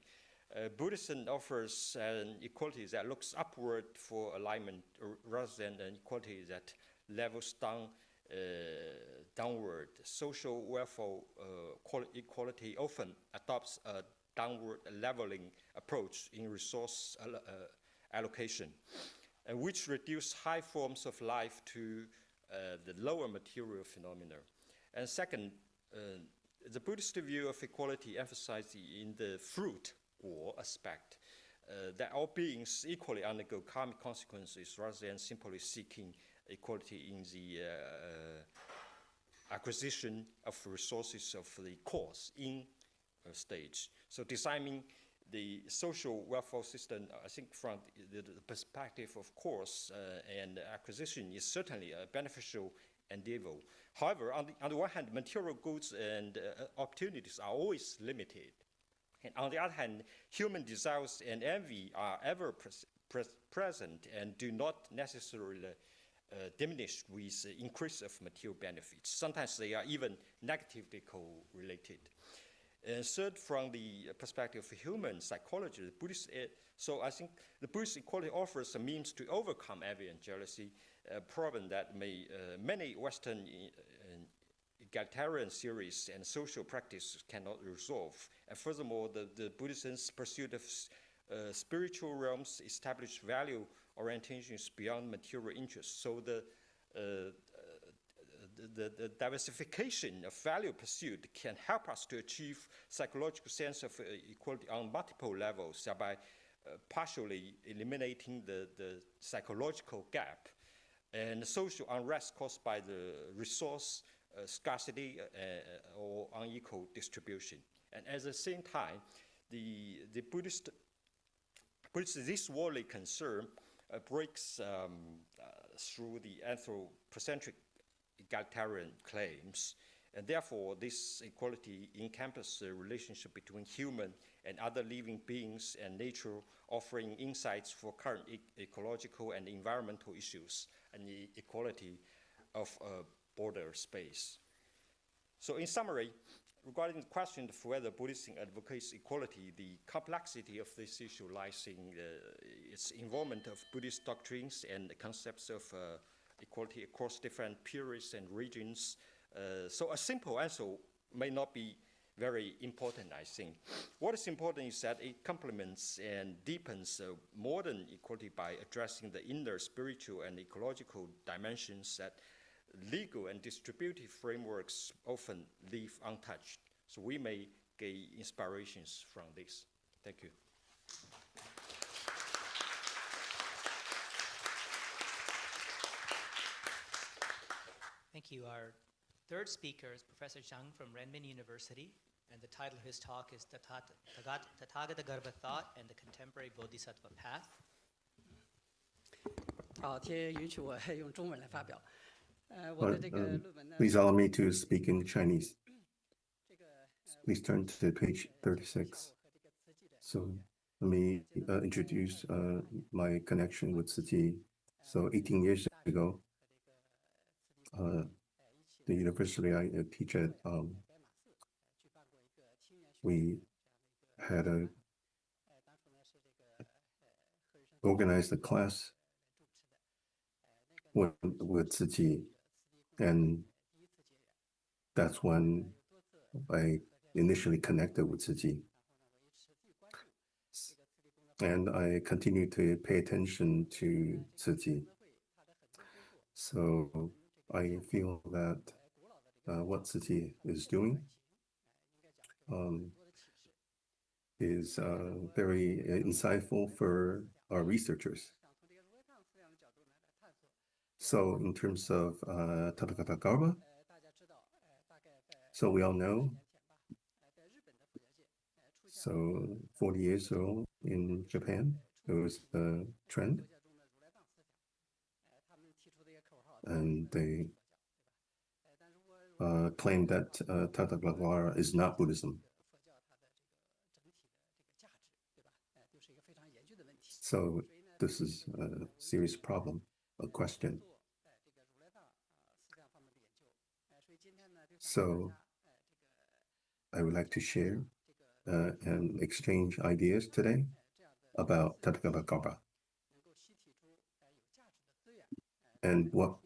Buddhism offers an equality that looks upward for alignment rather than an equality that levels downward. Social welfare equality often adopts a downward leveling approach in resource allocation, which reduce high forms of life to the lower material phenomena. And second, the Buddhist view of equality emphasizes in the fruit or aspect that all beings equally undergo karmic consequences rather than simply seeking equality in the acquisition of resources of the cause in a stage. So designing the social welfare system, I think from the perspective of course and acquisition is certainly a beneficial endeavor. However, on the one hand, material goods and opportunities are always limited. And on the other hand, human desires and envy are ever present and do not necessarily diminish with the increase of material benefits. Sometimes they are even negatively correlated. And third, from the perspective of human psychology, so I think the Buddhist equality offers a means to overcome envy and jealousy, a problem that many Western egalitarian theories and social practices cannot resolve. And furthermore, the Buddhism's pursuit of spiritual realms establish value orientations beyond material interests. So the diversification of value pursued can help us to achieve psychological sense of equality on multiple levels, thereby partially eliminating the psychological gap and social unrest caused by the resource scarcity or unequal distribution. And at the same time, the Buddhist this worldly concern breaks through the anthropocentric egalitarian claims, and therefore this equality encompasses the relationship between human and other living beings and nature, offering insights for current ecological and environmental issues and the equality of border space. So in summary, regarding the question of whether Buddhism advocates equality, the complexity of this issue lies in its involvement of Buddhist doctrines and the concepts of equality across different periods and regions. So a simple answer may not be very important, I think. What is important is that it complements and deepens modern equality by addressing the inner spiritual and ecological dimensions that legal and distributive frameworks often leave untouched. So we may gain inspirations from this. Thank you. Thank you. Our third speaker is Professor Zhang from Renmin University, and the title of his talk is Tathagata Garbha Thought and the Contemporary Bodhisattva Path. 好，请允许我用中文来发表。我的这个论文呢 Please allow me to speak in Chinese. Please turn to page 36. So let me introduce my connection with Tzu Chi. So 18 years ago, the university I teach at, we had organized a class with Tzu Chi, and that's when I initially connected with Tzu Chi. And I continue to pay attention to Tzu Chi. So I feel that what Tzu Chi is doing is very insightful for our researchers. So in terms of Tathagata Garbha, so we all know, so 40 years ago in Japan, there was a trend, and they claimed that Tathagata Garbha is not Buddhism. So this is a serious problem, a question. So I would like to share and exchange ideas today about Tathagata Garbha and what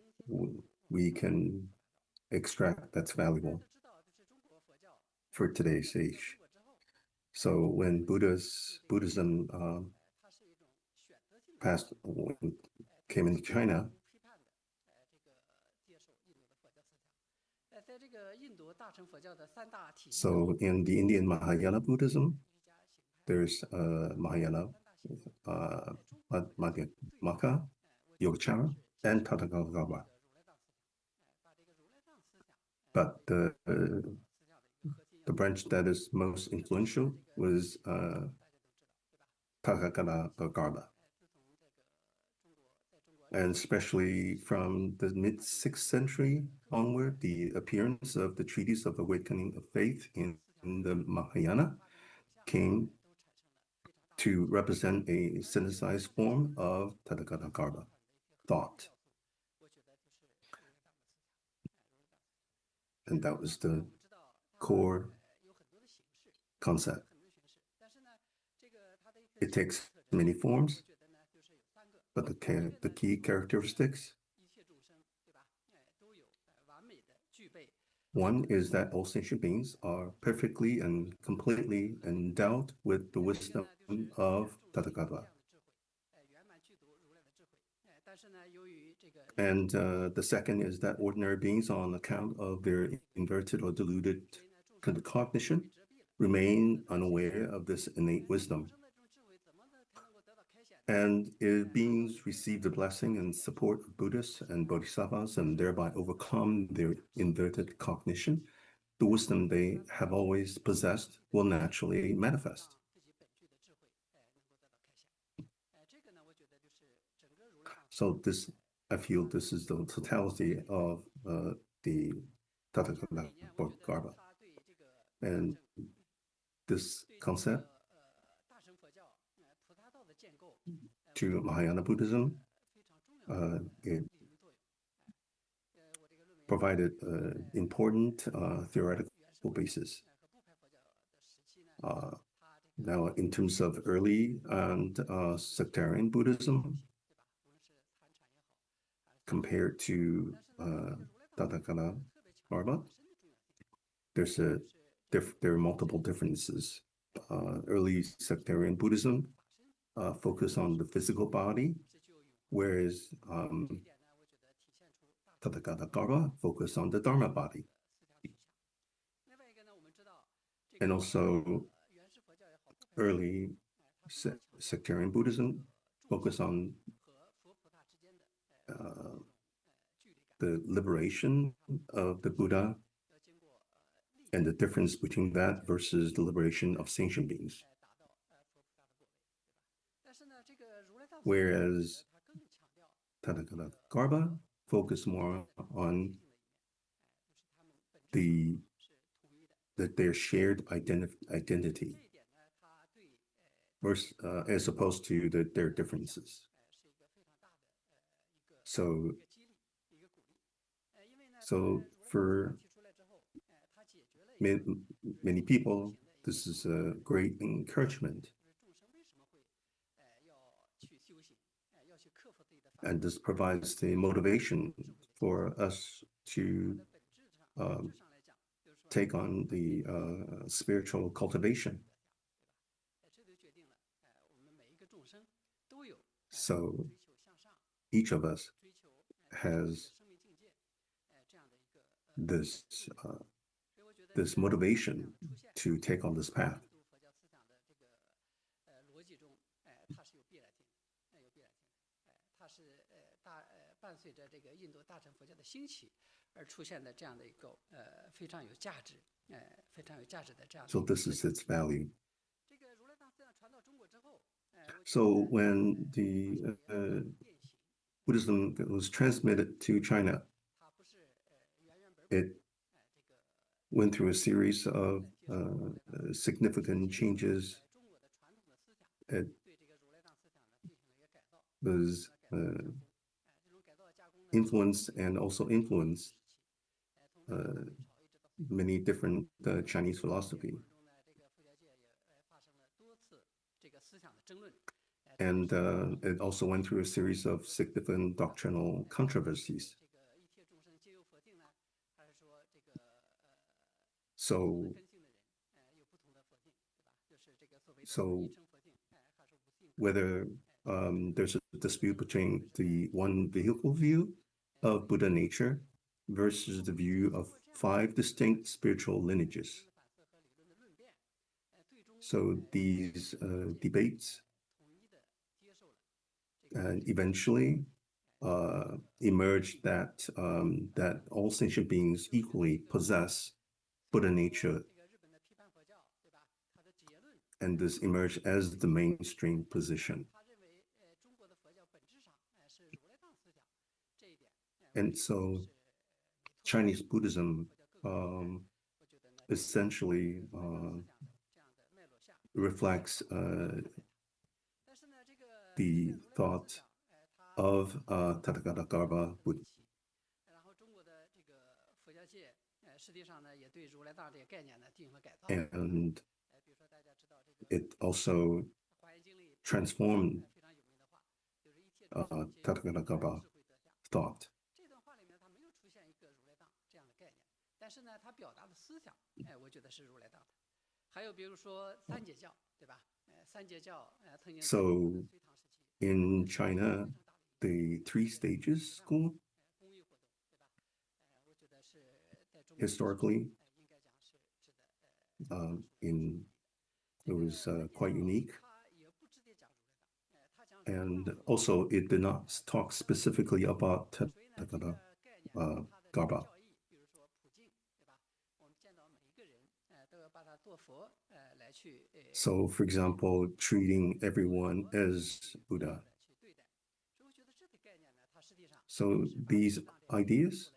we can extract that's valuable for today's age. So when Buddhism came into China, so in the Indian Mahayana Buddhism, there's Mahayana, Madhyamaka, Yogacara, and Tathagata Garbha. But the branch that is most influential was Tathagata Garbha. And especially from the mid-6th century onward, the appearance of the treatise of awakening of faith in the Mahayana came to represent a synthesized form of Tathagata Garbha thought. And that was the core concept. It takes many forms, but the key characteristics, one is that all sentient beings are perfectly and completely endowed with the wisdom of Tathagata. And the second is that ordinary beings, on account of their inverted or diluted cognition, remain unaware of this innate wisdom. And if beings receive the blessing and support of Buddhists and Bodhisattvas and thereby overcome their inverted cognition, the wisdom they have always possessed will naturally manifest. So this, I feel this is the totality of the Tathagata. And this concept to Mahayana Buddhism, it provided important theoretical basis. Now, in terms of early and sectarian Buddhism, compared to Tathagata Garbha, there are multiple differences. Early sectarian Buddhism focus on the physical body, whereas Tathagata Garbha focus on the Dharma body. And also, early sectarian Buddhism focus on the liberation of the Buddha and the difference between that versus the liberation of sentient beings. Whereas Tathagata Garbha focus more on their shared identity versus, as opposed to their differences. So for many people, this is a great encouragement. And this provides the motivation for us to take on the spiritual cultivation. So each of us has this motivation to take on this path. So this is its value. So when the Buddhism was transmitted to China, it went through a series of significant changes. It was influenced and also influenced many different Chinese philosophy. And it also went through a series of significant doctrinal controversies. So whether there's a dispute between the one vehicle view of Buddha nature versus the view of 5 distinct spiritual lineages. So these debates eventually emerged that that all sentient beings equally possess Buddha nature, and this emerged as the mainstream position. And so Chinese Buddhism essentially reflects the thought of Tathagata Garbha Buddha. And it also transformed Tathagata Garbha thought. So in China, the three stages school. Historically, it was quite unique. And also, it did not talk specifically about Garba. So, for example, treating everyone as Buddha. So these ideas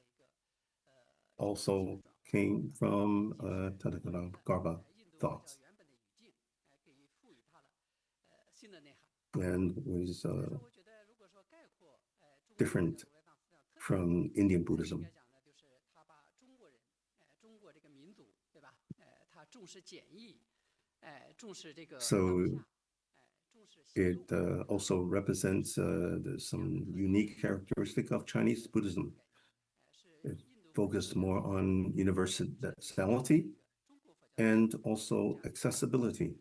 also came from Garba thoughts and was different from Indian Buddhism. So it also represents some unique characteristic of Chinese Buddhism. It focused more on universality and also accessibility.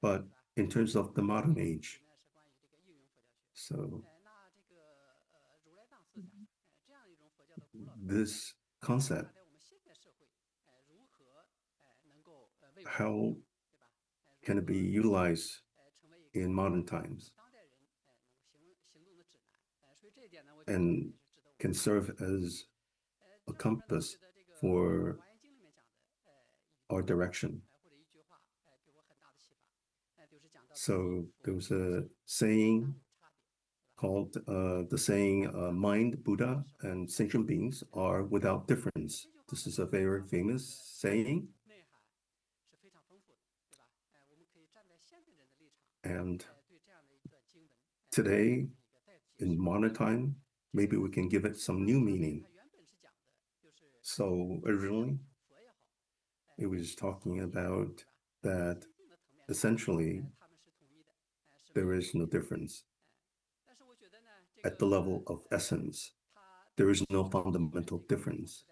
But in terms of the modern age, so this concept, how can it be utilized in modern times and can serve as a compass for our direction. So there was a saying called the saying, mind, Buddha, and sentient beings are without difference. This is a very famous saying. And today, in modern time, maybe we can give it some new meaning. So originally, it was talking about that essentially there is no difference. At the level of essence, there is no fundamental difference.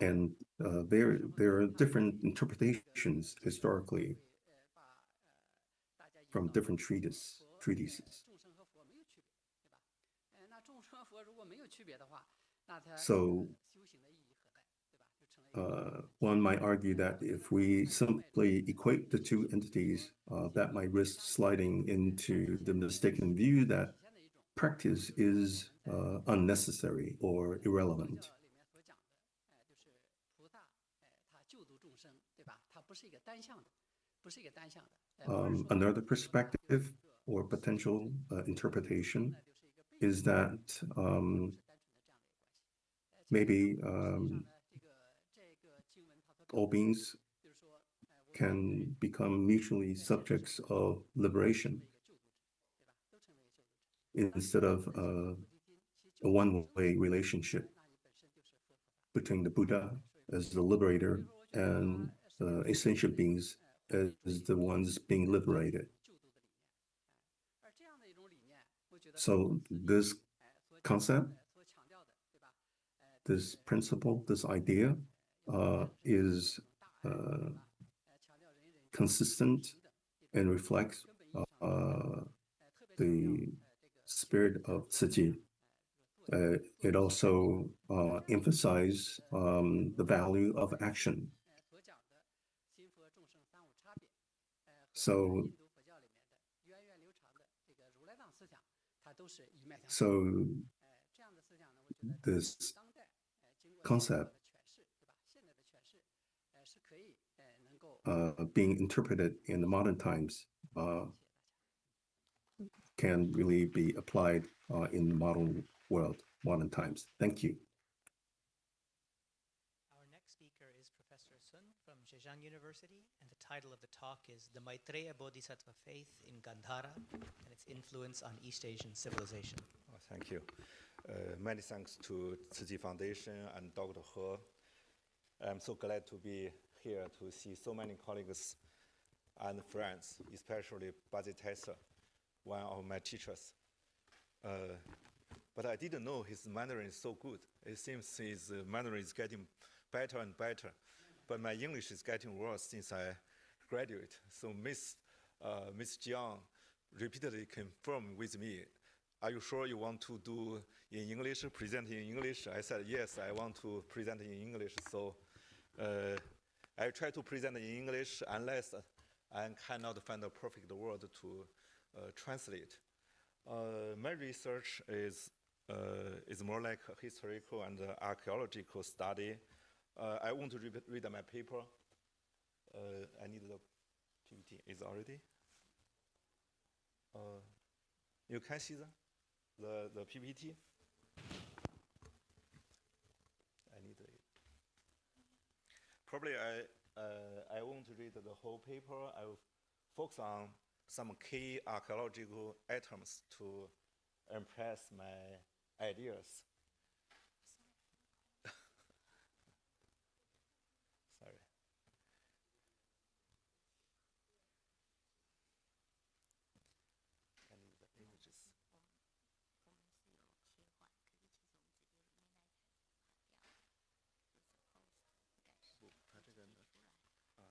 And there are different interpretations historically from different treatises. So one might argue that if we simply equate the two entities, that might risk sliding into the mistaken view that practice is unnecessary or irrelevant. Another perspective or potential interpretation is that maybe all beings can become mutually subjects of liberation instead of a one-way relationship between the Buddha as the liberator and essential beings as the ones being liberated. So this concept, this principle, this idea is consistent and reflects the spirit of Tzu Chi. It also emphasizes the value of action. So this concept being interpreted in the modern times can really be applied in the modern world, modern times. Thank you. Our next speaker is Professor Sun from Zhejiang University, and the title of the talk is The Maitreya Bodhisattva Faith in Gandhara and its Influence on East Asian Civilization. Oh, thank you. Many thanks to Tzu Chi Foundation and Dr. He. I'm so glad to be here to see so many colleagues and friends, especially Bodhisattva, one of my teachers. But I didn't know his Mandarin is so good. It seems his Mandarin is getting better and better. but my English is getting worse since I graduate. So Miss Jiang repeatedly confirmed with me, are you sure you want to do in English, present in English? I said, yes, I want to present in English. So I try to present in English unless I cannot find a perfect word to translate. My research is more like a historical and archaeological study. I want to read my paper. I need the PPT. Is already? You can see the PPT. I need it. Probably I won't read the whole paper. I will focus on some key archaeological items to impress my ideas. Sorry. I need the images. 不，它这个呢，它怎么？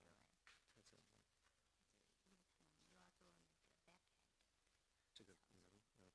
这个能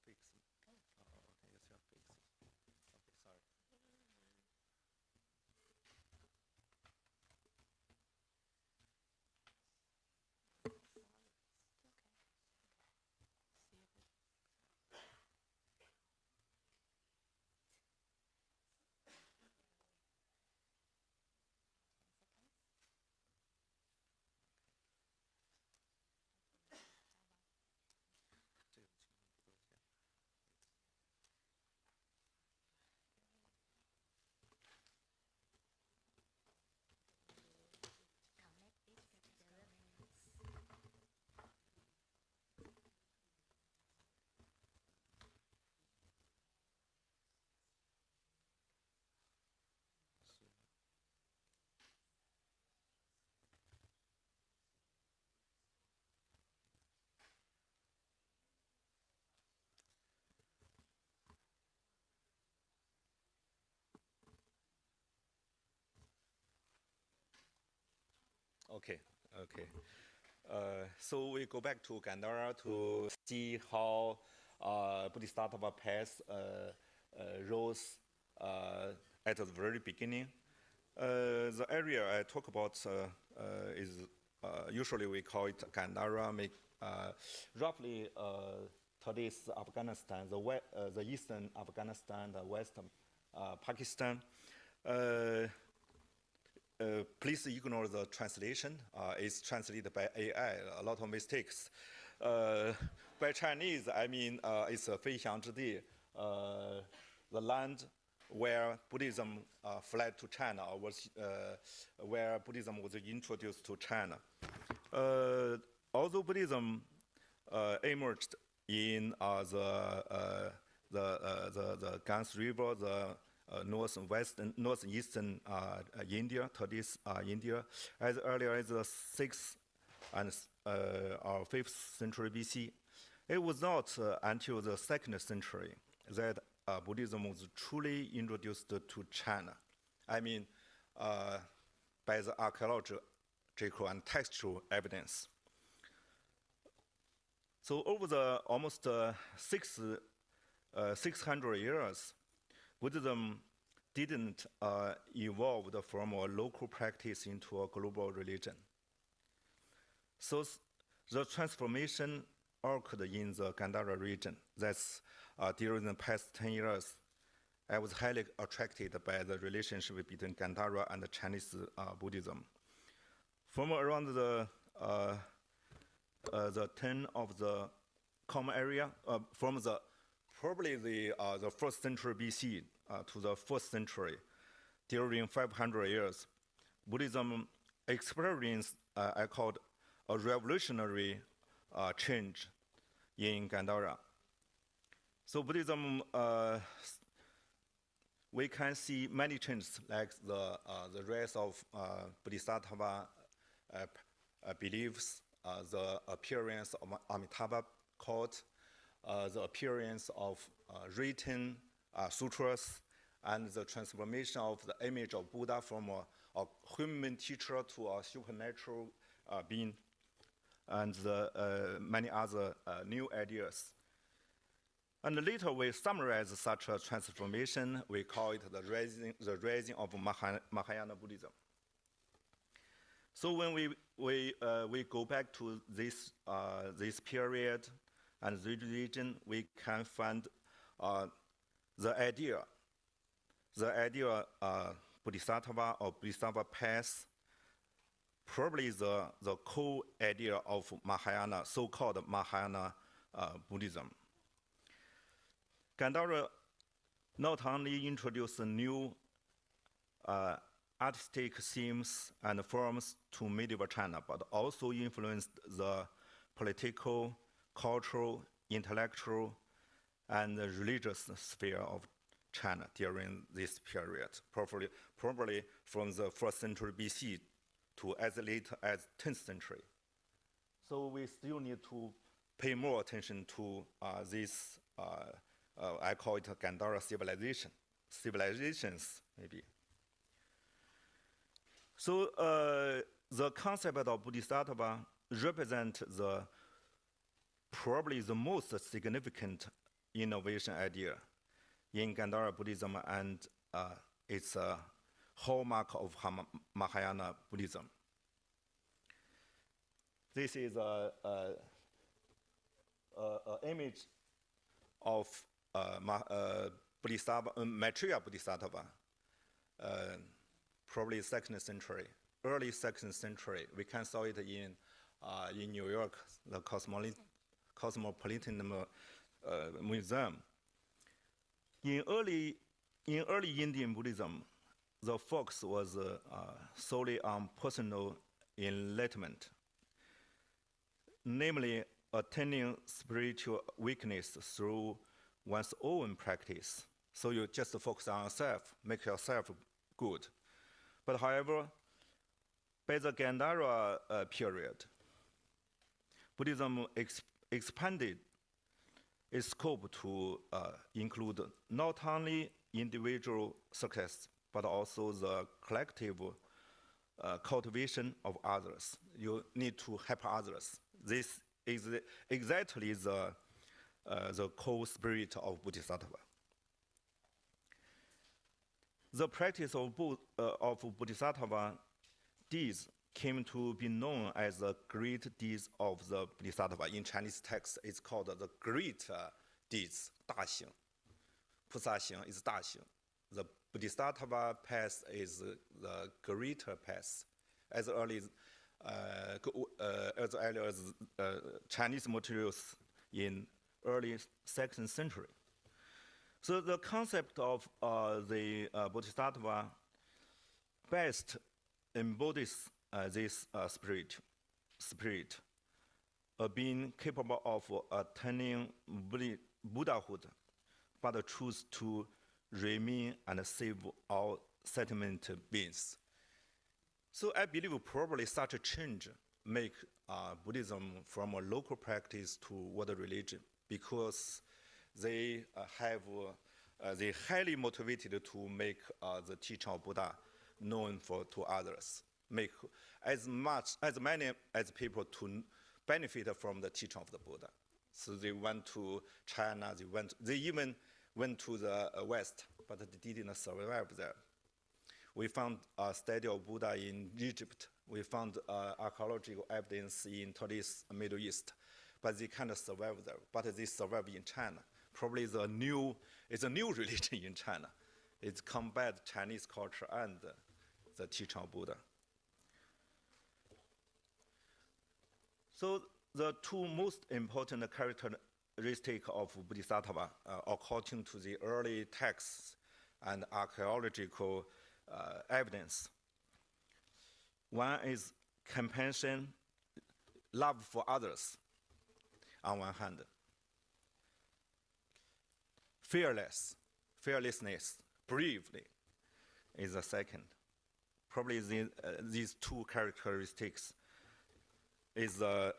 fix 吗？哦 ，OK， 也是要 fix。OK，sorry。Okay. So we go back to Gandhara to see how Bodhisattva Path rose at the very beginning. The area I talk about is usually we call it Gandhara, roughly today's Afghanistan, the eastern Afghanistan, the western Pakistan. Please ignore the translation. It's translated by AI, a lot of mistakes. By Chinese, I mean it's a Feixiang Zhidi, the land where Buddhism fled to China, or was where Buddhism was introduced to China. Although Buddhism emerged in the Ganges River, the northeastern India, today's India, as early as the 6th and or 5th century BC. It was not until the 2nd century that Buddhism was truly introduced to China. I mean, by the archaeological and textual evidence. So over the almost 600 years, Buddhism didn't evolve from a local practice into a global religion. So the transformation occurred in the Gandhara region. That's during the past 10 years, I was highly attracted by the relationship between Gandhara and the Chinese Buddhism. From around the turn of the common era, from probably the 1st century BC to the 1st century, during 500 years, Buddhism experienced, I called, a revolutionary change in Gandhara. So Buddhism, we can see many changes, like the rise of Bodhisattva beliefs, the appearance of Amitabha cult, the appearance of written sutras, and the transformation of the image of Buddha from a human teacher to a supernatural being, and many other new ideas. And later we summarize such a transformation. We call it the rising of Mahayana Buddhism. So when we go back to this period and this region, we can find the idea Bodhisattva or Bodhisattva Path, probably the core idea of Mahayana, so-called Mahayana Buddhism. Gandhara not only introduced new artistic themes and forms to medieval China, but also influenced the political, cultural, intellectual, and religious sphere of China during this period, probably from the 1st century BC to as late as 10th century. So we still need to pay more attention to this, I call it Gandhara civilizations, maybe. So the concept of Bodhisattva represents probably the most significant innovation idea in Gandhara Buddhism, and it's a hallmark of Mahayana Buddhism. This is an image of Maitreya Bodhisattva, probably 2nd century, early 2nd century. We can saw it in New York, the Cosmopolitan Museum. In early Indian Buddhism, the focus was solely on personal enlightenment, namely attaining spiritual weakness through one's own practice. So you just focus on yourself, make yourself good. But however, by the Gandhara period, Buddhism expanded its scope to include not only individual success, but also the collective cultivation of others. You need to help others. This is exactly the core spirit of Bodhisattva. The practice of Bodhisattva deeds came to be known as the great deeds of the Bodhisattva. In Chinese text, it's called the great deeds, 大行. Pusaxing is 大行. The Bodhisattva path is the greater path. As early as Chinese materials in early 2nd century. So the concept of the Bodhisattva best embodies this spirit, being capable of attaining Buddhahood, but choose to remain and save all sentient beings. So I believe probably such a change make Buddhism from a local practice to world religion, because they they highly motivated to make the teaching of Buddha known to others, make as many as people to benefit from the teaching of the Buddha. So they went to China, they even went to the West, but they didn't survive there. We found a study of Buddha in Egypt. We found archaeological evidence in today's Middle East, but they kind of survive there. But they survive in China. Probably it's a new religion in China. It combines Chinese culture and the teaching of Buddha. So the two most important characteristics of Bodhisattva, according to the early texts and archaeological evidence. One is compassion, love for others, on one hand. Fearlessness, bravery is the second. Probably these two characteristics is a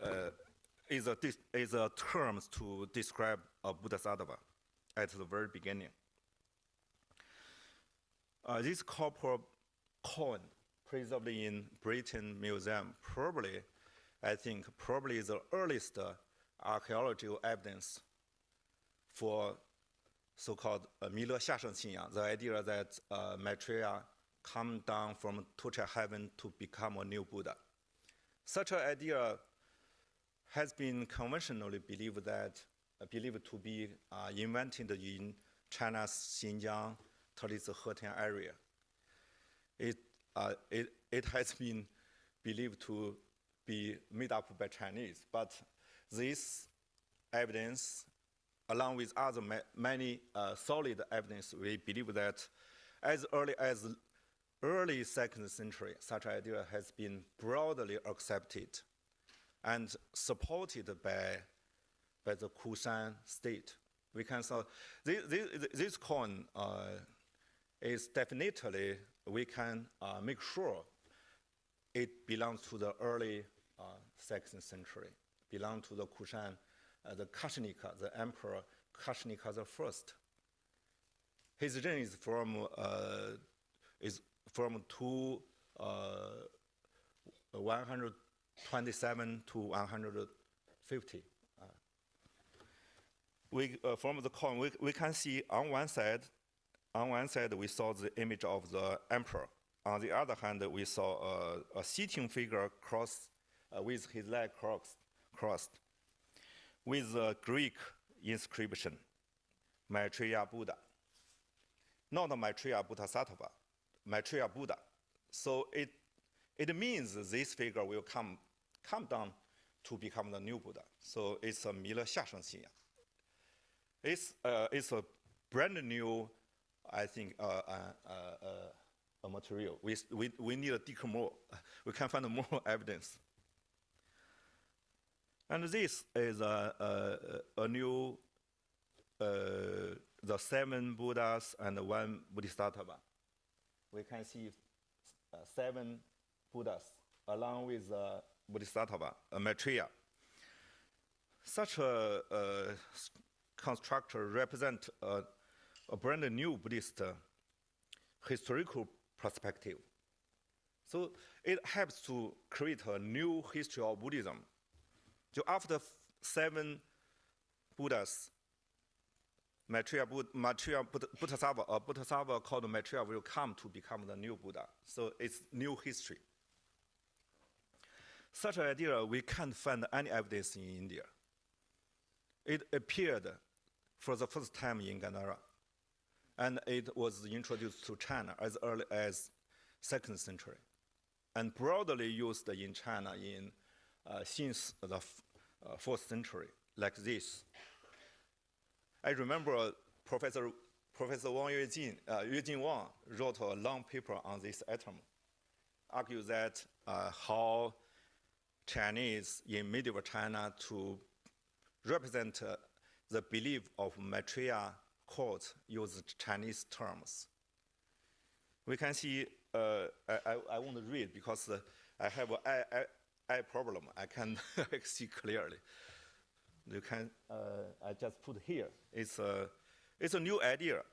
terms to describe a Bodhisattva at the very beginning. This copper coin preserved in Britain Museum probably, I think, probably is the earliest archaeological evidence for so-called 弥勒下生信仰, the idea that Maitreya come down from torture heaven to become a new Buddha. Such an idea has been conventionally believed to be invented in China's Xinjiang, Taoist Hetian area. It has been believed to be made up by Chinese, but this evidence, along with other many solid evidence, we believe that as early as early 2nd century, such idea has been broadly accepted and supported by the Kushan state. We can say this coin is definitely, we can make sure it belongs to the early 2nd century, belongs to the Kushan, the Kashnika, the emperor Kashnika the First. His reign is from 127 to 150. From the coin, we can see on one side we saw the image of the emperor. On the other hand, we saw a sitting figure with his leg crossed, with a Greek inscription, Maitreya Buddha. Not Maitreya Bodhisattva, Maitreya Buddha. So it means this figure will come down to become the new Buddha. So it's a 弥勒下生信仰. It's a brand new, I think, a material. We need to dig more. We can find more evidence. And this is a new, the 7 Buddhas and 1 Bodhisattva. We can see 7 Buddhas along with Bodhisattva, Maitreya. Such a construct represents a brand new Buddhist historical perspective. So it helps to create a new history of Buddhism. So after 7 Buddhas, Bodhisattva called Maitreya will come to become the new Buddha. So it's new history. Such an idea, we can't find any evidence in India. It appeared for the first time in Gandhara, and it was introduced to China as early as 2nd century, and broadly used in China since the 4th century, like this. I remember Professor Wang Yuejin Wang wrote a long paper on this item, argued that how Chinese in medieval China to represent the belief of Maitreya court used Chinese terms. We can see, I won't read because I have an eye problem. I can't see clearly. You can, I just put here. It's a new idea,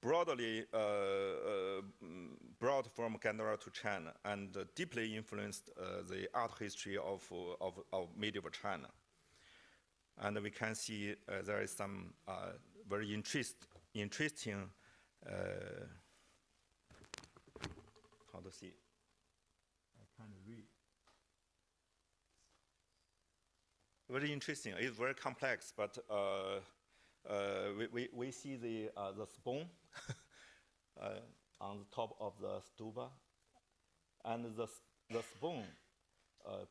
broadly brought from Gandhara to China and deeply influenced the art history of medieval China. And we can see there is some very interesting, how to see? I can't read. Very interesting. It's very complex, but we see the spoon on the top of the stupa, and the spoon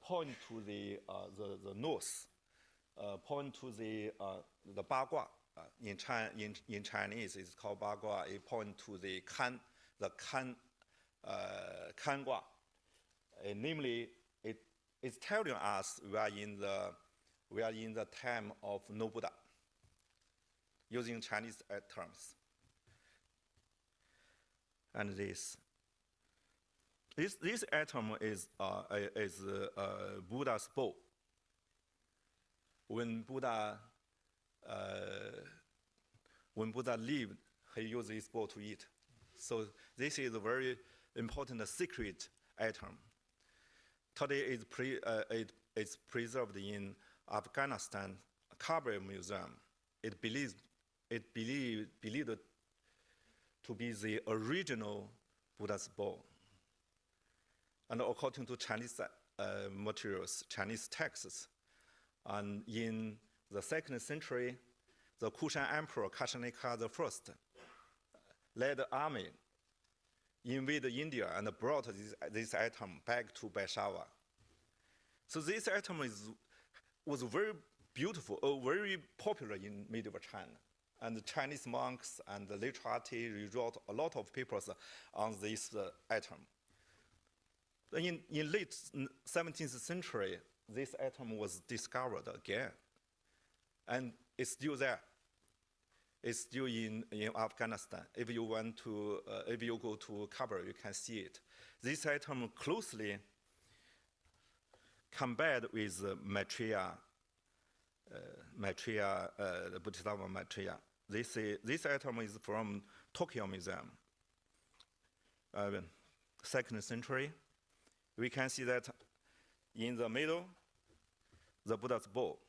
point to the nose, point to the bagua. In Chinese, it's called bagua. It point to the kan gua. Namely, it's telling us we are in the time of no Buddha, using Chinese terms. And this item is Buddha's bow. When Buddha lived, he used his bow to eat. So this is a very important secret item. Today it's preserved in Afghanistan Kabul Museum. It believed to be the original Buddha's bowl. And according to Chinese materials, Chinese texts, and in the 2nd century, the Kushan Emperor Kashanika I led an army, invaded India, and brought this item back to Peshawar. So this item was very beautiful, very popular in medieval China. And the Chinese monks and the literati rewrote a lot of papers on this item. In late 17th century, this item was discovered again. And it's still there. It's still in Afghanistan. If you go to Kabul, you can see it. This item closely compared with Maitreya, the Bodhisattva Maitreya. This item is from Tokyo Museum, 2nd century. We can see that in the middle, the Buddha's bowl.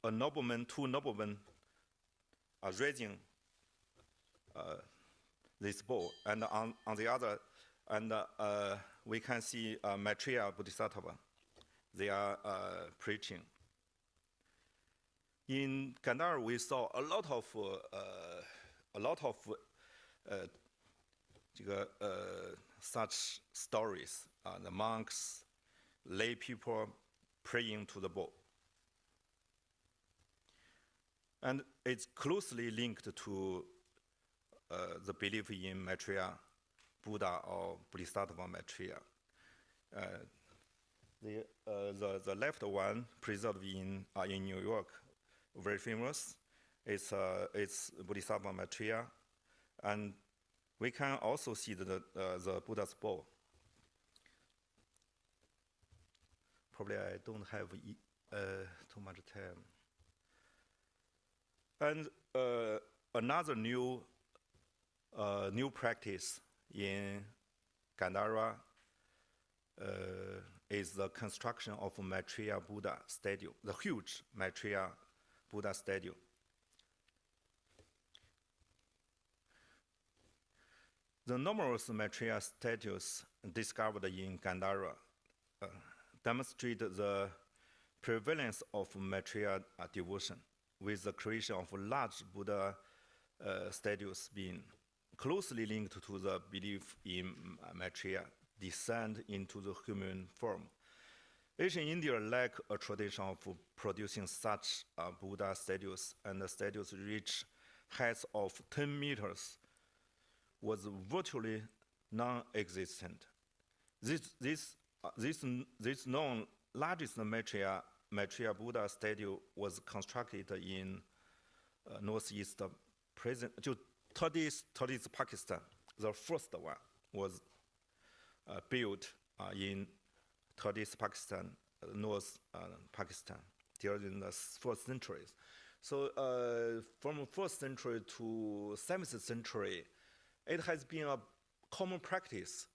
Two noblemen are raising this bowl, and on the other, and we can see Maitreya Bodhisattva. They are preaching. In Gandhara, we saw a lot of such stories. The monks, lay people praying to the bowl. And it's closely linked to the belief in Maitreya Buddha or Bodhisattva Maitreya. The left one, preserved in New York, very famous. It's Bodhisattva Maitreya, and we can also see the Buddha's bowl. Probably I don't have too much time. And another new practice in Gandhara is the construction of Maitreya Buddha statue, the huge Maitreya Buddha statue. The numerous Maitreya statues discovered in Gandhara demonstrate the prevalence of Maitreya devotion, with the creation of large Buddha statues being closely linked to the belief in Maitreya descent into the human form. Ancient India lacked a tradition of producing such Buddha statues, and the statues reach heights of 10 meters was virtually non-existent. This known largest Maitreya Buddha statue was constructed in northeast today's Pakistan. The first one was built in today's Pakistan, North Pakistan, during the 1st centuries. So from 1st century to 7th century, it has been a common practice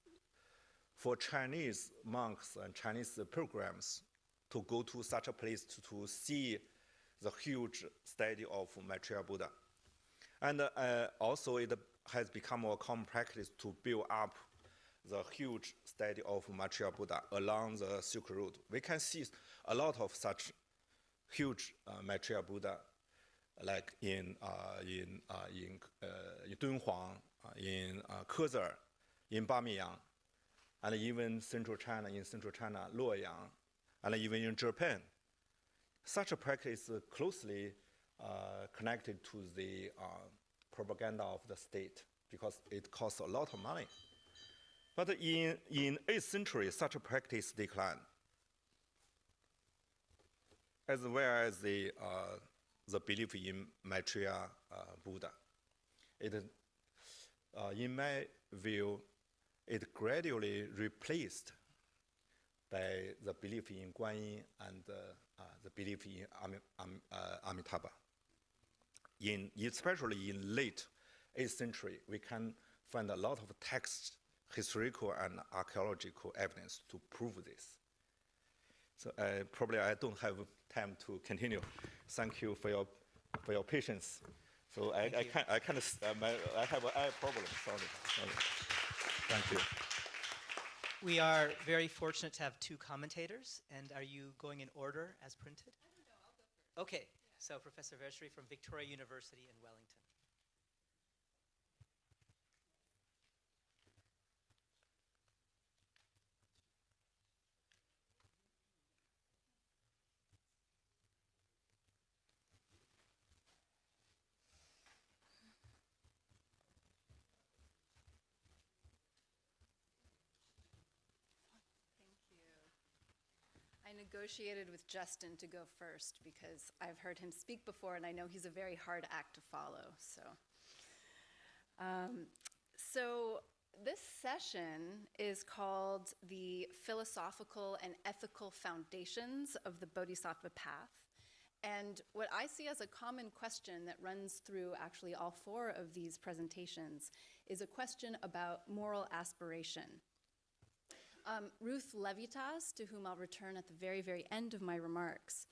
for Chinese monks and Chinese pilgrims to go to such a place to see the huge statue of Maitreya Buddha. And also it has become a common practice to build up the huge statue of Maitreya Buddha along the Silk Road. We can see a lot of such huge Maitreya Buddha, like in Dunhuang, in Kezar, in Bamiyang, and even Central China, Luoyang, and even in Japan. Such a practice is closely connected to the propaganda of the state, because it costs a lot of money. But in 8th century, such a practice declined, as well as the belief in Maitreya Buddha. In my view, it gradually replaced by the belief in Guanyin and the belief in Amitabha. Especially in late 8th century, we can find a lot of texts, historical and archaeological evidence to prove this. So probably I don't have time to continue. Thank you for your patience. So I have an eye problem. Sorry. Thank you. We are very fortunate to have two commentators, and are you going in order as printed? I don't know, I'll go first. Okay, so Professor Vershri from Victoria University in Wellington. I negotiated with Justin to go first because I've heard him speak before and I know he's a very hard act to follow. So this session is called the Philosophical and Ethical Foundations of the Bodhisattva Path. And what I see as a common question that runs through actually all four of these presentations is a question about moral aspiration. Ruth Levitas, to whom I'll return at the very, very end of my remarks,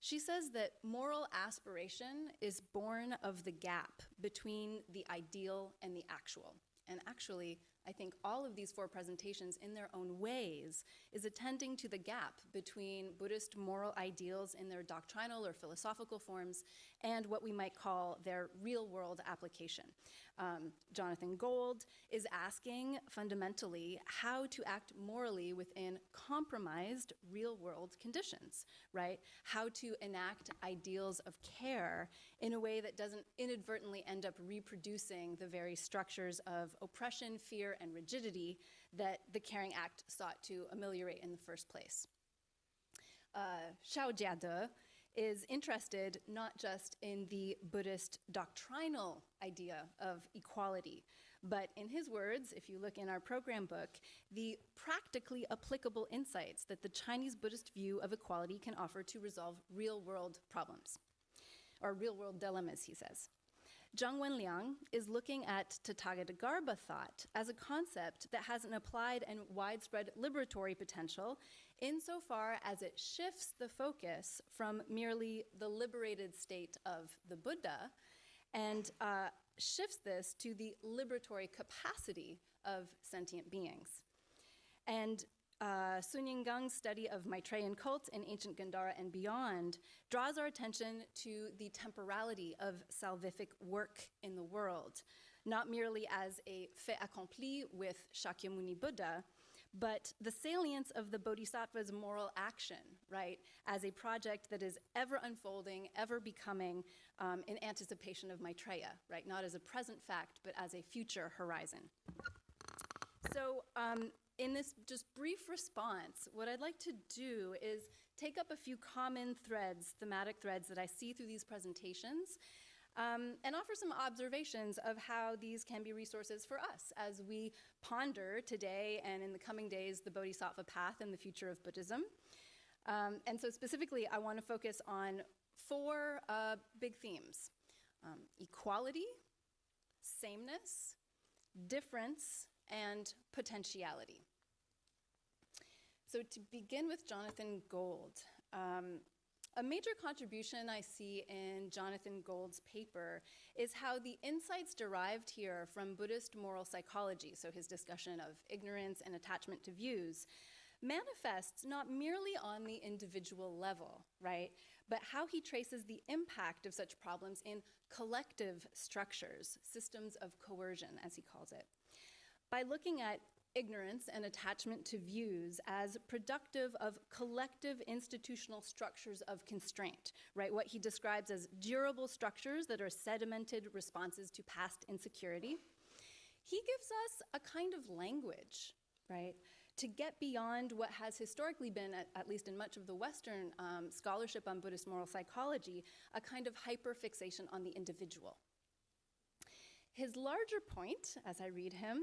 she says that moral aspiration is born of the gap between the ideal and the actual. And actually, I think all of these four presentations in their own ways is attending to the gap between Buddhist moral ideals in their doctrinal or philosophical forms and what we might call their real-world application. Jonathan Gold is asking fundamentally how to act morally within compromised real-world conditions, right? How to enact ideals of care in a way that doesn't inadvertently end up reproducing the very structures of oppression, fear, and rigidity that the Caring Act sought to ameliorate in the first place. Xiao Jiade is interested not just in the Buddhist doctrinal idea of equality, but in his words, if you look in our program book, the practically applicable insights that the Chinese Buddhist view of equality can offer to resolve real-world problems, or real-world dilemmas, he says. Zhang Wenliang is looking at Tathagatagarbha thought as a concept that has an applied and widespread liberatory potential insofar as it shifts the focus from merely the liberated state of the Buddha and shifts this to the liberatory capacity of sentient beings. And Sun Yinggang's study of Maitreyan cults in ancient Gandhara and beyond draws our attention to the temporality of salvific work in the world, not merely as a fait accompli with Shakyamuni Buddha, but the salience of the Bodhisattva's moral action, right, as a project that is ever unfolding, ever becoming in anticipation of Maitreya, right, not as a present fact, but as a future horizon. So in this just brief response, what I'd like to do is take up a few common threads, thematic threads that I see through these presentations, and offer some observations of how these can be resources for us as we ponder today and in the coming days the Bodhisattva Path and the future of Buddhism. And so specifically, I want to focus on four big themes: equality, sameness, difference, and potentiality. So to begin with Jonathan Gold, a major contribution I see in Jonathan Gold's paper is how the insights derived here from Buddhist moral psychology, so his discussion of ignorance and attachment to views, manifests not merely on the individual level, right, but how he traces the impact of such problems in collective structures, systems of coercion, as he calls it. By looking at ignorance and attachment to views as productive of collective institutional structures of constraint, right? What he describes as durable structures that are sedimented responses to past insecurity. He gives us a kind of language, right, to get beyond what has historically been, at least in much of the Western scholarship on Buddhist moral psychology, a kind of hyperfixation on the individual. His larger point, as I read him,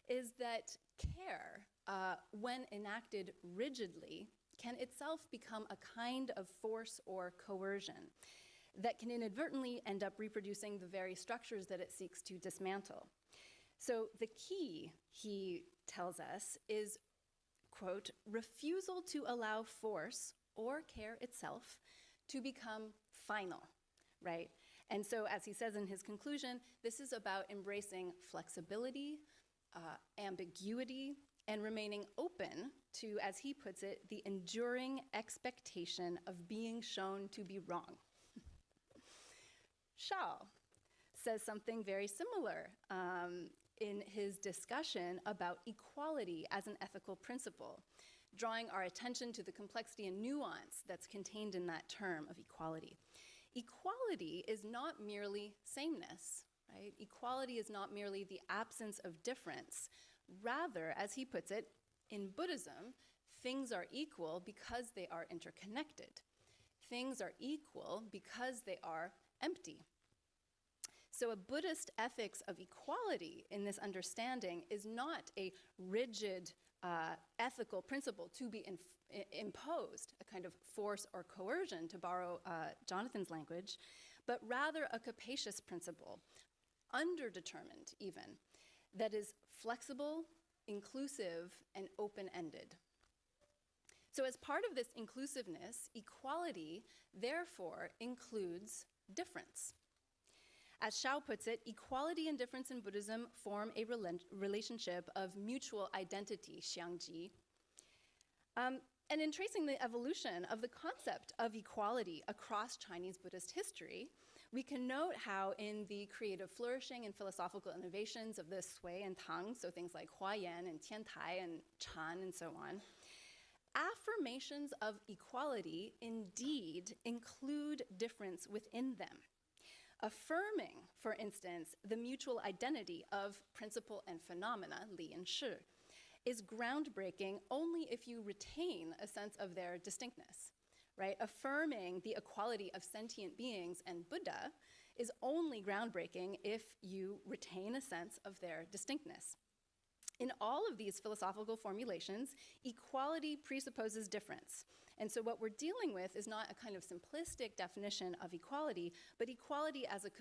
is that care, when enacted rigidly, can itself become a kind of force or coercion that can inadvertently end up reproducing the very structures that it seeks to dismantle. So the key, he tells us, is, quote, refusal to allow force or care itself to become final, right? And so, as he says in his conclusion, this is about embracing flexibility, ambiguity, and remaining open to, as he puts it, the enduring expectation of being shown to be wrong. Shao says something very similar in his discussion about equality as an ethical principle, drawing our attention to the complexity and nuance that's contained in that term of equality. Equality is not merely sameness, right? Equality is not merely the absence of difference. Rather, as he puts it, in Buddhism, things are equal because they are interconnected. Things are equal because they are empty. So a Buddhist ethics of equality in this understanding is not a rigid ethical principle to be imposed, a kind of force or coercion, to borrow Jonathan's language, but rather a capacious principle, underdetermined even, that is flexible, inclusive, and open-ended. So as part of this inclusiveness, equality, therefore, includes difference. As Shao puts it, equality and difference in Buddhism form a relationship of mutual identity, xiangji. And in tracing the evolution of the concept of equality across Chinese Buddhist history, we can note how in the creative flourishing and philosophical innovations of the Sui and Tang, so things like Huayan and Tiantai and Chan and so on, affirmations of equality indeed include difference within them. Affirming, for instance, the mutual identity of principle and phenomena, Li and Shi, is groundbreaking only if you retain a sense of their distinctness, right? Affirming the equality of sentient beings and Buddha is only groundbreaking if you retain a sense of their distinctness. In all of these philosophical formulations, equality presupposes difference. And so what we're dealing with is not a kind of simplistic definition of equality, but equality as a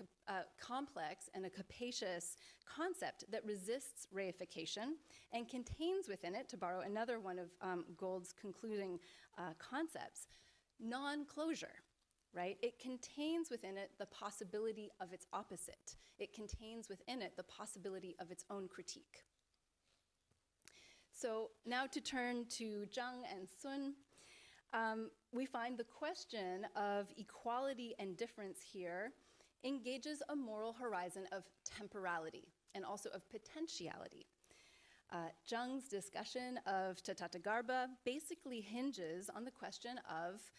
complex and a capacious concept that resists reification and contains within it, to borrow another one of Gould's concluding concepts, non-closure, right? It contains within it the possibility of its opposite. It contains within it the possibility of its own critique. So now to turn to Zhang and Sun, we find the question of equality and difference here engages a moral horizon of temporality and also of potentiality. Zhang's discussion of Tathagarbha basically hinges on the question of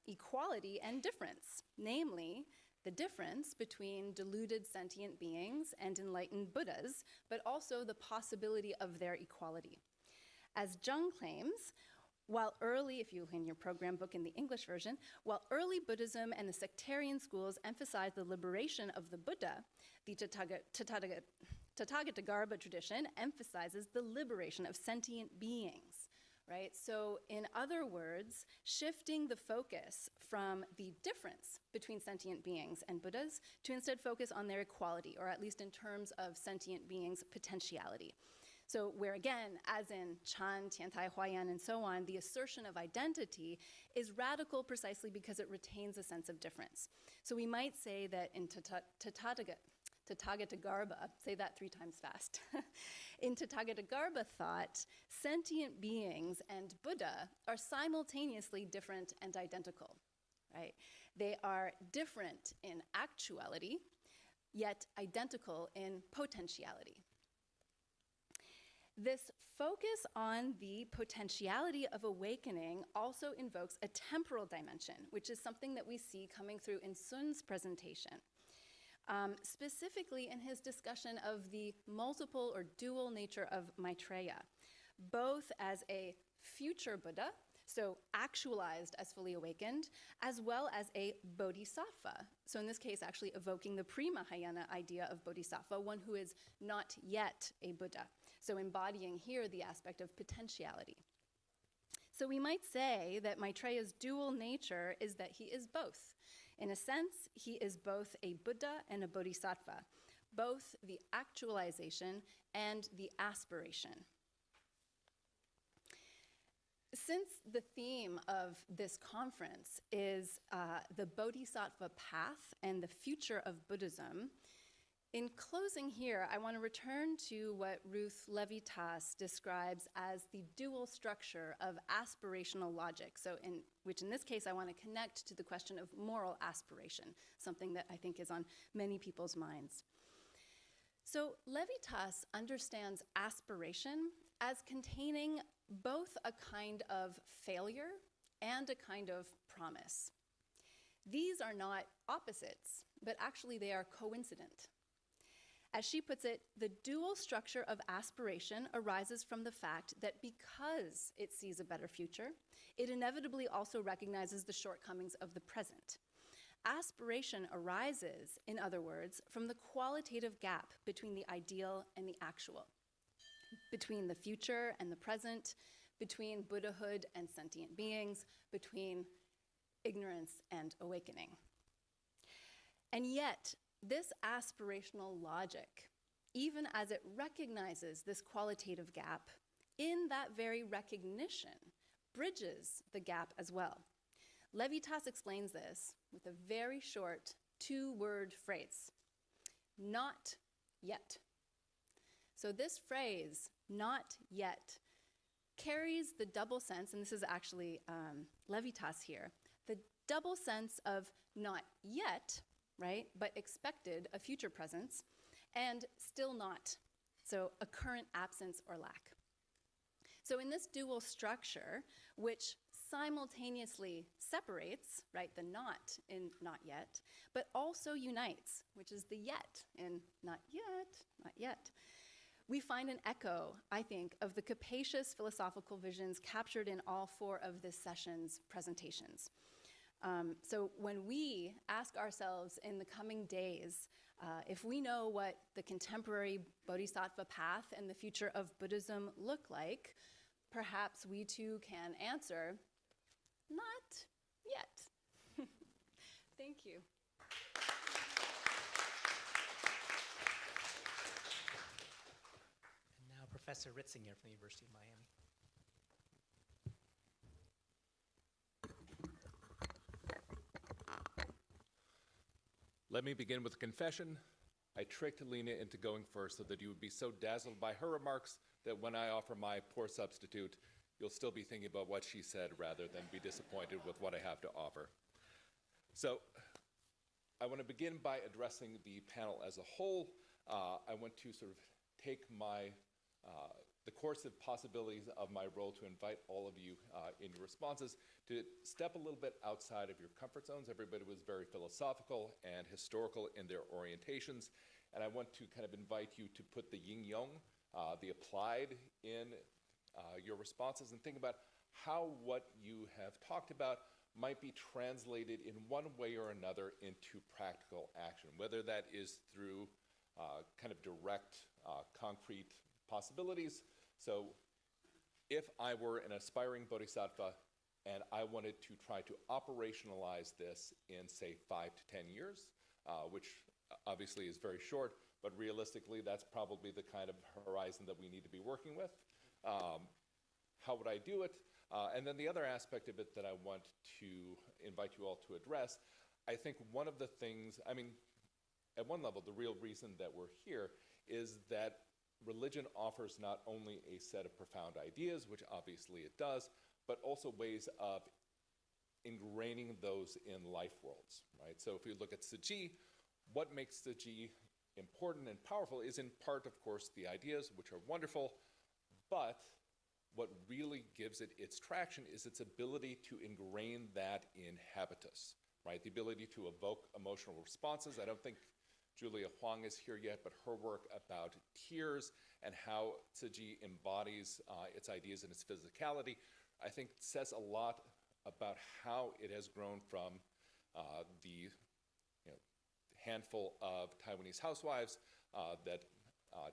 equality and difference, namely the difference between deluded sentient beings and enlightened Buddhas, but also the possibility of their equality. As Zhang claims, while early, if you look in your program book in the English version, while early Buddhism and the sectarian schools emphasize the liberation of the Buddha, the Tathagatagarbha tradition emphasizes the liberation of sentient beings, right? So in other words, shifting the focus from the difference between sentient beings and Buddhas to instead focus on their equality, or at least in terms of sentient beings' potentiality. So where again, as in Chan, Tiantai, Huayan, and so on, the assertion of identity is radical precisely because it retains a sense of difference. So we might say that in Tathagatagarbha, say that 3 times fast. In Tathagatagarbha thought, sentient beings and Buddha are simultaneously different and identical, right? They are different in actuality, yet identical in potentiality. This focus on the potentiality of awakening also invokes a temporal dimension, which is something that we see coming through in Sun's presentation. Specifically in his discussion of the multiple or dual nature of Maitreya, both as a future Buddha, so actualized as fully awakened, as well as a bodhisattva. So in this case, actually evoking the pre-Mahayana idea of bodhisattva, one who is not yet a Buddha. So embodying here the aspect of potentiality. So we might say that Maitreya's dual nature is that he is both. In a sense, he is both a Buddha and a bodhisattva, both the actualization and the aspiration. Since the theme of this conference is the Bodhisattva Path and the future of Buddhism, in closing here, I want to return to what Ruth Levitas describes as the dual structure of aspirational logic, which in this case I want to connect to the question of moral aspiration, something that I think is on many people's minds. So Levitas understands aspiration as containing both a kind of failure and a kind of promise. These are not opposites, but actually they are coincident. As she puts it, the dual structure of aspiration arises from the fact that because it sees a better future, it inevitably also recognizes the shortcomings of the present. Aspiration arises, in other words, from the qualitative gap between the ideal and the actual, between the future and the present, between Buddhahood and sentient beings, between ignorance and awakening. And yet, this aspirational logic, even as it recognizes this qualitative gap, in that very recognition, bridges the gap as well. Levitas explains this with a very short two-word phrase, not yet. So this phrase, not yet, carries the double sense, and this is actually Levitas here, the double sense of not yet, right, but expected a future presence, and still not, so a current absence or lack. So in this dual structure, which simultaneously separates, right, the not in not yet, but also unites, which is the yet in not yet, we find an echo, I think, of the capacious philosophical visions captured in all four of this session's presentations. So when we ask ourselves in the coming days, if we know what the contemporary Bodhisattva path and the future of Buddhism look like, perhaps we too can answer, not yet. Thank you. And now Professor Ritzinger from the University of Miami. Let me begin with a confession. I tricked Lena into going first so that you would be so dazzled by her remarks that when I offer my poor substitute, you'll still be thinking about what she said rather than be disappointed with what I have to offer. So I want to begin by addressing the panel as a whole. I want to sort of take the course of possibilities of my role to invite all of you in your responses to step a little bit outside of your comfort zones. Everybody was very philosophical and historical in their orientations, and I want to kind of invite you to put the yin-yang, the applied, in your responses and think about how what you have talked about might be translated in one way or another into practical action, whether that is through kind of direct, concrete possibilities. So if I were an aspiring bodhisattva and I wanted to try to operationalize this in, say, 5 to 10 years, which obviously is very short, but realistically that's probably the kind of horizon that we need to be working with. How would I do it? And then the other aspect of it that I want to invite you all to address, I think one of the things, I mean, at one level, the real reason that we're here is that religion offers not only a set of profound ideas, which obviously it does, but also ways of ingraining those in life worlds, right? So if you look at Tzu Chi, what makes Tzu Chi important and powerful is in part, of course, the ideas, which are wonderful, but what really gives it its traction is its ability to ingrain that in habitus, right? The ability to evoke emotional responses. I don't think Julia Huang is here yet, but her work about tears and how Tzu Chi embodies its ideas and its physicality, I think says a lot about how it has grown from the handful of Taiwanese housewives that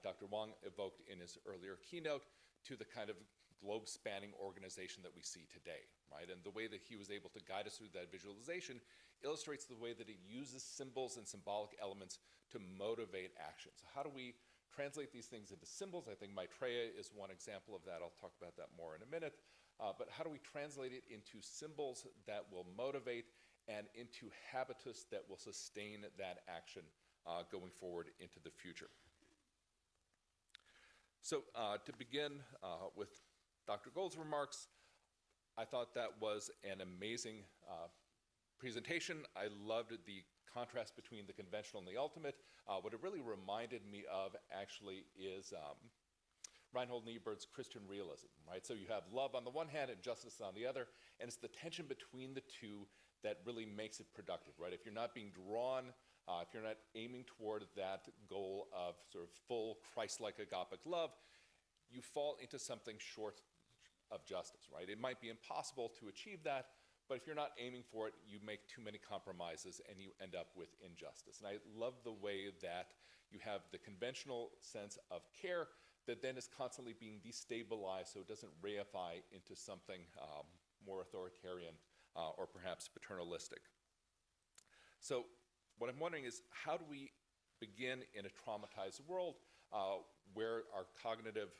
Dr. Wang evoked in his earlier keynote to the kind of globe-spanning organization that we see today, right? And the way that he was able to guide us through that visualization illustrates the way that it uses symbols and symbolic elements to motivate action. So how do we translate these things into symbols? I think Maitreya is one example of that. I'll talk about that more in a minute. But how do we translate it into symbols that will motivate and into habitus that will sustain that action going forward into the future? So to begin with Dr. Gold's remarks, I thought that was an amazing presentation. I loved the contrast between the conventional and the ultimate. What it really reminded me of actually is Reinhold Niebuhr's Christian realism, right? So you have love on the one hand and justice on the other, and it's the tension between the two that really makes it productive, right? If you're not being drawn, if you're not aiming toward that goal of sort of full Christ-like agapic love, you fall into something short of justice, right? It might be impossible to achieve that, but if you're not aiming for it, you make too many compromises and you end up with injustice. And I love the way that you have the conventional sense of care that then is constantly being destabilized so it doesn't reify into something more authoritarian or perhaps paternalistic. So what I'm wondering is, how do we begin in a traumatized world where our cognitive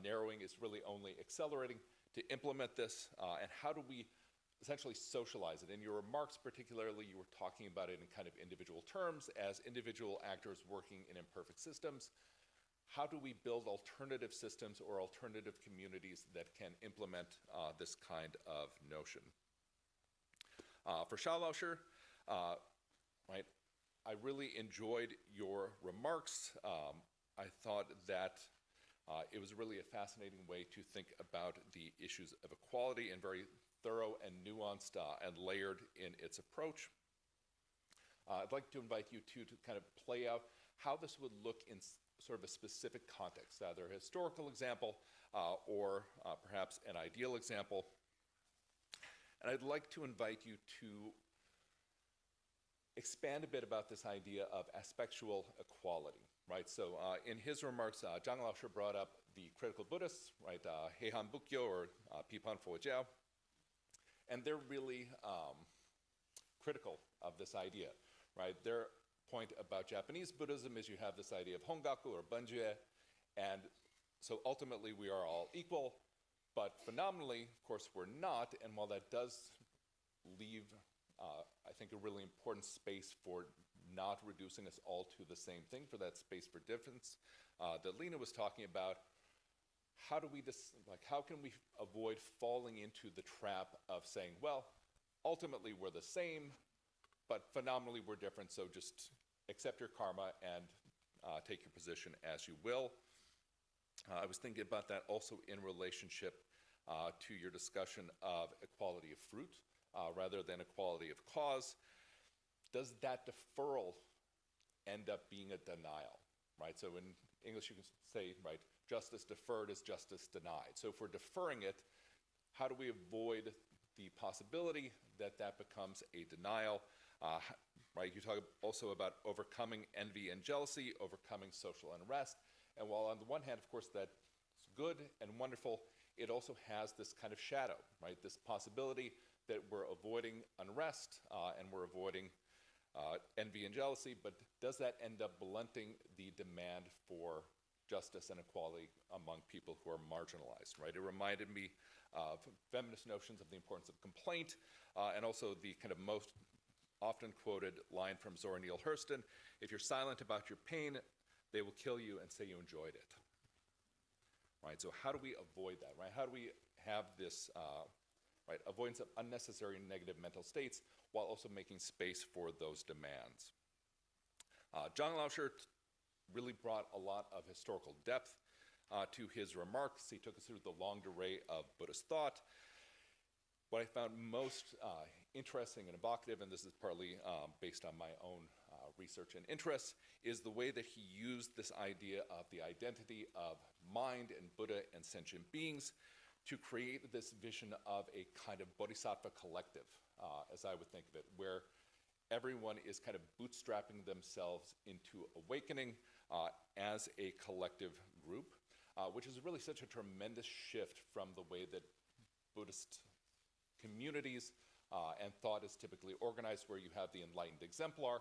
narrowing is really only accelerating to implement this, and how do we essentially socialize it? In your remarks particularly, you were talking about it in kind of individual terms as individual actors working in imperfect systems. How do we build alternative systems or alternative communities that can implement this kind of notion? For Schaulauscher, right, I really enjoyed your remarks. I thought that it was really a fascinating way to think about the issues of equality, and very thorough and nuanced and layered in its approach. I'd like to invite you to kind of play out how this would look in sort of a specific context, either a historical example or perhaps an ideal example. And I'd like to invite you to expand a bit about this idea of aspectual equality, right? So in his remarks, Zhang Laoshe brought up the critical Buddhists, right? Heihan Bukyo or Pipan Fojiao. And they're really critical of this idea, right? Their point about Japanese Buddhism is you have this idea of Hongaku or Bunjue, and so ultimately we are all equal, but phenomenally, of course, we're not, and while that does leave, I think, a really important space for not reducing us all to the same thing, for that space for difference that Lena was talking about, how do we how can we avoid falling into the trap of saying, well, ultimately we're the same, but phenomenally we're different, so just accept your karma and take your position as you will. I was thinking about that also in relationship to your discussion of equality of fruit rather than equality of cause. Does that deferral end up being a denial, right? So in English you can say, right, justice deferred is justice denied. So if we're deferring it, how do we avoid the possibility that that becomes a denial? Right, you talk also about overcoming envy and jealousy, overcoming social unrest. And while on the one hand, of course, that's good and wonderful, it also has this kind of shadow, right? This possibility that we're avoiding unrest and we're avoiding envy and jealousy, but does that end up blunting the demand for justice and equality among people who are marginalized, right? It reminded me of feminist notions of the importance of complaint and also the kind of most often quoted line from Zora Neale Hurston: if you're silent about your pain, they will kill you and say you enjoyed it. Right, so how do we avoid that, right? How do we have this right, avoidance of unnecessary negative mental states while also making space for those demands? Zhang Laoshe really brought a lot of historical depth to his remarks. He took us through the longue durée of Buddhist thought. What I found most interesting and evocative, and this is partly based on my own research and interests, is the way that he used this idea of the identity of mind and Buddha and sentient beings to create this vision of a kind of Bodhisattva collective, as I would think of it, where everyone is kind of bootstrapping themselves into awakening as a collective group, which is really such a tremendous shift from the way that Buddhist communities and thought is typically organized where you have the enlightened exemplar,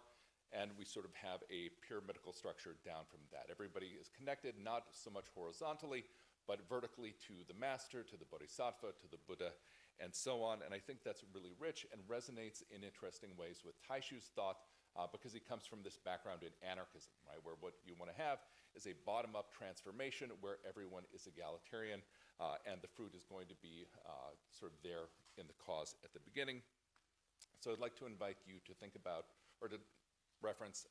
and we sort of have a pyramidal structure down from that. Everybody is connected, not so much horizontally, but vertically to the master, to the bodhisattva, to the Buddha, and so on. And I think that's really rich and resonates in interesting ways with Taishu's thought, because he comes from this background in anarchism, right, where what you want to have is a bottom-up transformation where everyone is egalitarian, and the fruit is going to be sort of there in the cause at the beginning. So I'd like to invite you to think about, or to reference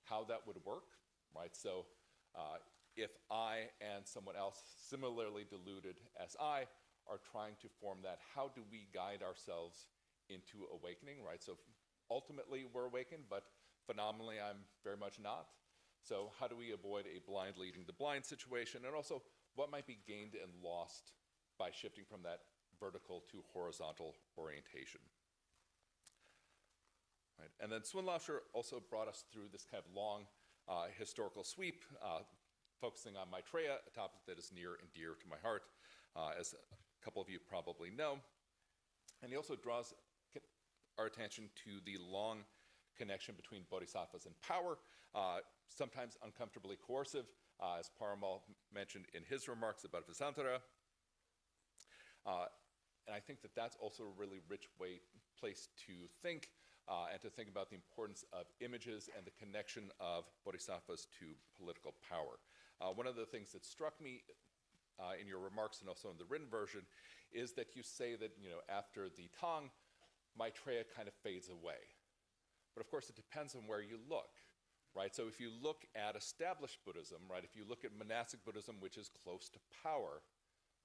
how that would work, right? So if I and someone else similarly deluded as I are trying to form that, how do we guide ourselves into awakening, right? So ultimately we're awakened, but phenomenally I'm very much not. So how do we avoid a blind leading the blind situation? And also, what might be gained and lost by shifting from that vertical to horizontal orientation? Right. And then Swinlofscher also brought us through this kind of long historical sweep, focusing on Maitreya, a topic that is near and dear to my heart, as a couple of you probably know. And he also draws our attention to the long connection between bodhisattvas and power, sometimes uncomfortably coercive, as Parimal mentioned in his remarks about Vasantara. And I think that that's also a really rich place to think, and to think about the importance of images and the connection of bodhisattvas to political power. One of the things that struck me in your remarks and also in the written version is that you say that, after the Tang, Maitreya kind of fades away. But of course, it depends on where you look, right? So if you look at established Buddhism, right, if you look at monastic Buddhism, which is close to power,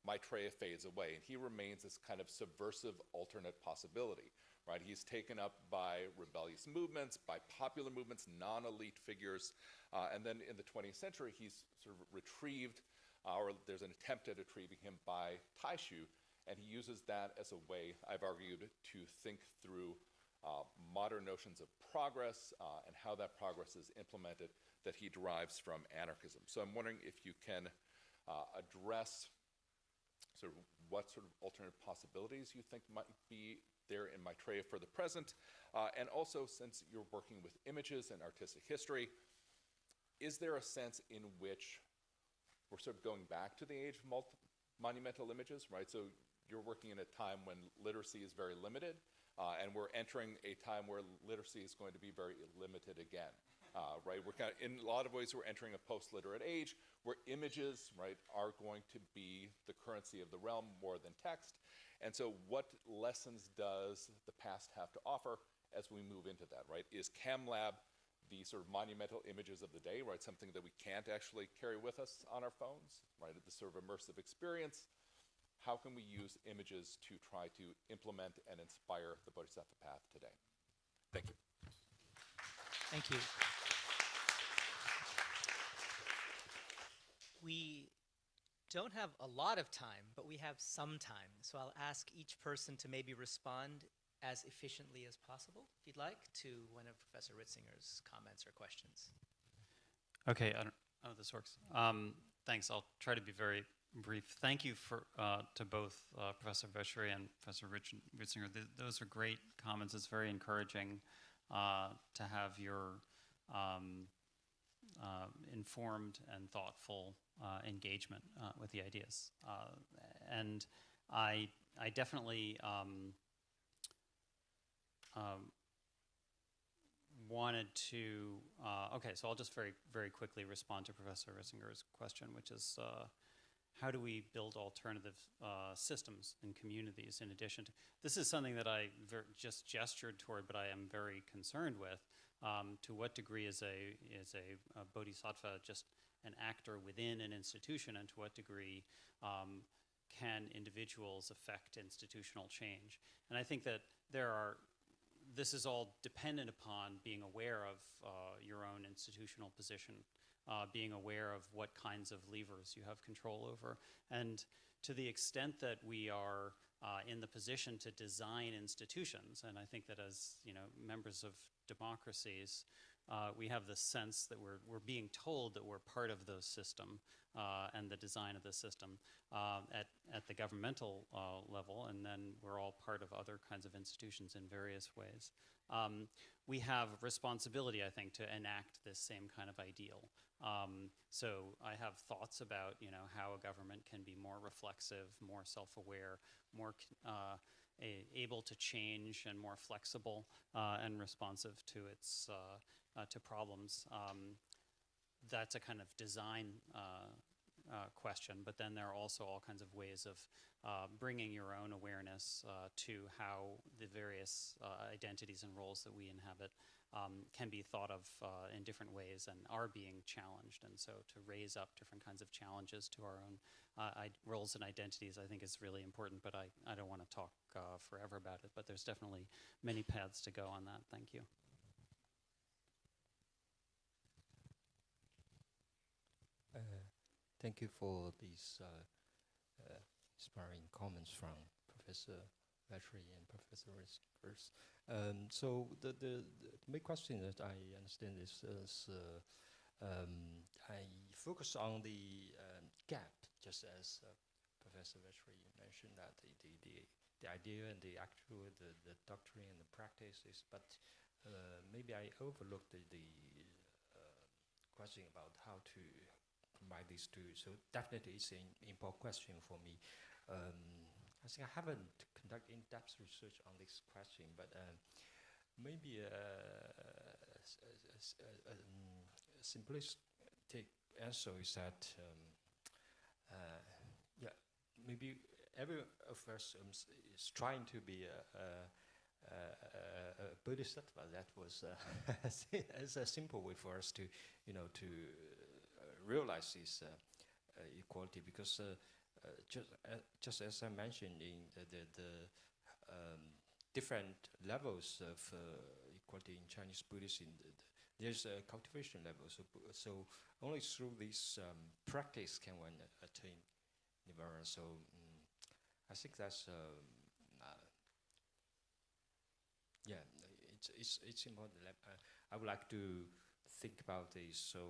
Maitreya fades away, and he remains this kind of subversive alternate possibility, right? He's taken up by rebellious movements, by popular movements, non-elite figures, and then in the 20th century, he's sort of retrieved, or there's an attempt at retrieving him by Taishu, and he uses that as a way, I've argued, to think through modern notions of progress and how that progress is implemented that he derives from anarchism. So I'm wondering if you can address sort of what sort of alternate possibilities you think might be there in Maitreya for the present, and also, since you're working with images and artistic history, is there a sense in which we're sort of going back to the age of monumental images, right? So you're working in a time when literacy is very limited, and we're entering a time where literacy is going to be very limited again, right? We're kind of, in a lot of ways, we're entering a post-literate age where images, right, are going to be the currency of the realm more than text. And so what lessons does the past have to offer as we move into that, right? Is CAMLab the sort of monumental images of the day, right? Something that we can't actually carry with us on our phones, right? The sort of immersive experience. How can we use images to try to implement and inspire the Bodhisattva Path today? Thank you. Thank you. We don't have a lot of time, but we have some time. So I'll ask each person to maybe respond as efficiently as possible, if you'd like, to one of Professor Ritzinger's comments or questions. Okay, I don't know if this works. Thanks, I'll try to be very brief. Thank you to both Professor Veshri and Professor Ritzinger. Those are great comments. It's very encouraging to have your informed and thoughtful engagement with the ideas. And I definitely wanted to, okay, so I'll just very, very quickly respond to Professor Ritzinger's question, which is how do we build alternative systems and communities in addition to, this is something that I just gestured toward, but I am very concerned with. To what degree is a bodhisattva just an actor within an institution, and to what degree can individuals affect institutional change? And I think that this is all dependent upon being aware of your own institutional position, being aware of what kinds of levers you have control over. And to the extent that we are in the position to design institutions, and I think that as members of democracies, we have this sense that we're being told that we're part of the system and the design of the system at the governmental level, and then we're all part of other kinds of institutions in various ways. We have responsibility, I think, to enact this same kind of ideal. So I have thoughts about, how a government can be more reflexive, more self-aware, more able to change, and more flexible and responsive to its to problems. That's a kind of design question, but then there are also all kinds of ways of bringing your own awareness to how the various identities and roles that we inhabit can be thought of in different ways and are being challenged. And so to raise up different kinds of challenges to our own roles and identities, I think is really important, but I don't want to talk forever about it, but there's definitely many paths to go on that. Thank you. Thank you for these inspiring comments from Professor Vetri and Professor Riskers. So the main question that I understand is I focus on the gap, just as Professor Vetri mentioned that the idea and the actual, the doctrine and the practice is, but maybe I overlooked the question about how to combine these two. So definitely it's an important question for me. I think I haven't conducted in-depth research on this question, but maybe a simplistic answer is that, yeah, maybe every of us is trying to be a Bodhisattva. That was as a simple way for us to, to realize this equality, because just as I mentioned in the different levels of equality in Chinese Buddhism, there's a cultivation level. So only through this practice can one attain nirvana. So I think that's yeah, it's important. I would like to think about this. So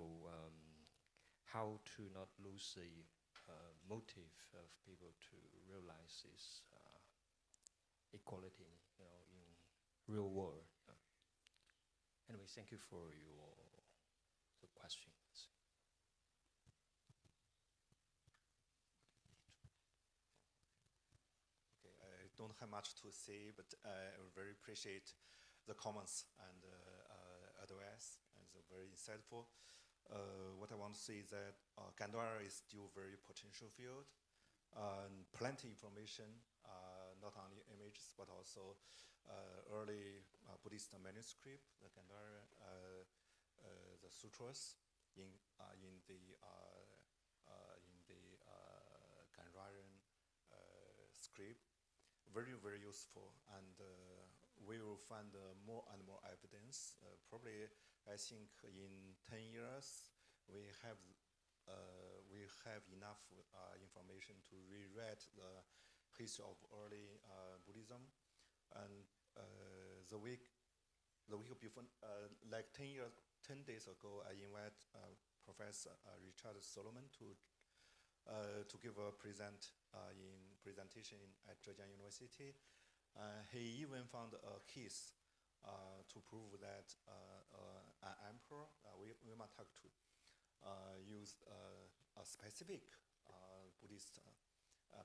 how to not lose the motive of people to realize this equality, in real world. Anyway, thank you for your questions. Okay, I don't have much to say, but I very appreciate the comments and advice, and they're very insightful. What I want to say is that Gandhara is still a very potential field, plenty information, not only images, but also early Buddhist manuscript, the Gandhara, the sutras in the Gandharan script, very, very useful, and we will find more and more evidence. Probably, I think in 10 years, we have enough information to rewrite the history of early Buddhism. And the week before, like 10 days ago, I invite Professor Richard Solomon to give a presentation at Zhejiang University. He even found a case to prove that an emperor, Wema Taktu, used a specific Buddhist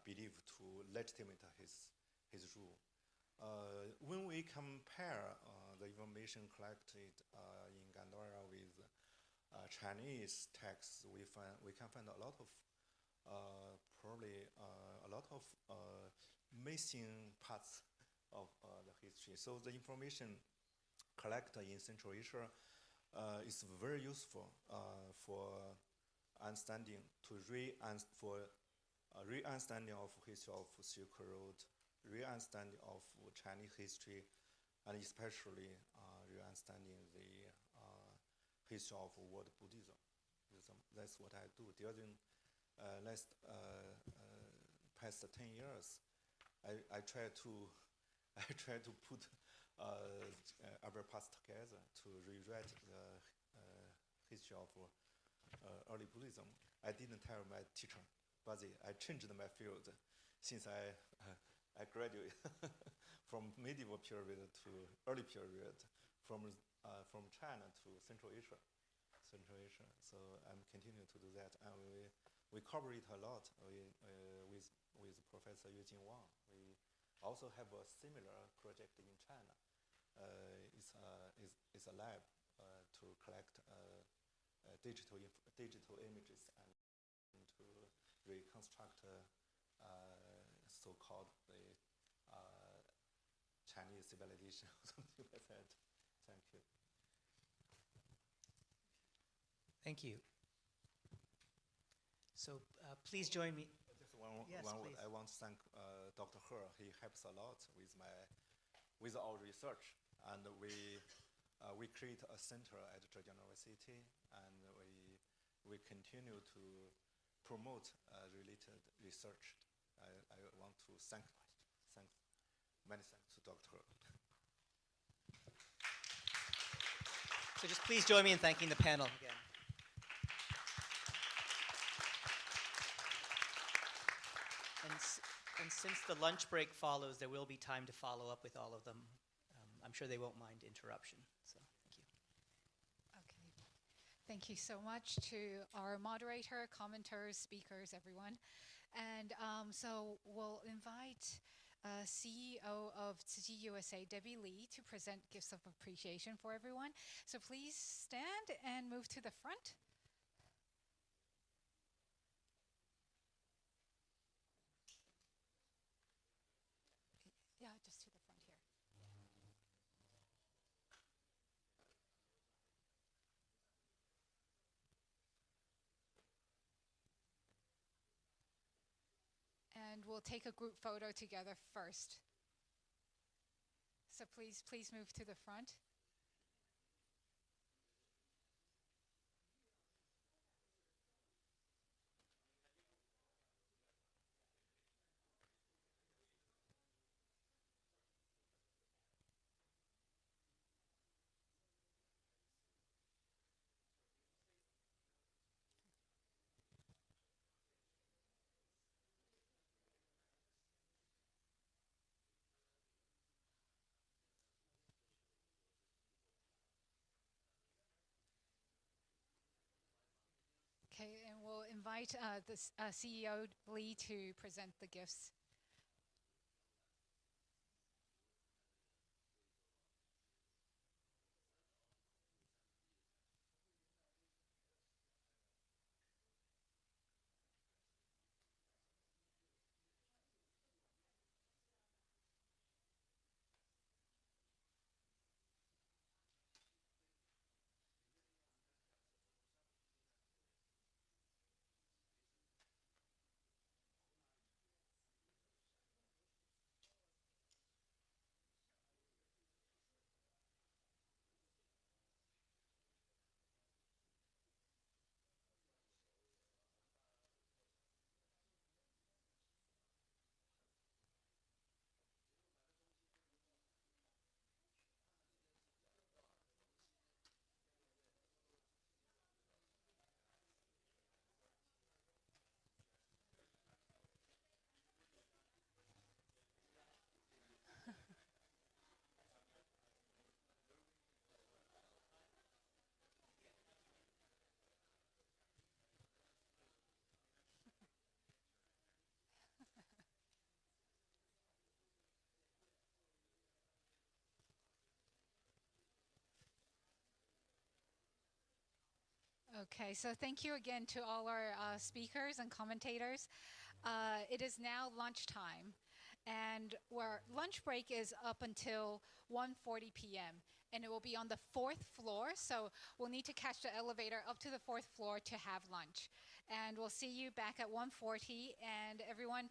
belief to legitimate his rule. When we compare the information collected in Gandhara with Chinese texts, we can find a lot of probably a lot of missing parts of the history. So the information collected in Central Asia is very useful for understanding, for re-understanding of history of Silk Road, re-understanding of Chinese history, and especially re-understanding the history of world Buddhism. That's what I do. During past 10 years, I try to put our path together to rewrite the history of early Buddhism. I didn't tell my teacher, but I changed my field since I graduated from medieval period to early period, from China to Central Asia. So I'm continuing to do that, and we collaborate a lot with Professor Yujin Wang. We also have a similar project in China. It's a lab to collect digital images and to reconstruct so-called the Chinese civilization or something like that. Thank you. Thank you. So please join me. Just one word. Please. I want to thank Dr. He. He helps a lot with our research, and we create a center at Zhejiang University, and we continue to promote related research. I want to thank many thanks to Dr. He. So just please join me in thanking the panel again. And since the lunch break follows, there will be time to follow up with all of them. I'm sure they won't mind interruption. So thank you. Okay. Thank you so much to our moderator, commenters, speakers, everyone. And so we'll invite CEO of Tzu Chi USA, Debbie Lee, to present gifts of appreciation for everyone. So please stand and move to the front. Yeah, just to the front here. And we'll take a group photo together first. So please move to the front. Okay, and we'll invite the CEO Lee to present the gifts. Okay, so thank you again to all our speakers and commentators. It is now lunchtime, and our lunch break is up until 1:40 p.m., and it will be on the 4th floor, so we'll need to catch the elevator up to the 4th floor to have lunch. And we'll see you back at 1:40, and everyone,